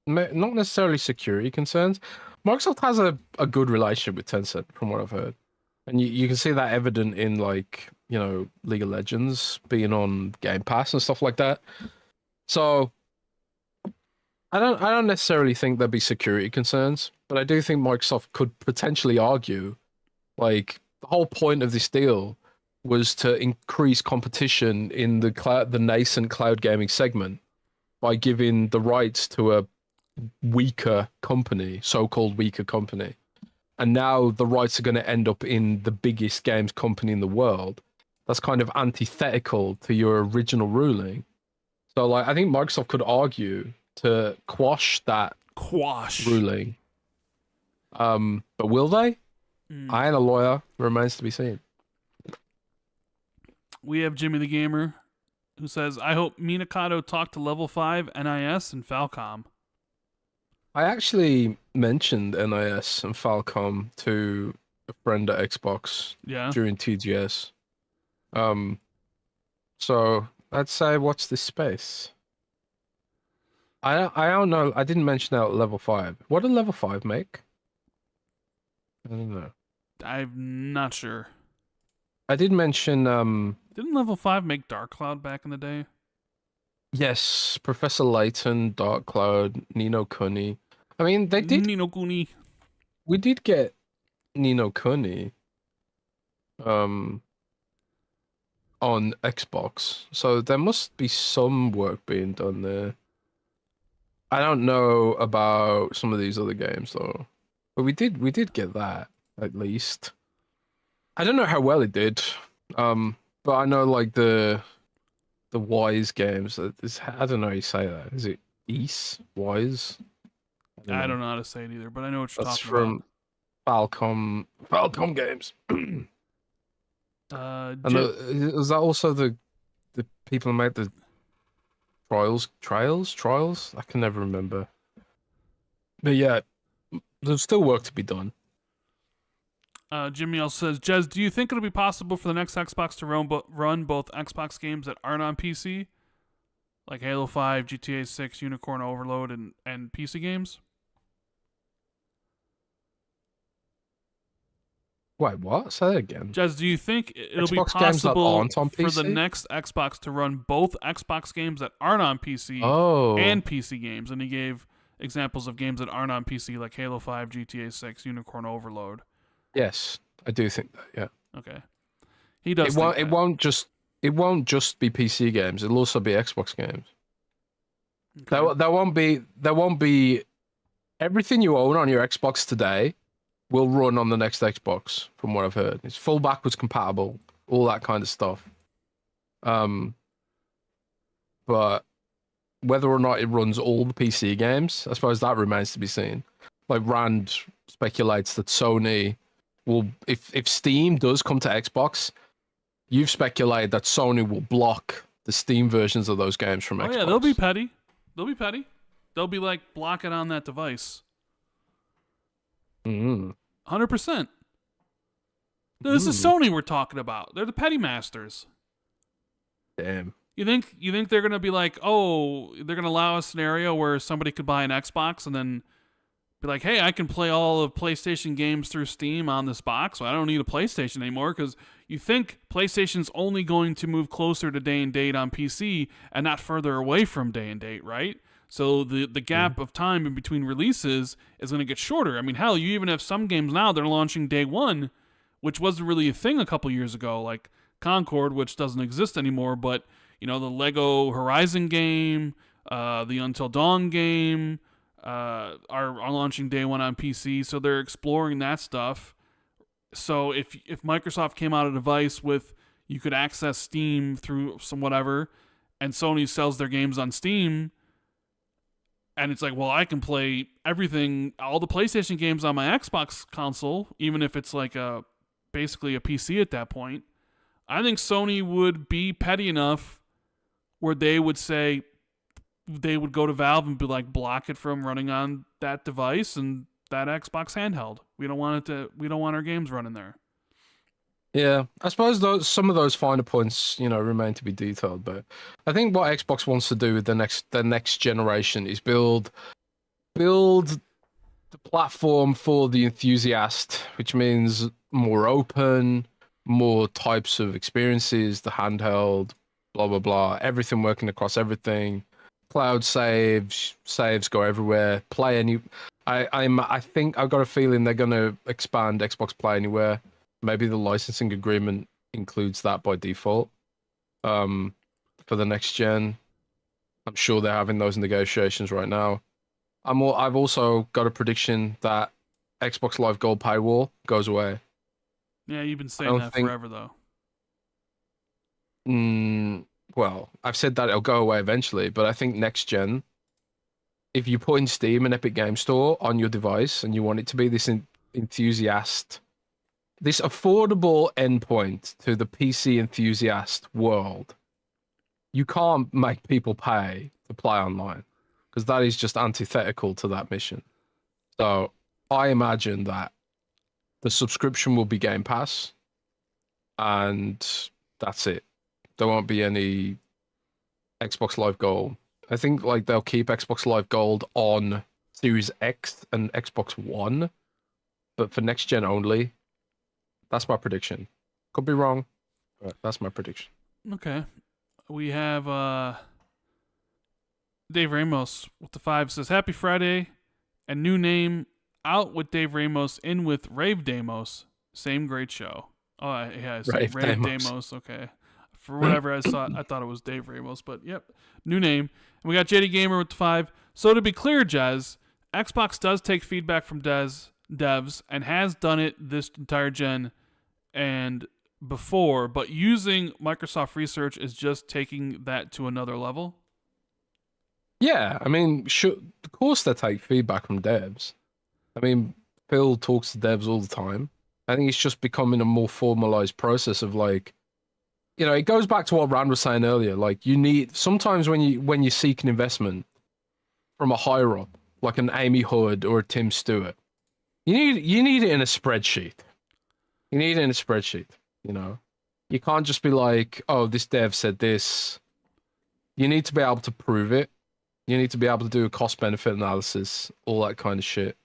not necessarily security concerns. Microsoft has a good relationship with Tencent, from what I've heard, and you can see that evident in like League of Legends being on Game Pass and stuff like that. So I don't necessarily think there'd be security concerns, but I do think Microsoft could potentially argue, like the whole point of this deal was to increase competition in the nascent cloud gaming segment by giving the rights to a weaker company, so-called weaker company. And now the rights are going to end up in the biggest games company in the world. That's kind of antithetical to your original ruling. So like I think Microsoft could argue to quash that ruling. But will they? I ain't a lawyer. Remains to be seen. We have Jimmy the Gamer, who says, I hope Minakato talked to Level 5, NIS, and Falcom. I actually mentioned NIS and Falcom to a friend at Xbox during TGS. So I'd say, what's this space? I don't know. I didn't mention out Level 5. What did Level 5 make? I don't know. I'm not sure. I did mention Didn't Level 5 make Dark Cloud back in the day? Yes, Professor Layton, Dark Cloud, Nino Kuni. I mean, they did. Nino Kuni. We did get Nino Kuni on Xbox, so there must be some work being done there. I don't know about some of these other games though, but we did get that at least. I don't know how well it did, but I know like the Wise games. I don't know how you say that. Is it Wise? I don't know how to say it either, but I know what you're That's talking from Falcom Games. Was that also the people who made the Trials? I can never remember. But yeah, there's still work to be done. Jimmy also says, Jez, do you think it'll be possible for the next Xbox to run both Xbox games that aren't on PC? Like Halo 5, GTA 6, Unicorn Overload, and PC games? Wait, what? Say that again. Jez, do you think it'll Xbox be games that possible aren't on for the PC? next Xbox to run both Xbox games that aren't on PC and PC games? And he gave examples of games that aren't on PC, like Halo 5, GTA 6, Unicorn Overload. Yes, I do think that. Yeah. Okay. He does. It won't just be PC games. It'll also be Xbox games. Okay. There won't be everything you own on your Xbox today will run on the next Xbox, from what I've heard. It's full backwards compatible, all that kind of stuff. But whether or not it runs all the PC games, I suppose that remains to be seen. Like Rand speculates that Sony will, if Steam does come to Xbox, you've speculated that Sony will block the Steam versions of those games from Xbox. Oh yeah, they'll be petty. They'll be like, block it on that device. 100%. This is Sony we're talking about. They're the petty masters. Damn. You think they're gonna be like, oh, they're gonna allow a scenario where somebody could buy an Xbox and then be like, hey, I can play all of PlayStation games through Steam on this box, so I don't need a PlayStation anymore? Because you think PlayStation's only going to move closer to day and date on PC and not further away from day and date, right? So the gap of time in between releases is going to get shorter. I mean, hell, you even have some games now that are launching day one, which wasn't really a thing a couple years ago, like Concord, which doesn't exist anymore, but the Lego Horizon game, the Until Dawn game are launching day one on PC, so they're exploring that stuff. So if Microsoft came out a device with you could access Steam through some whatever, and Sony sells their games on Steam, and it's like, well, I can play everything, all the PlayStation games on my Xbox console, even if it's like basically a PC at that point. I think Sony would be petty enough where they would say, they would go to Valve and be like, block it from running on that device and that Xbox handheld. We don't want our games running there. Yeah, I suppose some of those finer points, remain to be detailed. But I think what Xbox wants to do with the next generation is build the platform for the enthusiast, which means more open, more types of experiences, the handheld, blah blah blah, everything working across everything. Cloud saves go everywhere. Play any. I think I've got a feeling they're going to expand Xbox Play Anywhere. Maybe the licensing agreement includes that by default. For the next gen, I'm sure they're having those negotiations right now. I've also got a prediction that Xbox Live Gold paywall goes away. Yeah, you've been saying that forever, though. Well, I've said that it'll go away eventually, but I think next gen, if you put in Steam and Epic Game Store on your device and you want it to be this enthusiast, this affordable endpoint to the PC enthusiast world, you can't make people pay to play online because that is just antithetical to that mission. So I imagine that the subscription will be Game Pass and that's it. There won't be any Xbox Live Gold. I think they'll keep Xbox Live Gold on Series X and Xbox One, but for next gen only. That's my prediction. Could be wrong, but that's my prediction. Okay. We have Dave Ramos with the 5 says, Happy Friday, and new name, Out with Dave Ramos, in with Rave Damos. Same great show. Oh, yeah, Rave Damos. Okay. For whatever I thought it was Dave Ramos, but yep, new name. And we got JD Gamer with the 5. So to be clear, Jez, Xbox does take feedback from devs and has done it this entire gen and before, but using Microsoft Research is just taking that to another level. Yeah, I mean, of course they take feedback from devs. I mean, Phil talks to devs all the time. I think it's just becoming a more formalized process of it goes back to what Rand was saying earlier. You need sometimes when you seek an investment from a higher up, like an Amy Hood or a Tim Stewart, you need it in a spreadsheet. You need it in a spreadsheet. You can't just be like, oh, this dev said this. You need to be able to prove it. You need to be able to do a cost benefit analysis, all that kind of shit.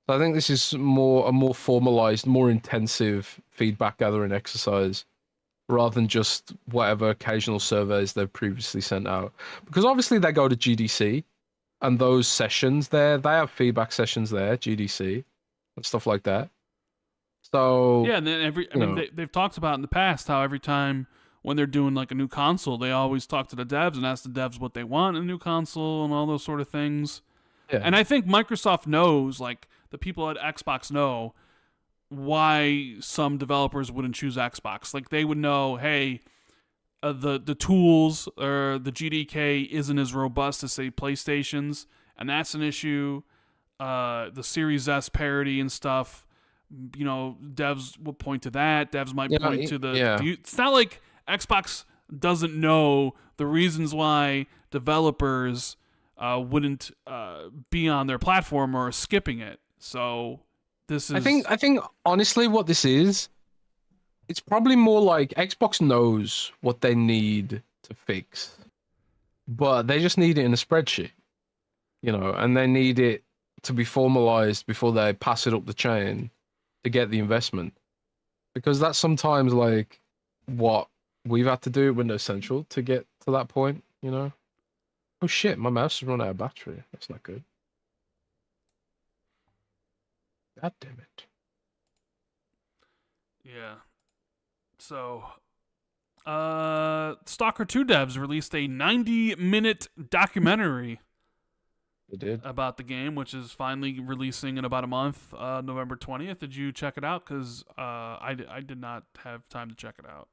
So I think this is a more formalized, more intensive feedback gathering exercise, rather than just whatever occasional surveys they've previously sent out. Because obviously they go to GDC, and those sessions there, they have feedback sessions there, GDC, and stuff like that. So yeah, and then they've talked about in the past how every time when they're doing a new console, they always talk to the devs and ask the devs what they want in a new console and all those sort of things. Yeah. And I think Microsoft knows, the people at Xbox know, why some developers wouldn't choose Xbox. Like they would know, hey, the tools or the GDK isn't as robust as say PlayStation's, and that's an issue. The Series S parity and stuff. Devs will point to that. Devs might point to the. yeah. It's not like Xbox doesn't know the reasons why developers wouldn't be on their platform or skipping it. So this is. I think honestly, what this is, it's probably more like Xbox knows what they need to fix, but they just need it in a spreadsheet, and they need it to be formalized before they pass it up the chain to get the investment. Because that's sometimes like what we've had to do at Windows Central to get to that point, Oh shit, my mouse has run out of battery. That's not good. God damn it. Yeah. So, Stalker 2 devs released a 90-minute documentary. They did. About the game, which is finally releasing in about a month, November 20th. Did you check it out? Because I did not have time to check it out.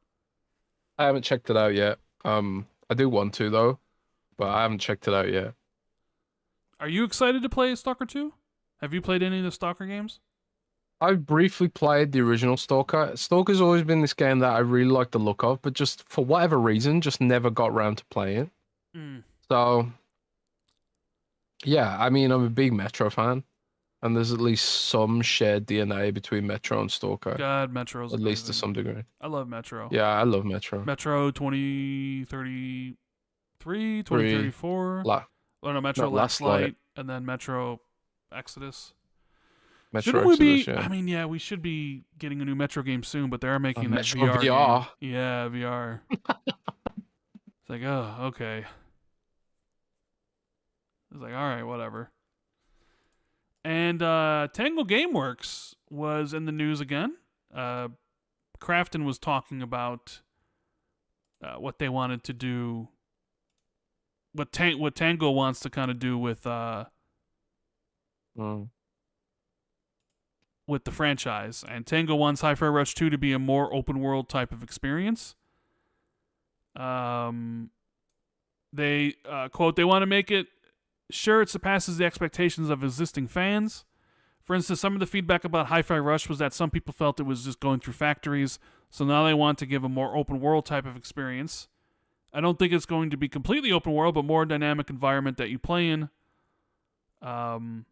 I haven't checked it out yet. I do want to, though, but I haven't checked it out yet. Are you excited to play Stalker 2? Have you played any of the Stalker games? I briefly played the original Stalker. Stalker's always been this game that I really like the look of, but just for whatever reason, just never got around to playing it. So, yeah, I mean, I'm a big Metro fan, and there's at least some shared DNA between Metro and Stalker. God, Metro's at amazing. least to some degree. I love Metro. Yeah, I love Metro. Metro 2033, 2034. Metro Last Light, and then Metro Exodus. Shouldn't we be? Yeah. I mean, yeah, we should be getting a new Metro game soon, but they are making that Metro VR. VR. Game. Yeah, VR. It's like, oh, okay. It's like, all right, whatever. And Tango Gameworks was in the news again. Krafton was talking about what they wanted to do, what Tango wants to kind of do with with the franchise. And Tango wants Hi-Fi Rush 2 to be a more open world type of experience. They quote, they want to make it sure it surpasses the expectations of existing fans. For instance, some of the feedback about Hi-Fi Rush was that some people felt it was just going through factories, so now they want to give a more open world type of experience. I don't think it's going to be completely open world, but more dynamic environment that you play in. But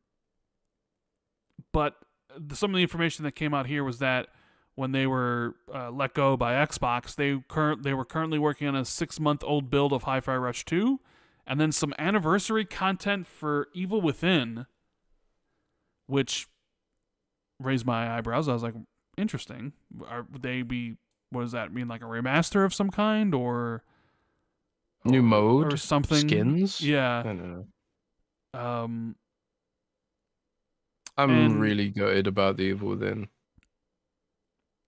some of the information that came out here was that when they were let go by Xbox, they were currently working on a 6-month-old build of Hi-Fi Rush 2, and then some anniversary content for Evil Within, which raised my eyebrows. I was like, interesting. Would they be? What does that mean? Like a remaster of some kind, or new mode, or something? Skins? Yeah. I don't know. I'm really gutted about the Evil Within.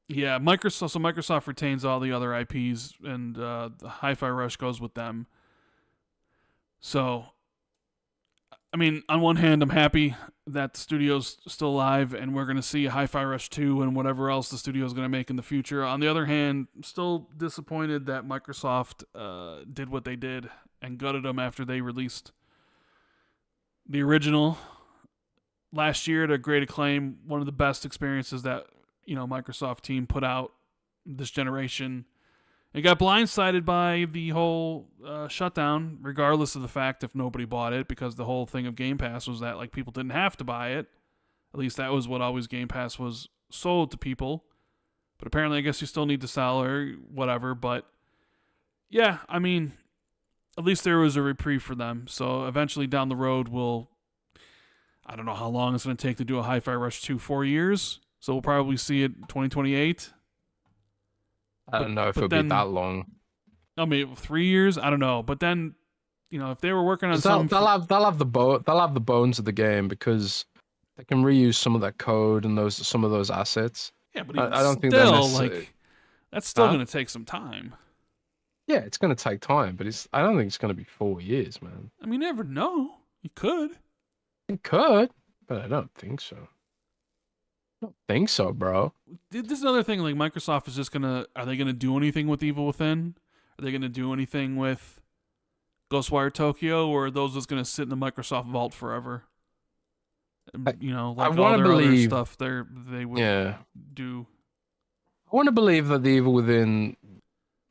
Yeah, Microsoft retains all the other IPs, and the Hi-Fi Rush goes with them. So, I mean, on one hand, I'm happy that the studio's still alive, and we're going to see Hi-Fi Rush 2 and whatever else the studio's going to make in the future. On the other hand, I'm still disappointed that Microsoft did what they did and gutted them after they released the original last year to great acclaim. One of the best experiences that Microsoft team put out this generation. It got blindsided by the whole shutdown, regardless of the fact if nobody bought it, because the whole thing of Game Pass was that people didn't have to buy it. At least that was what always Game Pass was sold to people. But apparently, I guess you still need to sell or whatever. But yeah, I mean, at least there was a reprieve for them. So eventually down the road, I don't know how long it's going to take to do a Hi-Fi Rush 2, 4 years. So we'll probably see it 2028. I don't know if it'll be that long. I mean, 3 years. I don't know. But then, if they were working on they'll have the bones of the game, because they can reuse some of that code and some of those assets. Yeah, but I don't think that's still going to take some time. Yeah, it's going to take time, but I don't think it's going to be 4 years, man. I mean, you never know. You could. It could, but I don't think so. Think so, bro. This is another thing. Like Microsoft is just gonna. Are they gonna do anything with Evil Within? Are they gonna do anything with Ghostwire Tokyo, or are those just gonna sit in the Microsoft vault forever? I, You know, I like all want to their other believe. stuff, they would Yeah, do. I want to believe that the Evil Within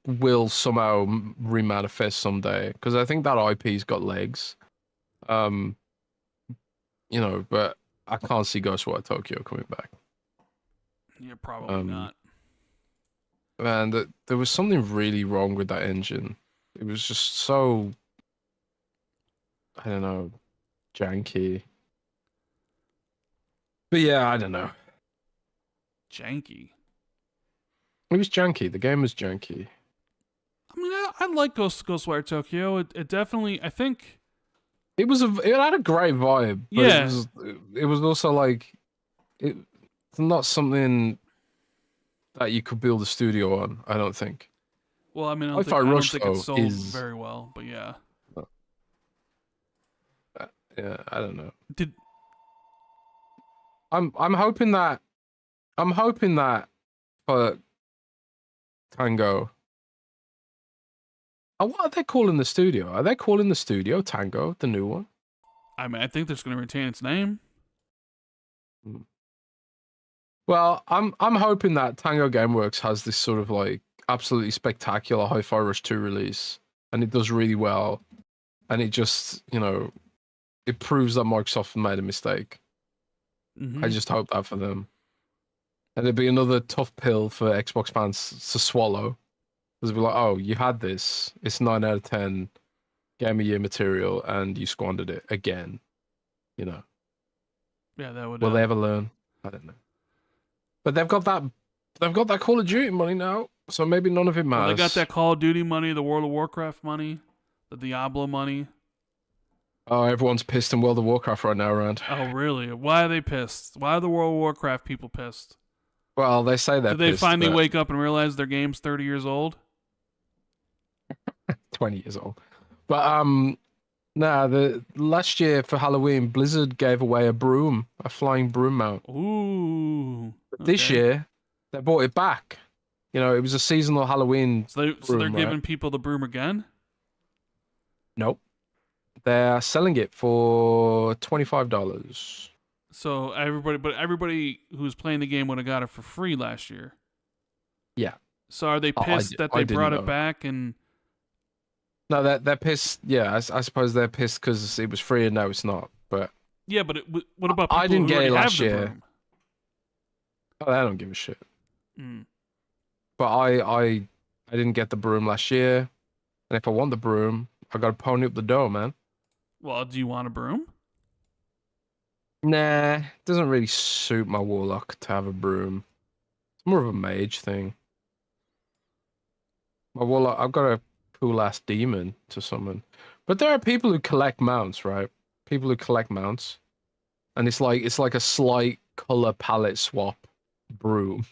will somehow remanifest someday because I think that IP's got legs. Um, but I can't see Ghostwire Tokyo coming back. Yeah, probably Um, not. Man, there was something really wrong with that engine. It was just so, I don't know, janky. But yeah, I don't know. Janky. It was janky. The game was janky. I mean, I like Ghostwire Tokyo. It definitely. I think. It had a great vibe, but Yeah. it was also like it's not something that you could build a studio on. I don't think. Well, I mean, Hi-Fi I don't Rush think it though sold is very well, but yeah. yeah, I don't know. Did I'm hoping that for Tango. What are they calling the studio? Are they calling the studio Tango, the new one? I mean, I think they're just gonna retain its name. Hmm. Well, I'm hoping that Tango Gameworks has this sort of like absolutely spectacular Hi-Fi Rush 2 release, and it does really well, and it just it proves that Microsoft made a mistake. I just hope that for them, and it'd be another tough pill for Xbox fans to swallow. Because be like, oh, you had this, it's 9 out of 10 Game of Year material, and you squandered it again. Yeah, that would. Will they ever learn? I don't know. But they've got that Call of Duty money now, so maybe none of it Well, they got matters. that Call of Duty money, the World of Warcraft money, the Diablo money. Oh, everyone's pissed in World of Warcraft right now, Rand. Oh, really? Why are they pissed? Why are the World of Warcraft people pissed? Well, they say they're Did they pissed, finally but wake up and realize their game's 30 years old? 20 years old. But nah, the last year for Halloween, Blizzard gave away a flying broom mount. Ooh. This Okay. year, they brought it back. It was a seasonal Halloween So they're broom, right? giving people the broom again? Nope. They're selling it for $25. So everybody who's playing the game would have got it for free last year. Yeah. So are they Oh, pissed that I they didn't brought it know. back and No, they're pissed. Yeah, I suppose they're pissed because it was free and now it's not. But yeah, but what about I people didn't who get already it have last the year. broom? Oh, I don't give a shit. Mm. But I didn't get the broom last year, and if I want the broom, I gotta pony up the dough, man. Well, do you want a broom? Nah, it doesn't really suit my warlock to have a broom. It's more of a mage thing. My warlock, I've got a cool ass demon to summon. But there are people who collect mounts, right? People who collect mounts, and it's like a slight color palette swap broom.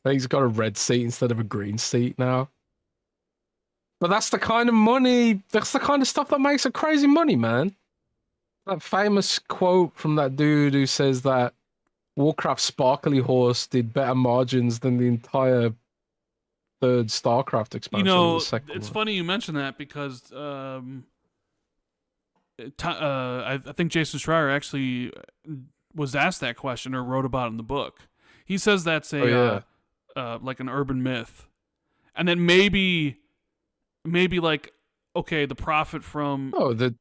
He's got a red seat instead of a green seat now. But that's the kind of money, that's the kind of stuff that makes it crazy money, man. That famous quote from that dude who says that Warcraft Sparkly Horse did better margins than the entire third StarCraft You expansion or the know, second it's one. funny you mention that because I think Jason Schreier actually was asked that question or wrote about it in the book. He says that's Oh yeah. like an urban myth, and then maybe like okay, the profit from. Oh, the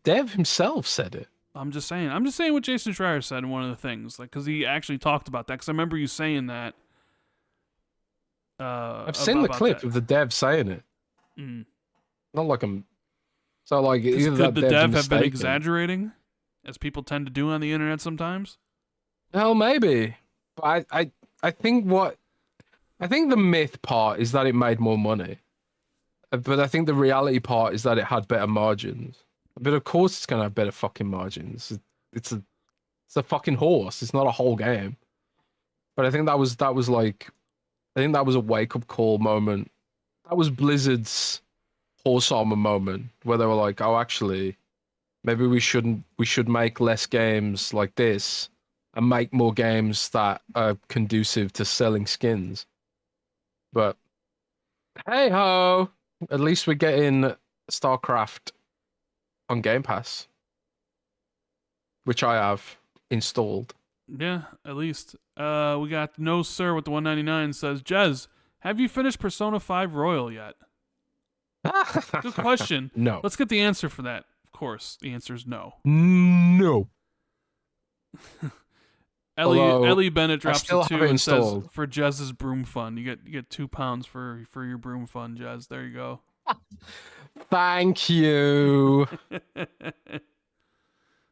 dev himself said it. I'm just saying what Jason Schreier said in one of the things, like because he actually talked about that. Because I remember you saying that. I've seen the About clip that. of the dev saying it. Mm. Not like I'm so like either Could that the dev's dev have been mistaken. exaggerating, as people tend to do on the internet sometimes? Hell, maybe. But I think the myth part is that it made more money. But I think the reality part is that it had better margins. But of course it's gonna have better fucking margins. It's a it's a fucking horse. It's not a whole game. But I think that was like I think that was a wake up call moment. That was Blizzard's horse armor moment where they were like, oh actually, maybe we should make less games like this and make more games that are conducive to selling skins. But hey ho, at least we're getting StarCraft on Game Pass, which I have installed. Yeah, at least. We got No Sir with the 199 says, Jez, have you finished Persona 5 Royal yet? Good question. No. Let's get the answer for that. Of course, the answer is no. No. Ellie Bennett drops a 2 and installed. says, for Jez's broom fund. You get £2 for your broom fund, Jez. There you go. Thank you.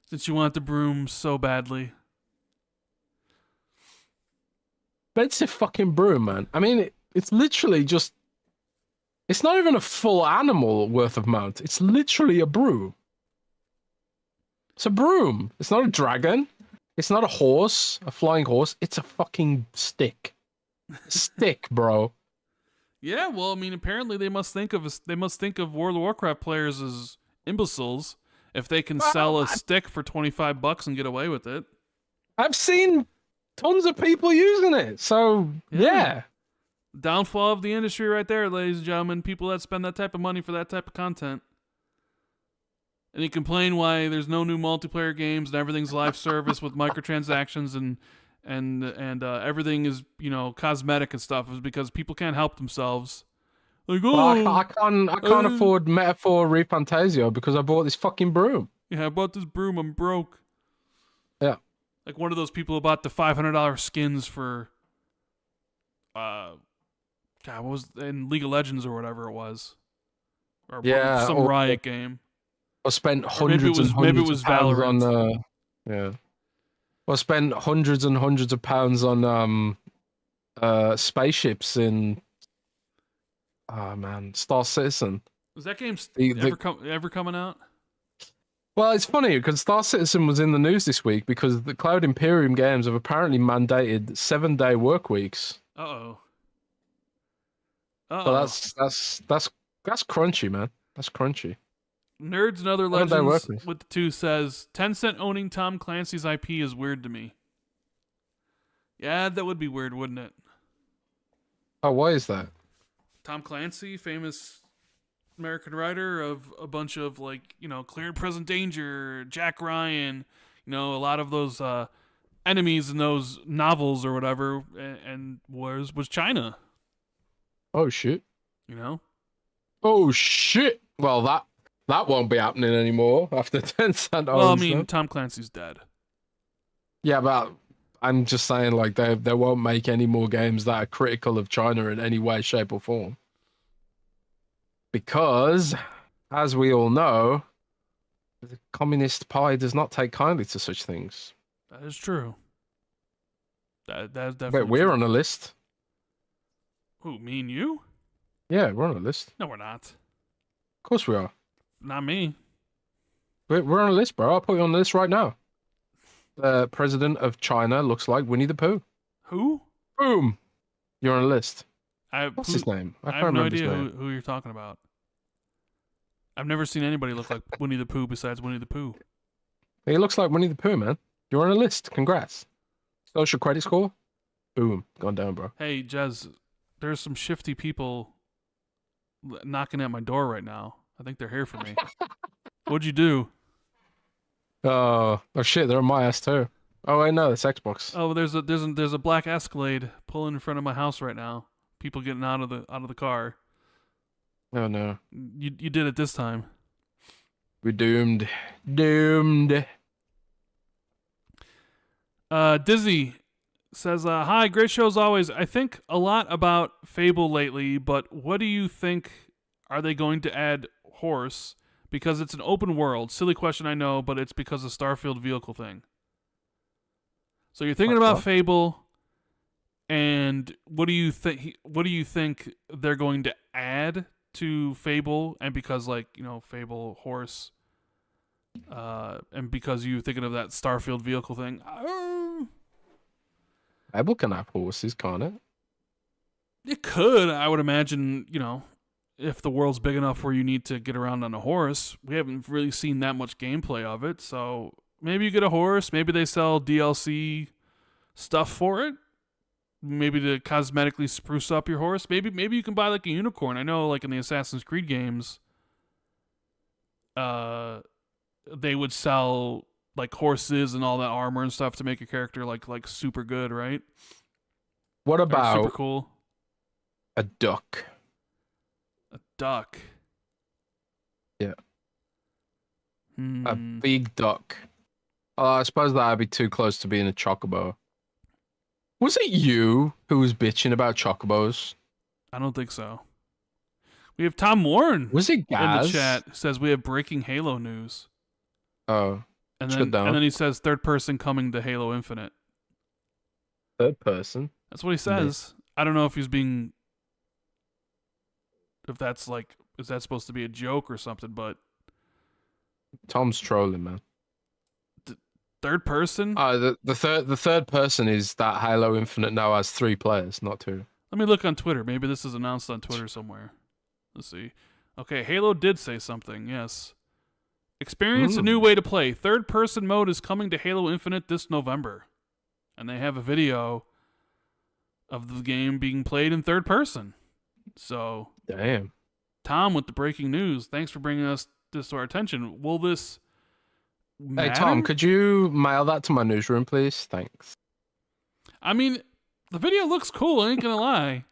Since you want the broom so badly. But it's a fucking broom, man. I mean, it's literally just... It's not even a full animal worth of mount. It's literally a broom. It's a broom. It's not a dragon. It's not a horse, a flying horse. It's a fucking stick. Stick, bro. Yeah, well, I mean, apparently they must think of World of Warcraft players as imbeciles if they can sell a stick for $25 and get away with it. I've seen tons of people using it, so yeah. Downfall of the industry right there, ladies and gentlemen. People that spend that type of money for that type of content. And you complain why there's no new multiplayer games and everything's live service with microtransactions and everything is, cosmetic and stuff, is because people can't help themselves. Like, I can't afford Metaphor Refantasio because I bought this fucking broom. Yeah, I bought this broom. I'm broke. Yeah. Like one of those people who bought the $500 skins for, what was in League of Legends or whatever it was, or some Riot game. I spent hundreds and hundreds of pounds on I spent hundreds and hundreds of pounds on spaceships in Star Citizen. Was that game ever coming out? Well, it's funny because Star Citizen was in the news this week because the Cloud Imperium games have apparently mandated 7-day work weeks. So that's crunchy, man. That's crunchy. Nerds and Other Legends with the 2 says, Tencent owning Tom Clancy's IP is weird to me. Yeah, that would be weird, wouldn't it? Oh, why is that? Tom Clancy, famous American writer of a bunch of, Clear and Present Danger, Jack Ryan, a lot of those enemies in those novels or whatever, and was China. Oh, shit. Oh, shit. Well, that won't be happening anymore after Tencent owns Well, I mean, them. Tom Clancy's dead. Yeah, but I'm just saying, they won't make any more games that are critical of China in any way, shape, or form. Because, as we all know, the Communist Party does not take kindly to such things. That is true. That is definitely Wait, we're on a list. Who, me and you? Yeah, we're on a list. No, we're not. Of course we are. Not me. We're on a list, bro. I'll put you on the list right now. The president of China looks like Winnie the Pooh. Who? Boom. You're on a list. What's his name? I have no idea who you're talking about. I've never seen anybody look like Winnie the Pooh besides Winnie the Pooh. He looks like Winnie the Pooh, man. You're on a list. Congrats. Social credit score? Boom. Gone down, bro. Hey, Jez, there's some shifty people knocking at my door right now. I think they're here for me. What'd you do? Oh shit, they're on my ass too. Oh wait, no, it's Xbox. Oh, there's a black Escalade pulling in front of my house right now. People getting out of the car. Oh no. You did it this time. We're doomed. Doomed. Dizzy says, hi, great show as always. I think a lot about Fable lately, but what do you think? Are they going to add horse? Because it's an open world. Silly question, I know, but it's because of Starfield vehicle thing. So you're thinking about Fable, and what do you think? What do you think they're going to add to Fable? And because, Fable horse, and because you're thinking of that Starfield vehicle thing. Fable can have horses, can't it? It could, I would imagine. If the world's big enough where you need to get around on a horse. We haven't really seen that much gameplay of it, so maybe you get a horse. Maybe they sell DLC stuff for it. Maybe to cosmetically spruce up your horse. Maybe you can buy like a unicorn. I know like in the Assassin's Creed games, they would sell like horses and all that armor and stuff to make your character like super good, right? What Or super about cool. a duck? A duck. Yeah. A Hmm. big duck. I suppose that'd be too close to being a chocobo. Was it you who was bitching about chocobos? I don't think so. We have Tom Warren Was it in Gaz? the chat who says we have breaking Halo news. Oh, And shut down. then he says third person coming to Halo Infinite. Third person? That's what he says. I don't know if he's being if that's like is that supposed to be a joke or something, but Tom's trolling, man. third person? The third person is that Halo Infinite now has 3 players, not 2. Let me look on Twitter. Maybe this is announced on Twitter somewhere. Let's see. Okay, Halo did say something. Yes. Experience a new way to play. Third person mode is coming to Halo Infinite this November. And they have a video of the game being played in third person. So, damn. Tom with the breaking news. Thanks for bringing this to our attention. Will this matter? Hey, Tom, could you mail that to my newsroom, please? Thanks. I mean, the video looks cool. I ain't gonna lie.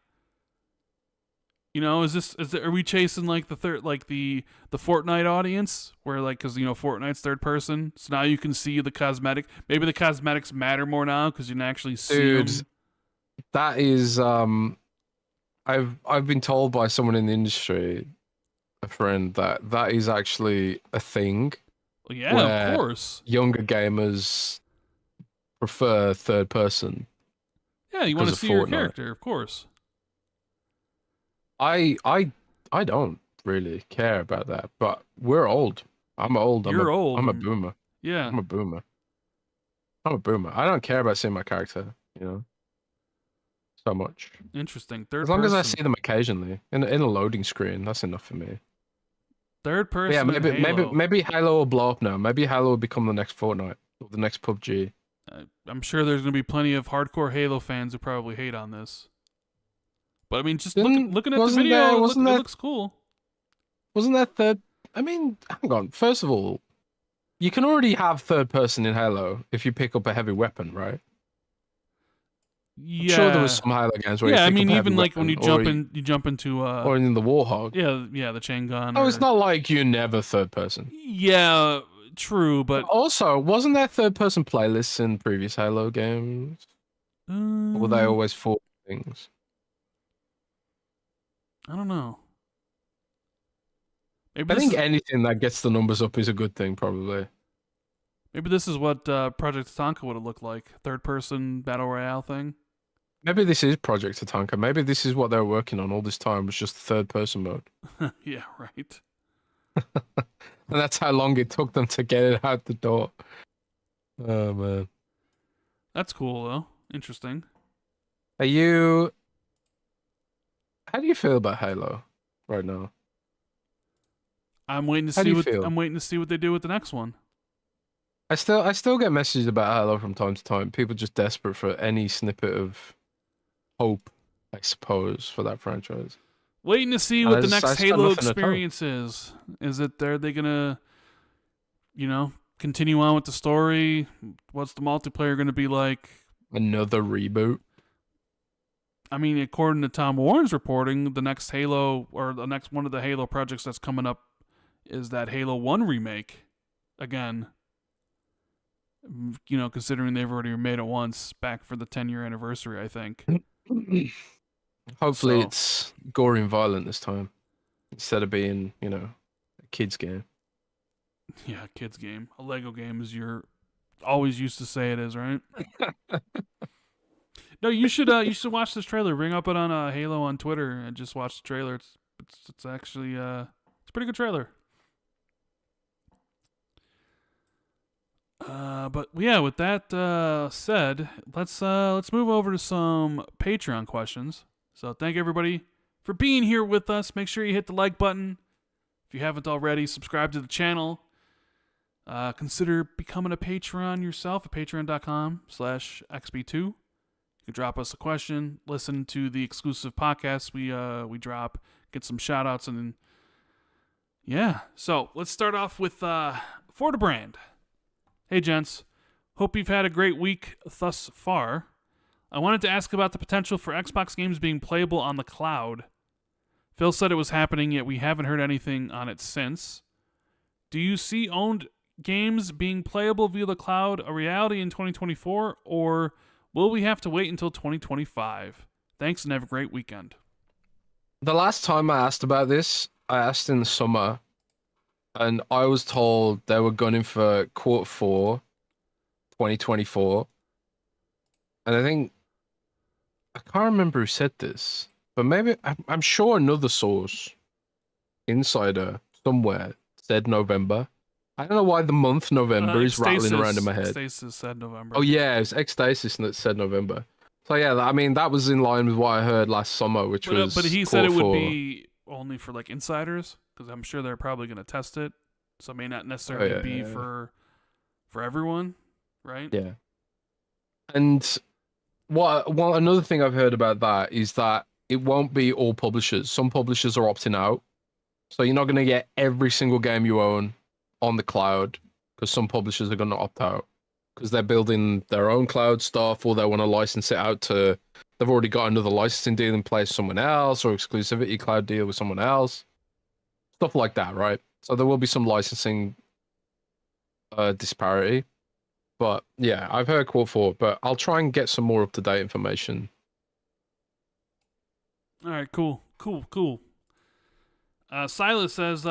You know, are we chasing like the Fortnite audience where like, cause you know, Fortnite's third person. So now you can see the cosmetic. Maybe the cosmetics matter more now cause you can actually see them. That is, I've been told by someone in the industry, a friend, that is actually a thing. Well, yeah, of course. Younger gamers prefer third person. Yeah, you want to see your character, of course. I don't really care about that, but we're old. I'm old. You're old. I'm a boomer. Yeah. I'm a boomer. I don't care about seeing my character, you know, so much. Interesting. As long as I see them occasionally in a loading screen, that's enough for me. Third person. Yeah, maybe Halo will blow up now. Maybe Halo will become the next Fortnite or the next PUBG. I'm sure there's going to be plenty of hardcore Halo fans who probably hate on this. But I mean, just looking at the video, it looks cool. Wasn't that third? I mean, hang on. First of all, you can already have third person in Halo if you pick up a heavy weapon, right? Yeah. I'm sure there was some Halo games where you pick I mean, up a even like weapon, when you jump into or in the Warhog. Yeah, the chain gun. Oh, it's not like you never third person. Yeah, true, but also, wasn't there third person playlists in previous Halo games? Or were they always 4 things? I don't know. I think anything that gets the numbers up is a good thing, probably. Maybe this is what Project Tatanka would have looked like. Third person battle royale thing. Maybe this is Project Tatanka. Maybe this is what they were working on all this time, was just third person mode. Yeah, right. And that's how long it took them to get it out the door. Oh, man. That's cool, though. Interesting. How do you feel about Halo right now? I'm waiting to see what they do with the next one. I still get messages about Halo from time to time. People just desperate for any snippet of hope, I suppose, for that franchise. Waiting to see what the next Halo experience is. Is it are they gonna, continue on with the story? What's the multiplayer gonna be like? Another reboot? I mean, according to Tom Warren's reporting, the next Halo or the next one of the Halo projects that's coming up is that Halo 1 remake again. Considering they've already made it once back for the 10-year anniversary, I think. Hopefully it's gory and violent this time instead of being, a kid's game. Yeah, kid's game. A Lego game, as you're always used to say it is, right? No, you should watch this trailer. Bring up it on Halo on Twitter and just watch the trailer. It's actually it's a pretty good trailer. But yeah, with that said, let's move over to some Patreon questions. So thank everybody for being here with us. Make sure you hit the like button if you haven't already. Subscribe to the channel. consider becoming a patron yourself at patreon.com/xb2. You can drop us a question, listen to the exclusive podcasts we drop, get some shout outs, and yeah. So let's start off with For the Brand. Hey gents, hope you've had a great week thus far. I wanted to ask about the potential for Xbox games being playable on the cloud. Phil said it was happening, yet we haven't heard anything on it since. Do you see owned games being playable via the cloud a reality in 2024, or will we have to wait until 2025? Thanks and have a great weekend. The last time I asked about this, I asked in the summer, and I was told they were gunning for Q4 2024. And I think, I can't remember who said this, but maybe, I'm sure another source, insider, somewhere, said November. I don't know why the month November is rattling around in my head. Stasis said November. Oh yeah, it was X-Stasis that said November. So yeah, I mean, that was in line with what I heard last summer, which was. But he said it would be only for like insiders, because I'm sure they're probably going to test it, so it may not necessarily be for everyone, right? Yeah. And another thing I've heard about that is that it won't be all publishers. Some publishers are opting out, so you're not going to get every single game you own on the cloud, because some publishers are going to opt out because they're building their own cloud stuff, or they want to license it out to. They've already got another licensing deal in place with someone else, or exclusivity cloud deal with someone else, stuff like that, right? So there will be some licensing disparity. But yeah, I've heard Q4, but I'll try and get some more up-to-date information. All right, cool. Silas says,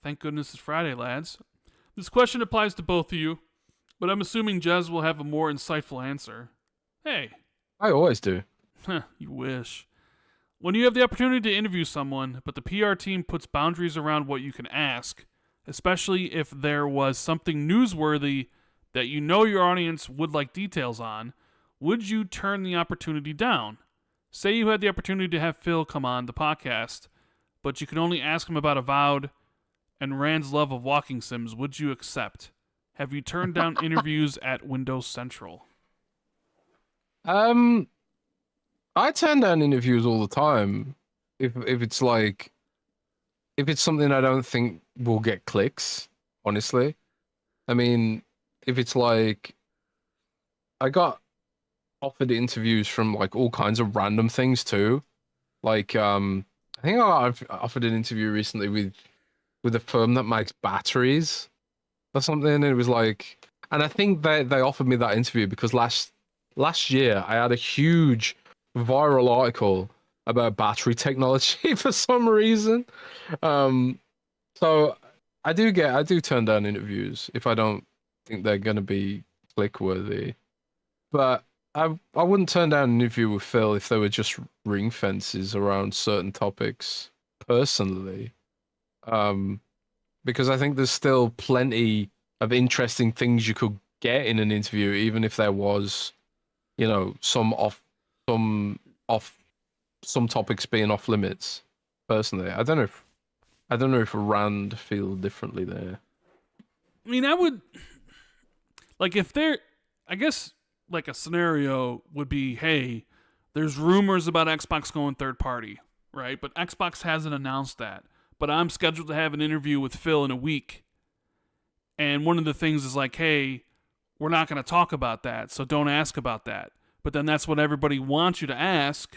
thank goodness it's Friday, lads. This question applies to both of you, but I'm assuming Jez will have a more insightful answer. Hey. I always do. You wish. When you have the opportunity to interview someone, but the PR team puts boundaries around what you can ask, especially if there was something newsworthy that you know your audience would like details on, would you turn the opportunity down? Say you had the opportunity to have Phil come on the podcast, but you could only ask him about Avowed and Rand's love of walking sims. Would you accept? Have you turned down interviews at Windows Central? I turn down interviews all the time if it's like, if it's something I don't think will get clicks, honestly. I mean, if it's like, I got offered interviews from like all kinds of random things too. Like, I think I got offered an interview recently with a firm that makes batteries or something. And it was like, and I think they offered me that interview because last year I had a huge viral article about battery technology for some reason. So I do turn down interviews if I don't think they're going to be click worthy. But I wouldn't turn down an interview with Phil if there were just ring fences around certain topics personally. Because I think there's still plenty of interesting things you could get in an interview, even if there was, you know, some topics being off limits. Personally, I don't know if Rand feels differently there. I mean, I would like if there. I guess like a scenario would be, hey, there's rumors about Xbox going third party, right? But Xbox hasn't announced that. But I'm scheduled to have an interview with Phil in a week, and one of the things is like, hey, we're not going to talk about that, so don't ask about that. But then that's what everybody wants you to ask,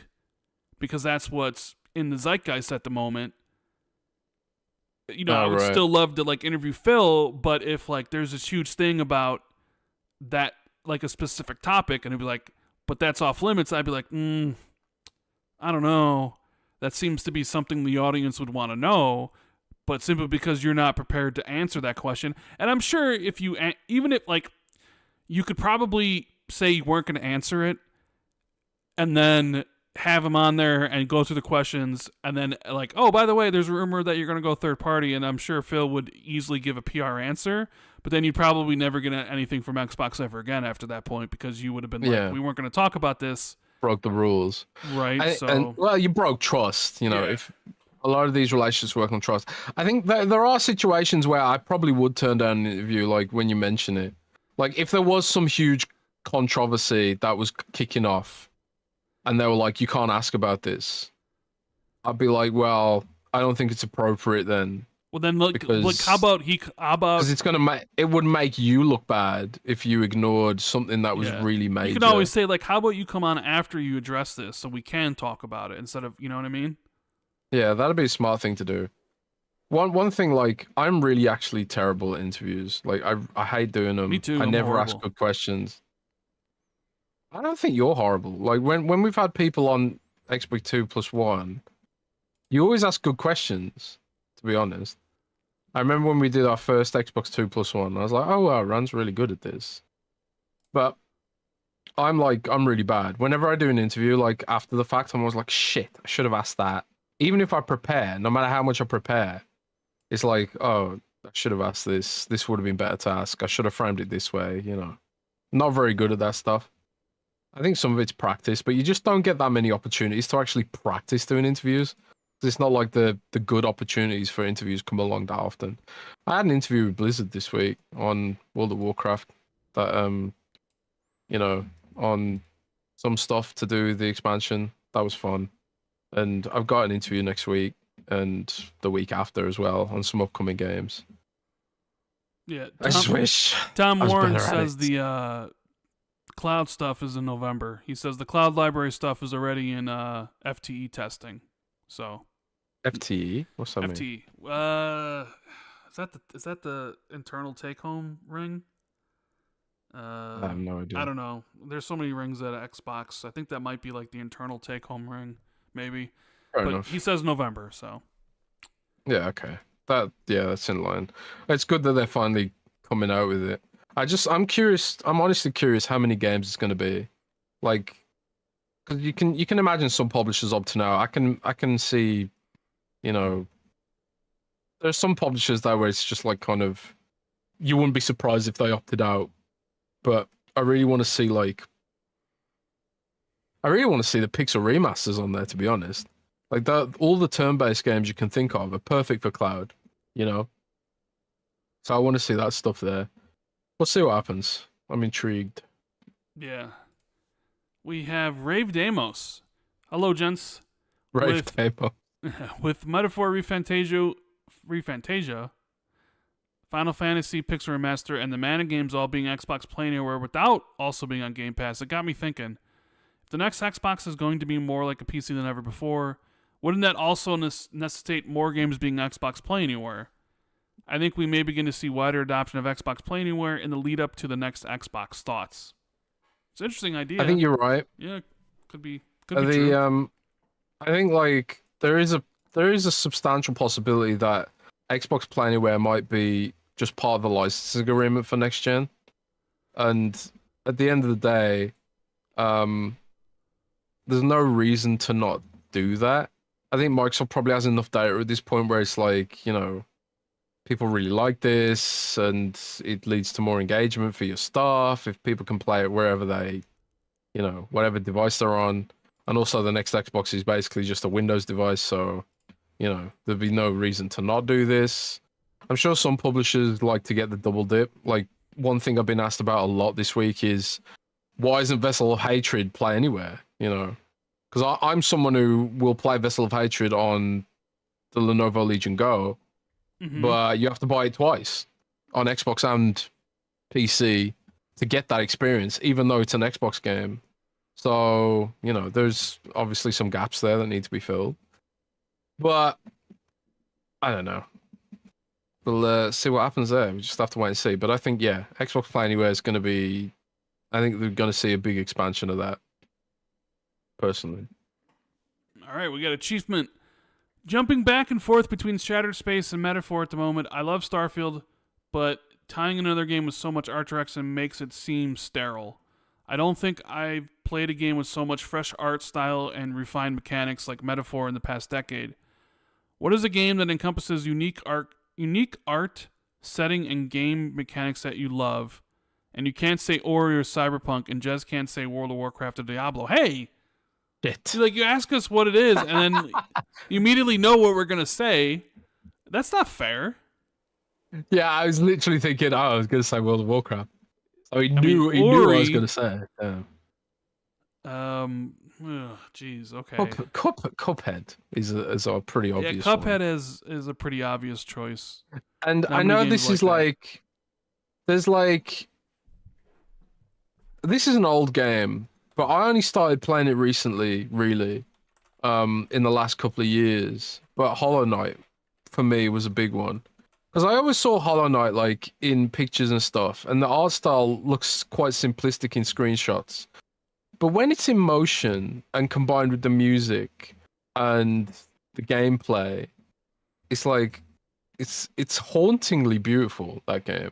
because that's what's in the zeitgeist at the moment. You know, I would still love to like interview Phil, but if like there's this huge thing about that, like a specific topic, and it'd be like, but that's off limits, I'd be like, I don't know. That seems to be something the audience would want to know, but simply because you're not prepared to answer that question. And I'm sure if you, even if like, you could probably say you weren't going to answer it, and then have him on there and go through the questions, and then like, oh, by the way, there's a rumor that you're going to go third party, and I'm sure Phil would easily give a PR answer, but then you'd probably never get anything from Xbox ever again after that point, because you would have been like, we weren't going to talk about this. Broke the rules. Right, well, you broke trust, you know. Yeah. A lot of these relationships work on trust. I think there are situations where I probably would turn down an interview, like when you mention it. Like if there was some huge controversy that was kicking off, and they were like, "You can't ask about this," I'd be like, "Well, I don't think it's appropriate then." Well, then look, how about because it's gonna it would make you look bad if you ignored something that was yeah. really major. You can always say like, how about you come on after you address this so we can talk about it instead of, you know what I mean? Yeah, that'd be a smart thing to do. One thing, like, I'm really actually terrible at interviews. Like, I hate doing them. Me too. I I'm never ask horrible. good questions. I don't think you're horrible. Like when we've had people on Xbox 2+1, you always ask good questions, to be honest. I remember when we did our first Xbox 2+1, I was like, oh wow, Rand's really good at this. But I'm really bad. Whenever I do an interview, like after the fact, I'm always like, shit, I should have asked that. Even if I prepare, no matter how much I prepare, it's like, oh, I should have asked this. This would have been better to ask. I should have framed it this way, you know. Not very good at that stuff. I think some of it's practice, but you just don't get that many opportunities to actually practice doing interviews. It's not like the good opportunities for interviews come along that often. I had an interview with Blizzard this week on World of Warcraft that you know, on some stuff to do with the expansion. That was fun. And I've got an interview next week and the week after as well on some upcoming games. Yeah. I just wish Tom I was Warren better at says it. the cloud stuff is in November. He says the cloud library stuff is already in FTE testing. So FTE? What's that mean? FTE. Is that the internal take home ring? I have no idea. I don't know. There's so many rings at Xbox. I think that might be like the internal take home ring, maybe. Fair but enough. He says November, so. Yeah, okay. That's in line. It's good that they're finally coming out with it. I'm curious. I'm honestly curious how many games it's going to be. Like, because you can imagine some publishers up to now. I can see, you know, there's some publishers there where it's just like kind of, you wouldn't be surprised if they opted out. But I really want to see the Pixel remasters on there, to be honest. Like that, all the turn-based games you can think of are perfect for cloud, you know. So I want to see that stuff there. We'll see what happens. I'm intrigued. Yeah. We have Rave Damos. Hello, gents. Rave Damos. With Metaphor Refantasia, Final Fantasy Pixel Remaster, and the Mana games all being Xbox Play Anywhere without also being on Game Pass, it got me thinking. If the next Xbox is going to be more like a PC than ever before, wouldn't that also necessitate more games being Xbox Play Anywhere? I think we may begin to see wider adoption of Xbox Play Anywhere in the lead up to the next Xbox. Thoughts? It's an interesting idea. I think you're right. Yeah, could be true. I think like there is a substantial possibility that Xbox Play Anywhere might be just part of the licensing agreement for next gen. And at the end of the day, there's no reason to not do that. I think Microsoft probably has enough data at this point where it's like, you know, people really like this and it leads to more engagement for your staff if people can play it wherever they, you know, whatever device they're on. And also the next Xbox is basically just a Windows device, so, you know, there'd be no reason to not do this. I'm sure some publishers like to get the double dip. Like, one thing I've been asked about a lot this week is, why isn't Vessel of Hatred Play Anywhere? You know, because I'm someone who will play Vessel of Hatred on the Lenovo Legion Go, but you have to buy it twice on Xbox and PC to get that experience, even though it's an Xbox game. So, you know, there's obviously some gaps there that need to be filled. But I don't know. We'll see what happens there. We just have to wait and see. But I think, yeah, Xbox Play Anywhere is going to be... I think they're going to see a big expansion of that, personally. All right, we got achievement. Jumping back and forth between Shattered Space and Metaphor at the moment. I love Starfield, but tying another game with so much art direction makes it seem sterile. I don't think I've played a game with so much fresh art style and refined mechanics like Metaphor in the past decade. What is a game that encompasses unique art, setting, and game mechanics that you love? And you can't say Ori or Cyberpunk, and Jez can't say World of Warcraft or Diablo. Hey! Shit. Like, you ask us what it is, and then you immediately know what we're gonna say. That's not fair. Yeah, I was literally thinking, I was going to say World of Warcraft. So he I mean, knew what I was Ori. going to say. Yeah. Jeez. Okay. Cuphead is a pretty Yeah, obvious one. Cuphead is a pretty obvious choice. And Not I many know games this is that. like, there's like, this is an old game, but I only started playing it recently, really, in the last couple of years. But Hollow Knight, for me, was a big one. Because I always saw Hollow Knight, like, in pictures and stuff, and the art style looks quite simplistic in screenshots. But when it's in motion and combined with the music and the gameplay, it's like, it's hauntingly beautiful, that game.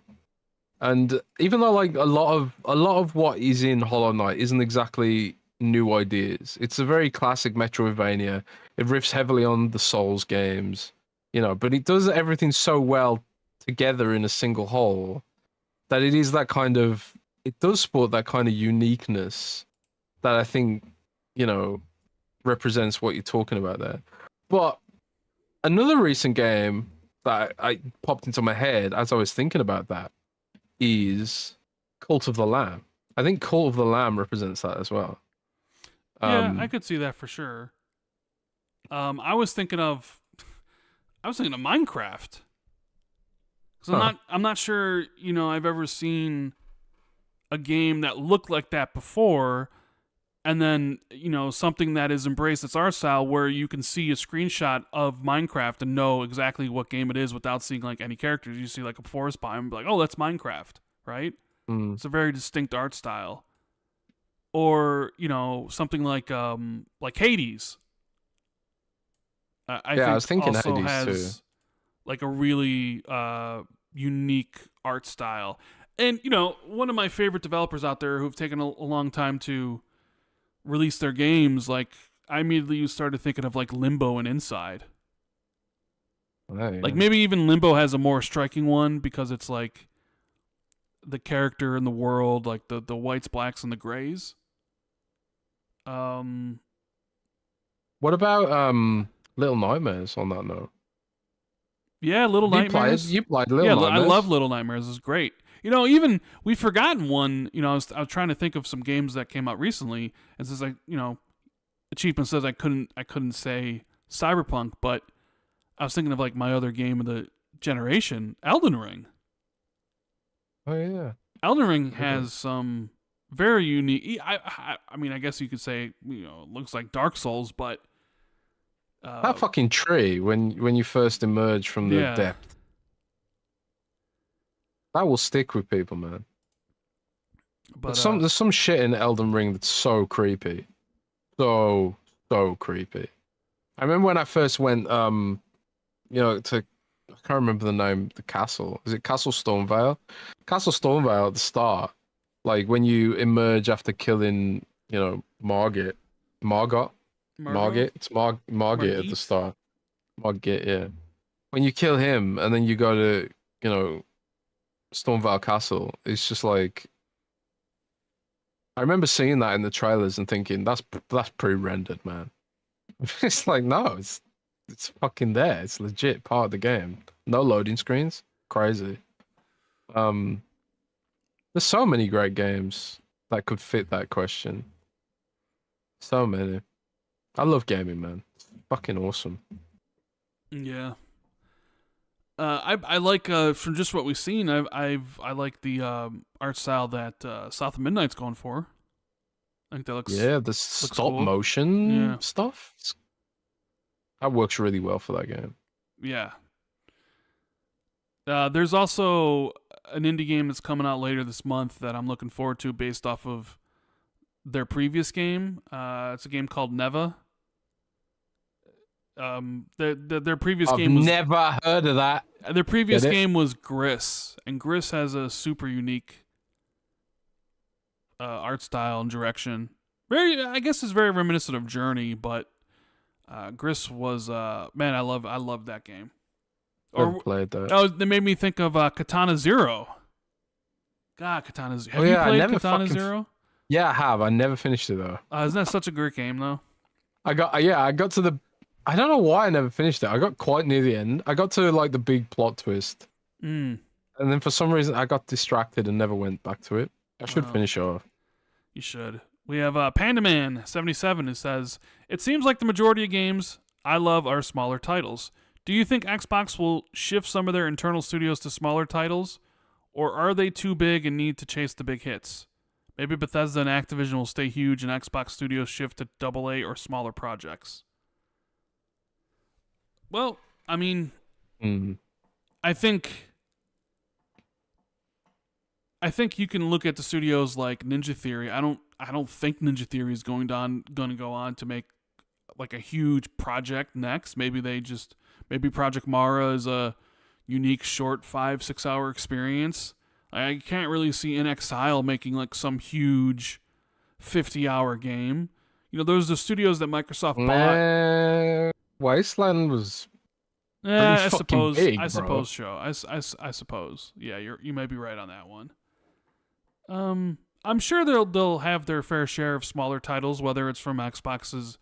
And even though like a lot of what is in Hollow Knight isn't exactly new ideas, it's a very classic Metroidvania. It riffs heavily on the Souls games, but it does everything so well together in a single whole that it does sport that kind of uniqueness that I think, represents what you're talking about there. But another recent game that I popped into my head as I was thinking about that is Cult of the Lamb. I think Cult of the Lamb represents that as well. Yeah, I could see that for sure. I was thinking of Minecraft. Because I'm not sure, I've ever seen a game that looked like that before, and then, something that is embraced its art style where you can see a screenshot of Minecraft and know exactly what game it is without seeing like any characters. You see like a forest biome and be like, oh, that's Minecraft, right? It's a very distinct art style. Or, something like Hades. I was thinking also Hades has too. like a really unique art style. And, one of my favorite developers out there who've taken a long time to release their games, like, I immediately started thinking of like Limbo and Inside. Oh, yeah. Like, maybe even Limbo has a more striking one because it's like the character in the world, like the whites, blacks, and the grays. What about Little Nightmares on that note? Yeah, Little Nightmares. You played Little Yeah, I Nightmares? love Little Nightmares. It's great. Even we've forgotten one. I was trying to think of some games that came out recently. It's just like, Achievement says I couldn't say Cyberpunk, but I was thinking of like my other game of the generation, Elden Ring. Oh yeah. Elden Ring has some very unique. I mean, I guess you could say it looks like Dark Souls, but That fucking tree when you first emerge from the depth. That will stick with people, man. But there's some shit in Elden Ring that's so creepy. So creepy. I remember when I first went to I can't remember the name, the castle. Is it Castle Stormvale? Castle Stormvale at the start, like when you emerge after killing, Margit. It's Margit at the start. Margit, yeah. When you kill him and then you go to, Stormvale Castle, it's just like, I remember seeing that in the trailers and thinking that's pre-rendered, man. It's like, no, it's fucking there. It's legit part of the game. No loading screens. Crazy. There's so many great games that could fit that question. So many. I love gaming, man. It's fucking awesome. Yeah. I like from just what we've seen. I like the art style that South of Midnight's going for. I think that looks the stop cool. motion stuff. That works really well for that game. Yeah. There's also an indie game that's coming out later this month that I'm looking forward to based off of their previous game. It's a game called Neva. Their previous game was... I've never heard of that. Their previous game was Gris, and Gris has a super unique art style and direction. I guess it's very reminiscent of Journey, but Gris was man, I love that game. Never played that. Oh, they made me think of Katana Zero. God, Katana Zero. Have you played Katana Zero? Yeah, I have. I never finished it though. Isn't that such a great game though? I got to the. I don't know why I never finished it. I got quite near the end. I got to like the big plot twist, Mm. and then for some reason I got distracted and never went back to it. I should Well, finish it off. you should. We have PandaMan77 who says, "It seems like the majority of games I love are smaller titles. Do you think Xbox will shift some of their internal studios to smaller titles, or are they too big and need to chase the big hits? Maybe Bethesda and Activision will stay huge and Xbox studios shift to AA or smaller projects." Well, I mean, Mm. I think you can look at the studios like Ninja Theory. I don't think Ninja Theory is going to go on to make like a huge project next. Maybe Project Mara is a unique short 5-6 hour experience. I can't really see In Exile making like some huge 50-hour game. You know, those are the studios that Microsoft bought. Wasteland was pretty I fucking suppose. big, I bro. suppose. Show. I suppose. Yeah, you may be right on that one. I'm sure they'll have their fair share of smaller titles, whether it's from Xbox's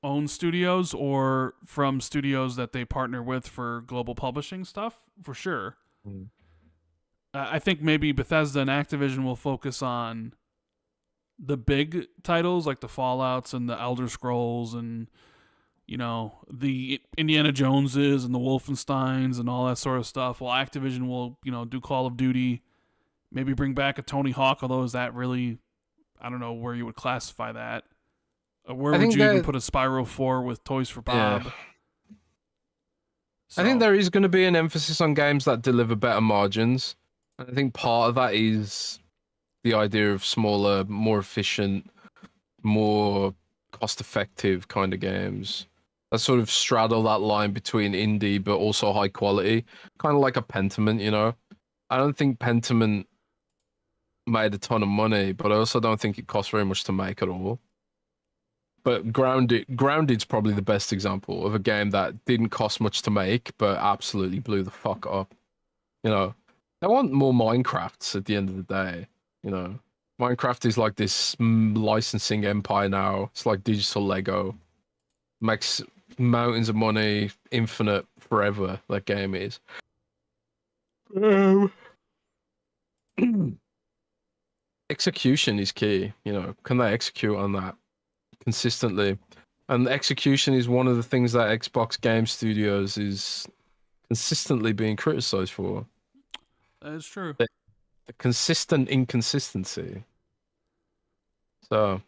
own studios or from studios that they partner with for global publishing stuff, for sure. Mm. I think maybe Bethesda and Activision will focus on the big titles like the Fallouts and the Elder Scrolls and the Indiana Joneses and the Wolfensteins and all that sort of stuff. While Activision will do Call of Duty, maybe bring back a Tony Hawk. Although is that really? I don't know where you would classify that. Where would you even put a Spyro 4 with Toys for Bob? Yeah. So, I think there is going to be an emphasis on games that deliver better margins. I think part of that is the idea of smaller, more efficient, more cost-effective kind of games that sort of straddle that line between indie but also high quality, kind of like a Pentiment. I don't think Pentiment made a ton of money, but I also don't think it cost very much to make at all. But Grounded's probably the best example of a game that didn't cost much to make, but absolutely blew the fuck up. I want more Minecrafts at the end of the day. Minecraft is like this licensing empire now. It's like digital Lego. Makes mountains of money, infinite forever. That game is. Execution is key. Can they execute on that consistently? And execution is one of the things that Xbox Game Studios is consistently being criticized for. that is true. The consistent inconsistency. So,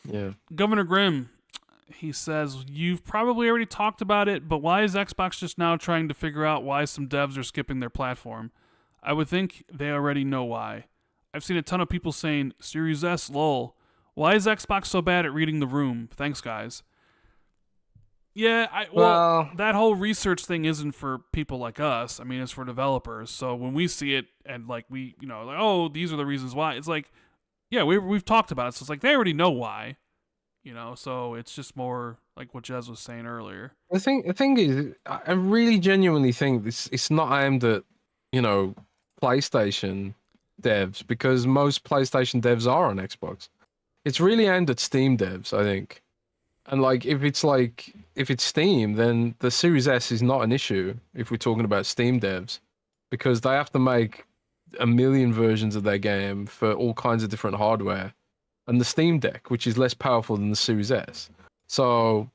yeah. Governor Grimm, he says, "You've probably already talked about it, but why is Xbox just now trying to figure out why some devs are skipping their platform? I would think they already know why. I've seen a ton of people saying, Series S, lol. Why is Xbox so bad at reading the room? Thanks, guys." Yeah, well, that whole research thing isn't for people like us. I mean, it's for developers. So when we see it and like oh, these are the reasons why. It's like, yeah, we've talked about it. So it's like they already know why. So it's just more like what Jez was saying earlier. The thing is, I really genuinely think it's not aimed at, PlayStation devs, because most PlayStation devs are on Xbox. It's really aimed at Steam devs, I think. And if it's Steam, then the Series S is not an issue if we're talking about Steam devs, because they have to make a million versions of their game for all kinds of different hardware, and the Steam Deck, which is less powerful than the Series S. So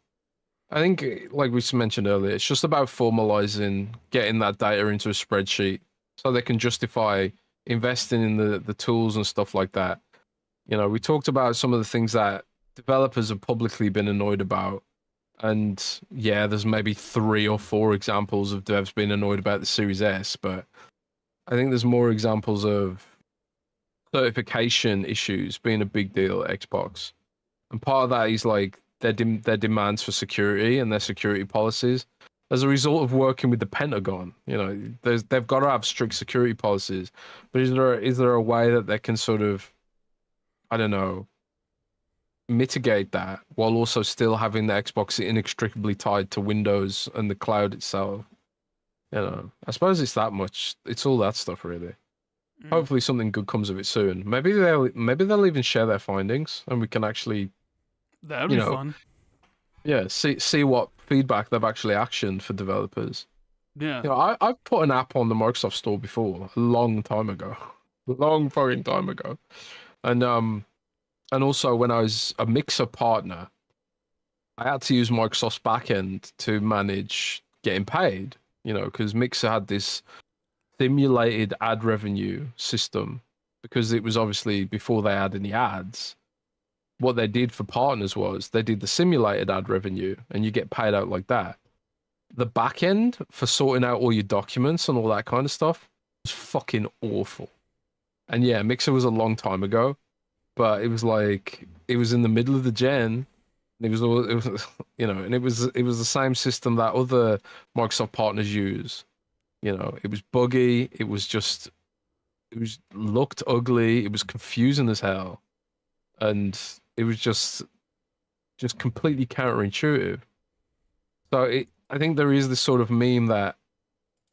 I think, like we mentioned earlier, it's just about formalizing, getting that data into a spreadsheet so they can justify investing in the tools and stuff like that. We talked about some of the things that developers have publicly been annoyed about. And yeah, there's maybe 3 or 4 examples of devs being annoyed about the Series S, but I think there's more examples of certification issues being a big deal at Xbox. And part of that is like their demands for security and their security policies. As a result of working with the Pentagon, they've got to have strict security policies. But is there a way that they can sort of, I don't know, mitigate that while also still having the Xbox inextricably tied to Windows and the cloud itself? I suppose it's that much. It's all that stuff, really. Hopefully something good comes of it soon. Maybe they'll even share their findings and we can actually That would You be know, fun. yeah, see what feedback they've actually actioned for developers. Yeah. You know, I've put an app on the Microsoft Store before, a long time ago, a long fucking time ago, and also when I was a Mixer partner, I had to use Microsoft's backend to manage getting paid. You know, because Mixer had this simulated ad revenue system because it was obviously before they had any ads. What they did for partners was they did the simulated ad revenue, and you get paid out like that. The back end for sorting out all your documents and all that kind of stuff was fucking awful. And yeah, Mixer was a long time ago, but it was like it was in the middle of the gen. And it was you know, and it was the same system that other Microsoft partners use. You know, it was buggy. It was looked ugly. It was confusing as hell, and it was just completely counterintuitive. So I think there is this sort of meme that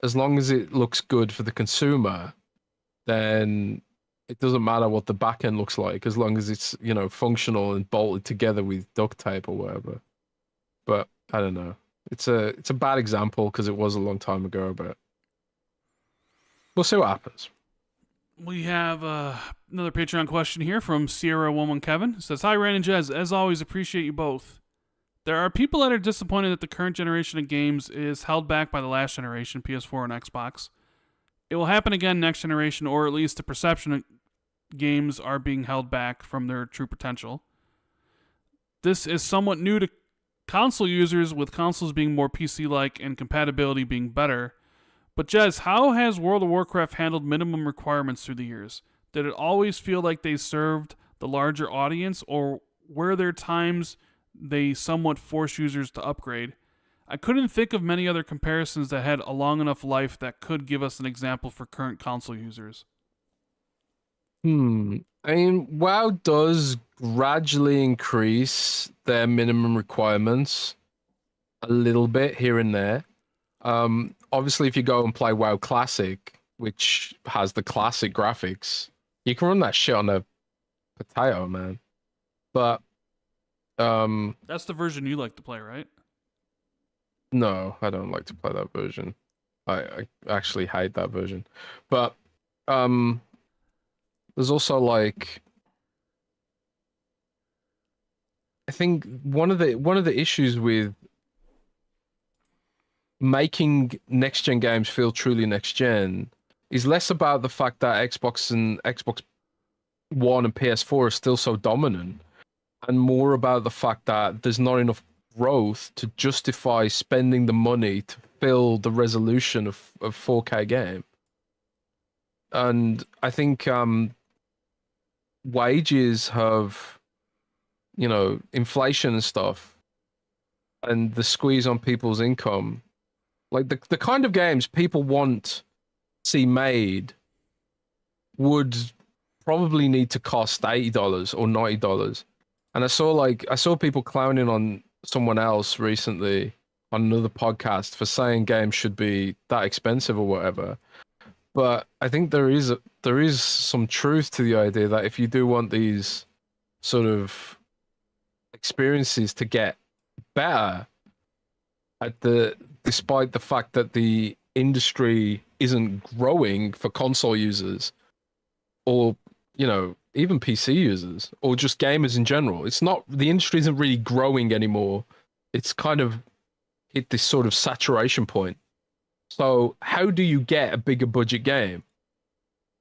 as long as it looks good for the consumer, then it doesn't matter what the back end looks like, as long as it's, you know, functional and bolted together with duct tape or whatever. But I don't know. It's a bad example because it was a long time ago, but we'll see what happens. We have another Patreon question here from Sierra Woman Kevin. It says, "Hi Rand and Jez. As always, appreciate you both. There are people that are disappointed that the current generation of games is held back by the last generation, PS4 and Xbox. It will happen again next generation, or at least the perception of games are being held back from their true potential. This is somewhat new to console users, with consoles being more PC-like and compatibility being better. But Jez, how has World of Warcraft handled minimum requirements through the years? Did it always feel like they served the larger audience, or were there times they somewhat forced users to upgrade? I couldn't think of many other comparisons that had a long enough life that could give us an example for current console users." I mean, WoW does gradually increase their minimum requirements a little bit here and there. Obviously, if you go and play WoW Classic, which has the classic graphics, you can run that shit on a potato, man. But That's the version you like to play, right? no, I don't like to play that version. I actually hate that version. But um, there's also like I think one of the issues with making next gen games feel truly next gen is less about the fact that Xbox One and PS4 are still so dominant, and more about the fact that there's not enough growth to justify spending the money to fill the resolution of 4K game. And I think wages have, you know, inflation and stuff, and the squeeze on people's income, like the kind of games people want to see made would probably need to cost $80 or $90. And I saw people clowning on someone else recently on another podcast for saying games should be that expensive or whatever. But I think there is some truth to the idea that if you do want these sort of experiences to get better, at the despite the fact that the industry isn't growing for console users, or, you know, even PC users, or just gamers in general, it's not, the industry isn't really growing anymore. It's kind of hit this sort of saturation point. So how do you get a bigger budget game?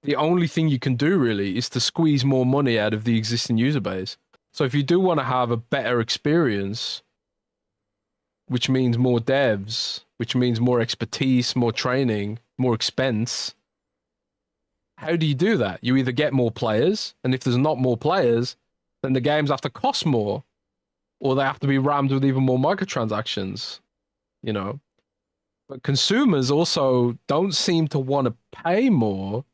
The only thing you can do really is to squeeze more money out of the existing user base. So if you do want to have a better experience, which means more devs, which means more expertise, more training, more expense, how do you do that? You either get more players, and if there's not more players, then the games have to cost more, or they have to be rammed with even more microtransactions, you know? But consumers also don't seem to want to pay more.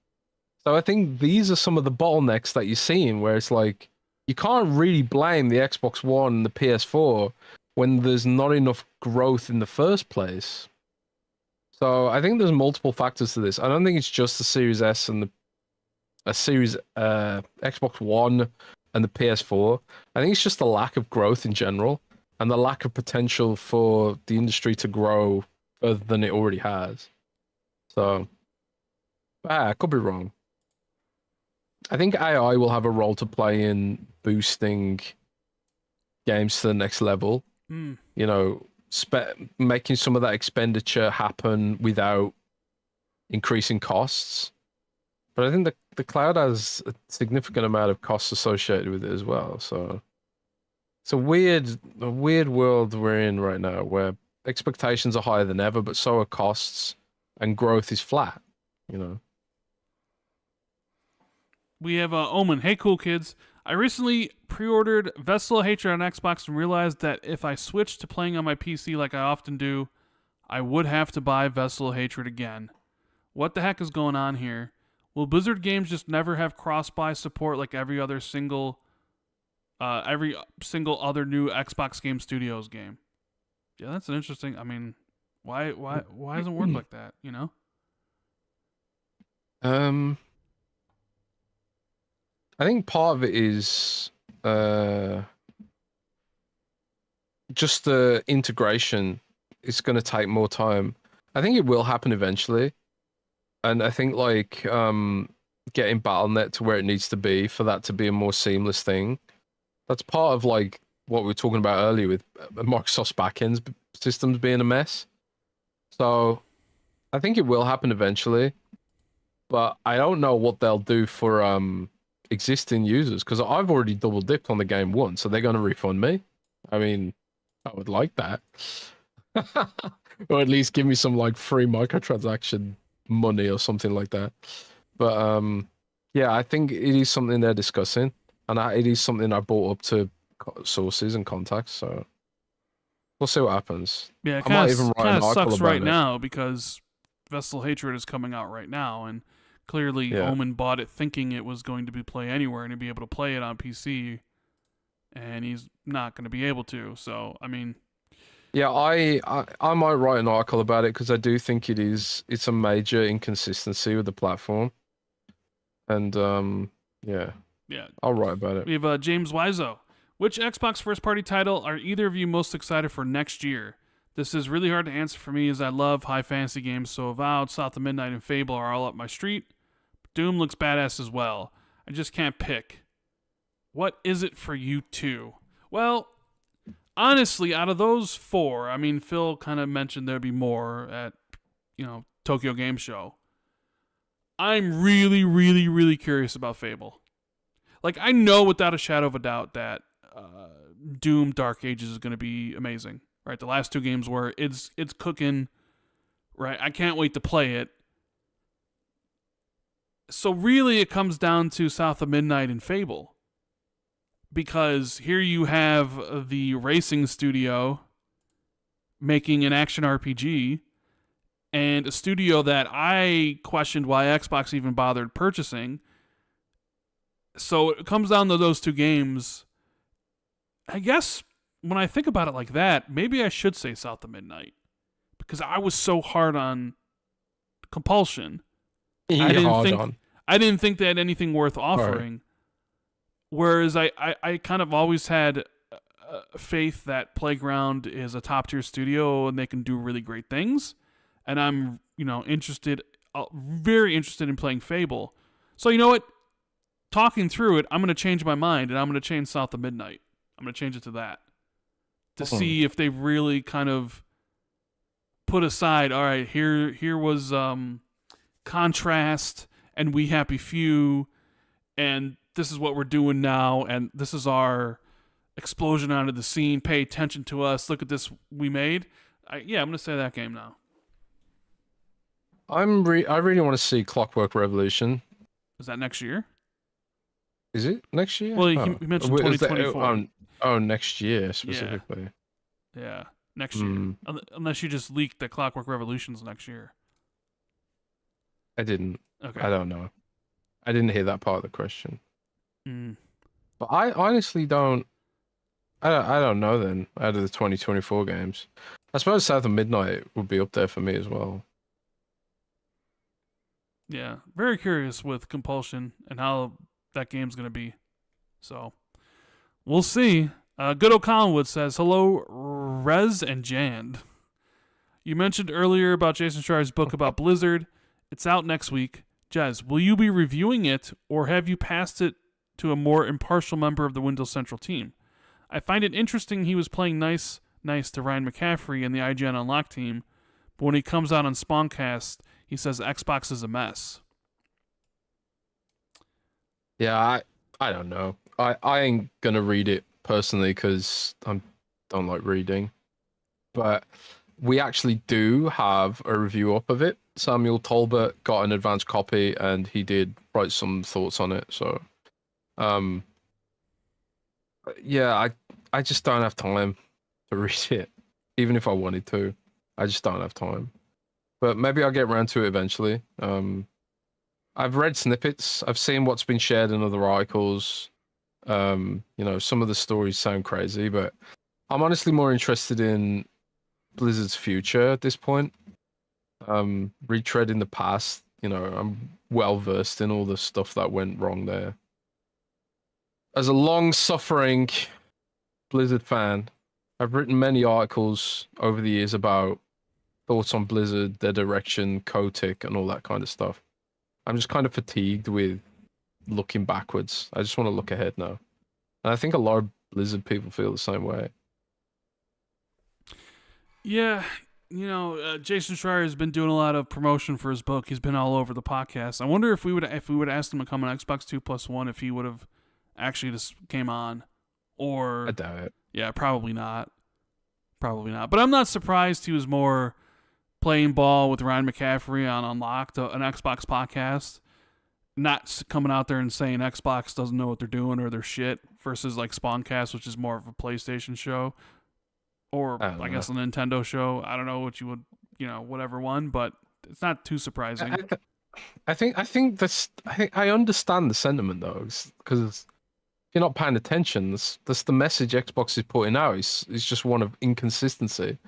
So I think these are some of the bottlenecks that you're seeing, where it's like you can't really blame the Xbox One and the PS4 when there's not enough growth in the first place. So I think there's multiple factors to this. I don't think it's just the Series S and a Series Xbox One, and the PS4. I think it's just the lack of growth in general and the lack of potential for the industry to grow further than it already has. So, I could be wrong. I think AI will have a role to play in boosting games to the next level. Mm. You know, making some of that expenditure happen without increasing costs. But I think the cloud has a significant amount of costs associated with it as well. So it's a weird world we're in right now where expectations are higher than ever, but so are costs, and growth is flat. You know. We have Omen. Hey, cool kids. I recently pre-ordered Vessel of Hatred on Xbox and realized that if I switched to playing on my PC like I often do, I would have to buy Vessel of Hatred again. What the heck is going on here? Will Blizzard games just never have cross-buy support like every single other new Xbox Game Studios game? Yeah, that's an interesting. I mean, why doesn't it work like that? You know? I think part of it is just the integration. It's going to take more time. I think it will happen eventually, and I think like getting BattleNet to where it needs to be for that to be a more seamless thing. That's part of like what we were talking about earlier with Microsoft's backend systems being a mess. So I think it will happen eventually, but I don't know what they'll do for existing users because I've already double dipped on the game once, so they're going to refund me. I mean, I would like that. Or at least give me some like free microtransaction money or something like that. But yeah, I think it is something they're discussing, and it is something I brought up to sources and contacts. So we'll see what happens. Yeah, it I might even write kind an of article sucks about right it. now because Vessel Hatred is coming out right now, and clearly Yeah. Omen bought it thinking it was going to be play anywhere and he'd be able to play it on PC, and he's not going to be able to. So I mean, Yeah, I might write an article about it because I do think it's a major inconsistency with the platform, and yeah, yeah. I'll write about it. We have James Wiseau. Which Xbox first-party title are either of you most excited for next year? This is really hard to answer for me as I love high fantasy games, so Avowed, South of Midnight, and Fable are all up my street. Doom looks badass as well. I just can't pick. What is it for you two? Well, honestly, out of those four, I mean, Phil kind of mentioned there'd be more at, Tokyo Game Show. I'm really, really, really curious about Fable. Like, I know without a shadow of a doubt that Doom Dark Ages is going to be amazing, right? The last two games were, it's cooking, right? I can't wait to play it. So really it comes down to South of Midnight and Fable. Because here you have the racing studio making an action RPG, and a studio that I questioned why Xbox even bothered purchasing. So it comes down to those two games. I guess when I think about it like that, maybe I should say South of Midnight. Because I was so hard on Compulsion. I didn't think they had anything worth offering. Right. Whereas I kind of always had faith that Playground is a top tier studio and they can do really great things. And I'm, very interested in playing Fable. So you know what? Talking through it, I'm going to change my mind and I'm going to change South of Midnight. I'm going to change it to that. To see if they really kind of put aside, all right, here was Contrast and We Happy Few, and this is what we're doing now, and this is our explosion onto the scene. Pay attention to us. Look at this we made. I'm going to say that game now. I really want to see Clockwork Revolution. Is that next year? Is it next year? Well, he mentioned 2024. Next year specifically. Yeah, next year. Unless you just leaked that Clockwork Revolution's next year. I didn't. Okay. I don't know. I didn't hear that part of the question. Mm. But I honestly don't. I don't know then. Out of the 2024 games, I suppose South of Midnight would be up there for me as well. Yeah, very curious with Compulsion and how that game's going to be. So, We'll see. Good old Collinwood says, hello, Rez and Jand. You mentioned earlier about Jason Schreier's book about Blizzard. It's out next week. Jez, will you be reviewing it, or have you passed it to a more impartial member of the Windows Central team? I find it interesting he was playing nice to Ryan McCaffrey and the IGN Unlock team, but when he comes out on Spawncast, he says Xbox is a mess. Yeah, I don't know. I ain't gonna read it personally because I don't like reading. But we actually do have a review up of it. Samuel Tolbert got an advanced copy and he did write some thoughts on it. So, yeah, I just don't have time to read it, even if I wanted to. I just don't have time. But maybe I'll get around to it eventually. I've read snippets. I've seen what's been shared in other articles. You know, some of the stories sound crazy, but I'm honestly more interested in Blizzard's future at this point. Retreading the past, you know, I'm well versed in all the stuff that went wrong there. As a long-suffering Blizzard fan, I've written many articles over the years about thoughts on Blizzard, their direction, Kotick, and all that kind of stuff. I'm just kind of fatigued with looking backwards. I just want to look ahead now. And I think a lot of Blizzard people feel the same way. Yeah, you know, Jason Schreier has been doing a lot of promotion for his book. He's been all over the podcast. I wonder if we would asked him to come on Xbox 2+1, if he would have actually just came on. Or I doubt it. Yeah, probably not. Probably not. But I'm not surprised he was more playing ball with Ryan McCaffrey on Unlocked, an Xbox podcast. Not coming out there and saying Xbox doesn't know what they're doing or they're shit, versus like Spawncast, which is more of a PlayStation show. Or I guess a Nintendo show. I don't know what you would, you know, whatever one, but it's not too surprising. I think I understand the sentiment though, because if you're not paying attention, that's the message Xbox is putting out. It's just one of inconsistency.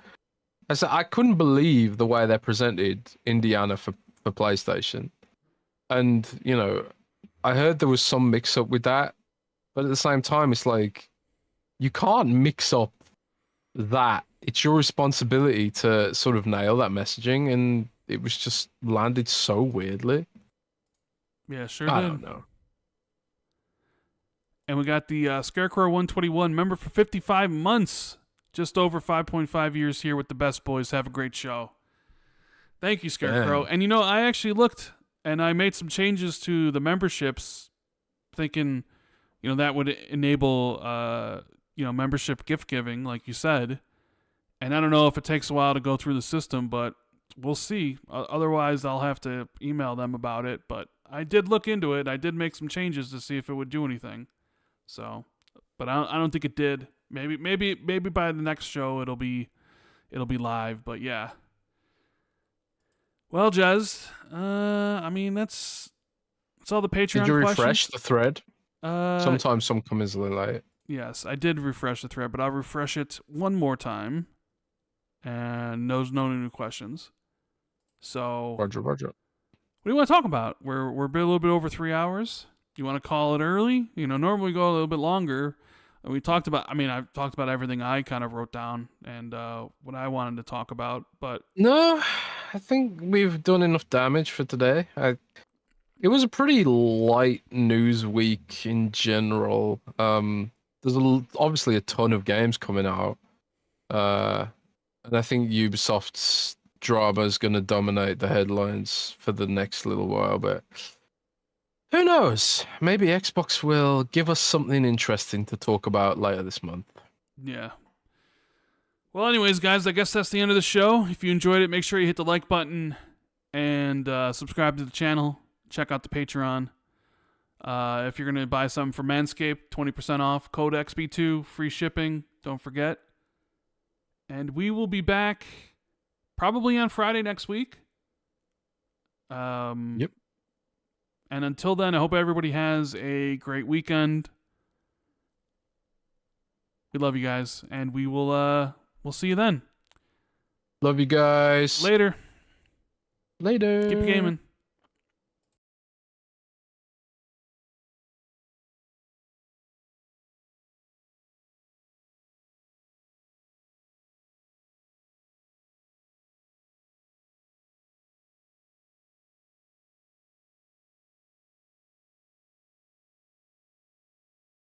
I couldn't believe the way they presented Indiana for PlayStation, and you know, I heard there was some mix-up with that, but at the same time, it's like you can't mix up that. It's your responsibility to sort of nail that messaging, and it was just landed so weirdly. Yeah, sure I did. don't know. And we got the Scarecrow 121 member for 55 months. Just over 5.5 years here with the best boys. Have a great show. Thank you, Scarecrow. Damn. And you know, I actually looked and I made some changes to the memberships, thinking, you know, that would enable, you know, membership gift giving, like you said. And I don't know if it takes a while to go through the system, but we'll see. Otherwise, I'll have to email them about it. But I did look into it. I did make some changes to see if it would do anything. So, but I don't think it did. Maybe by the next show it'll be live. But yeah. Well, Jez, I mean that's all the Patreon. Did you refresh questions. the thread? Sometimes some come in a little late. Yes, I did refresh the thread, but I'll refresh it one more time. And no new questions. So Roger. What do you want to talk about? We're a little bit over 3 hours. You want to call it early? You know, normally we go a little bit longer. We talked about, I've talked about everything I kind of wrote down and what I wanted to talk about, but... No, I think we've done enough damage for today. It was a pretty light news week in general. There's obviously a ton of games coming out. And I think Ubisoft's drama is going to dominate the headlines for the next little while, but... who knows? Maybe Xbox will give us something interesting to talk about later this month. Yeah. Well, anyways, guys, I guess that's the end of the show. If you enjoyed it, make sure you hit the like button and subscribe to the channel. Check out the Patreon. If you're going to buy something from Manscaped, 20% off. Code XB2, free shipping. Don't forget. And we will be back probably on Friday next week. Yep. And until then, I hope everybody has a great weekend. We love you guys, and we'll see you then. Love you guys. Later. Later. Keep gaming.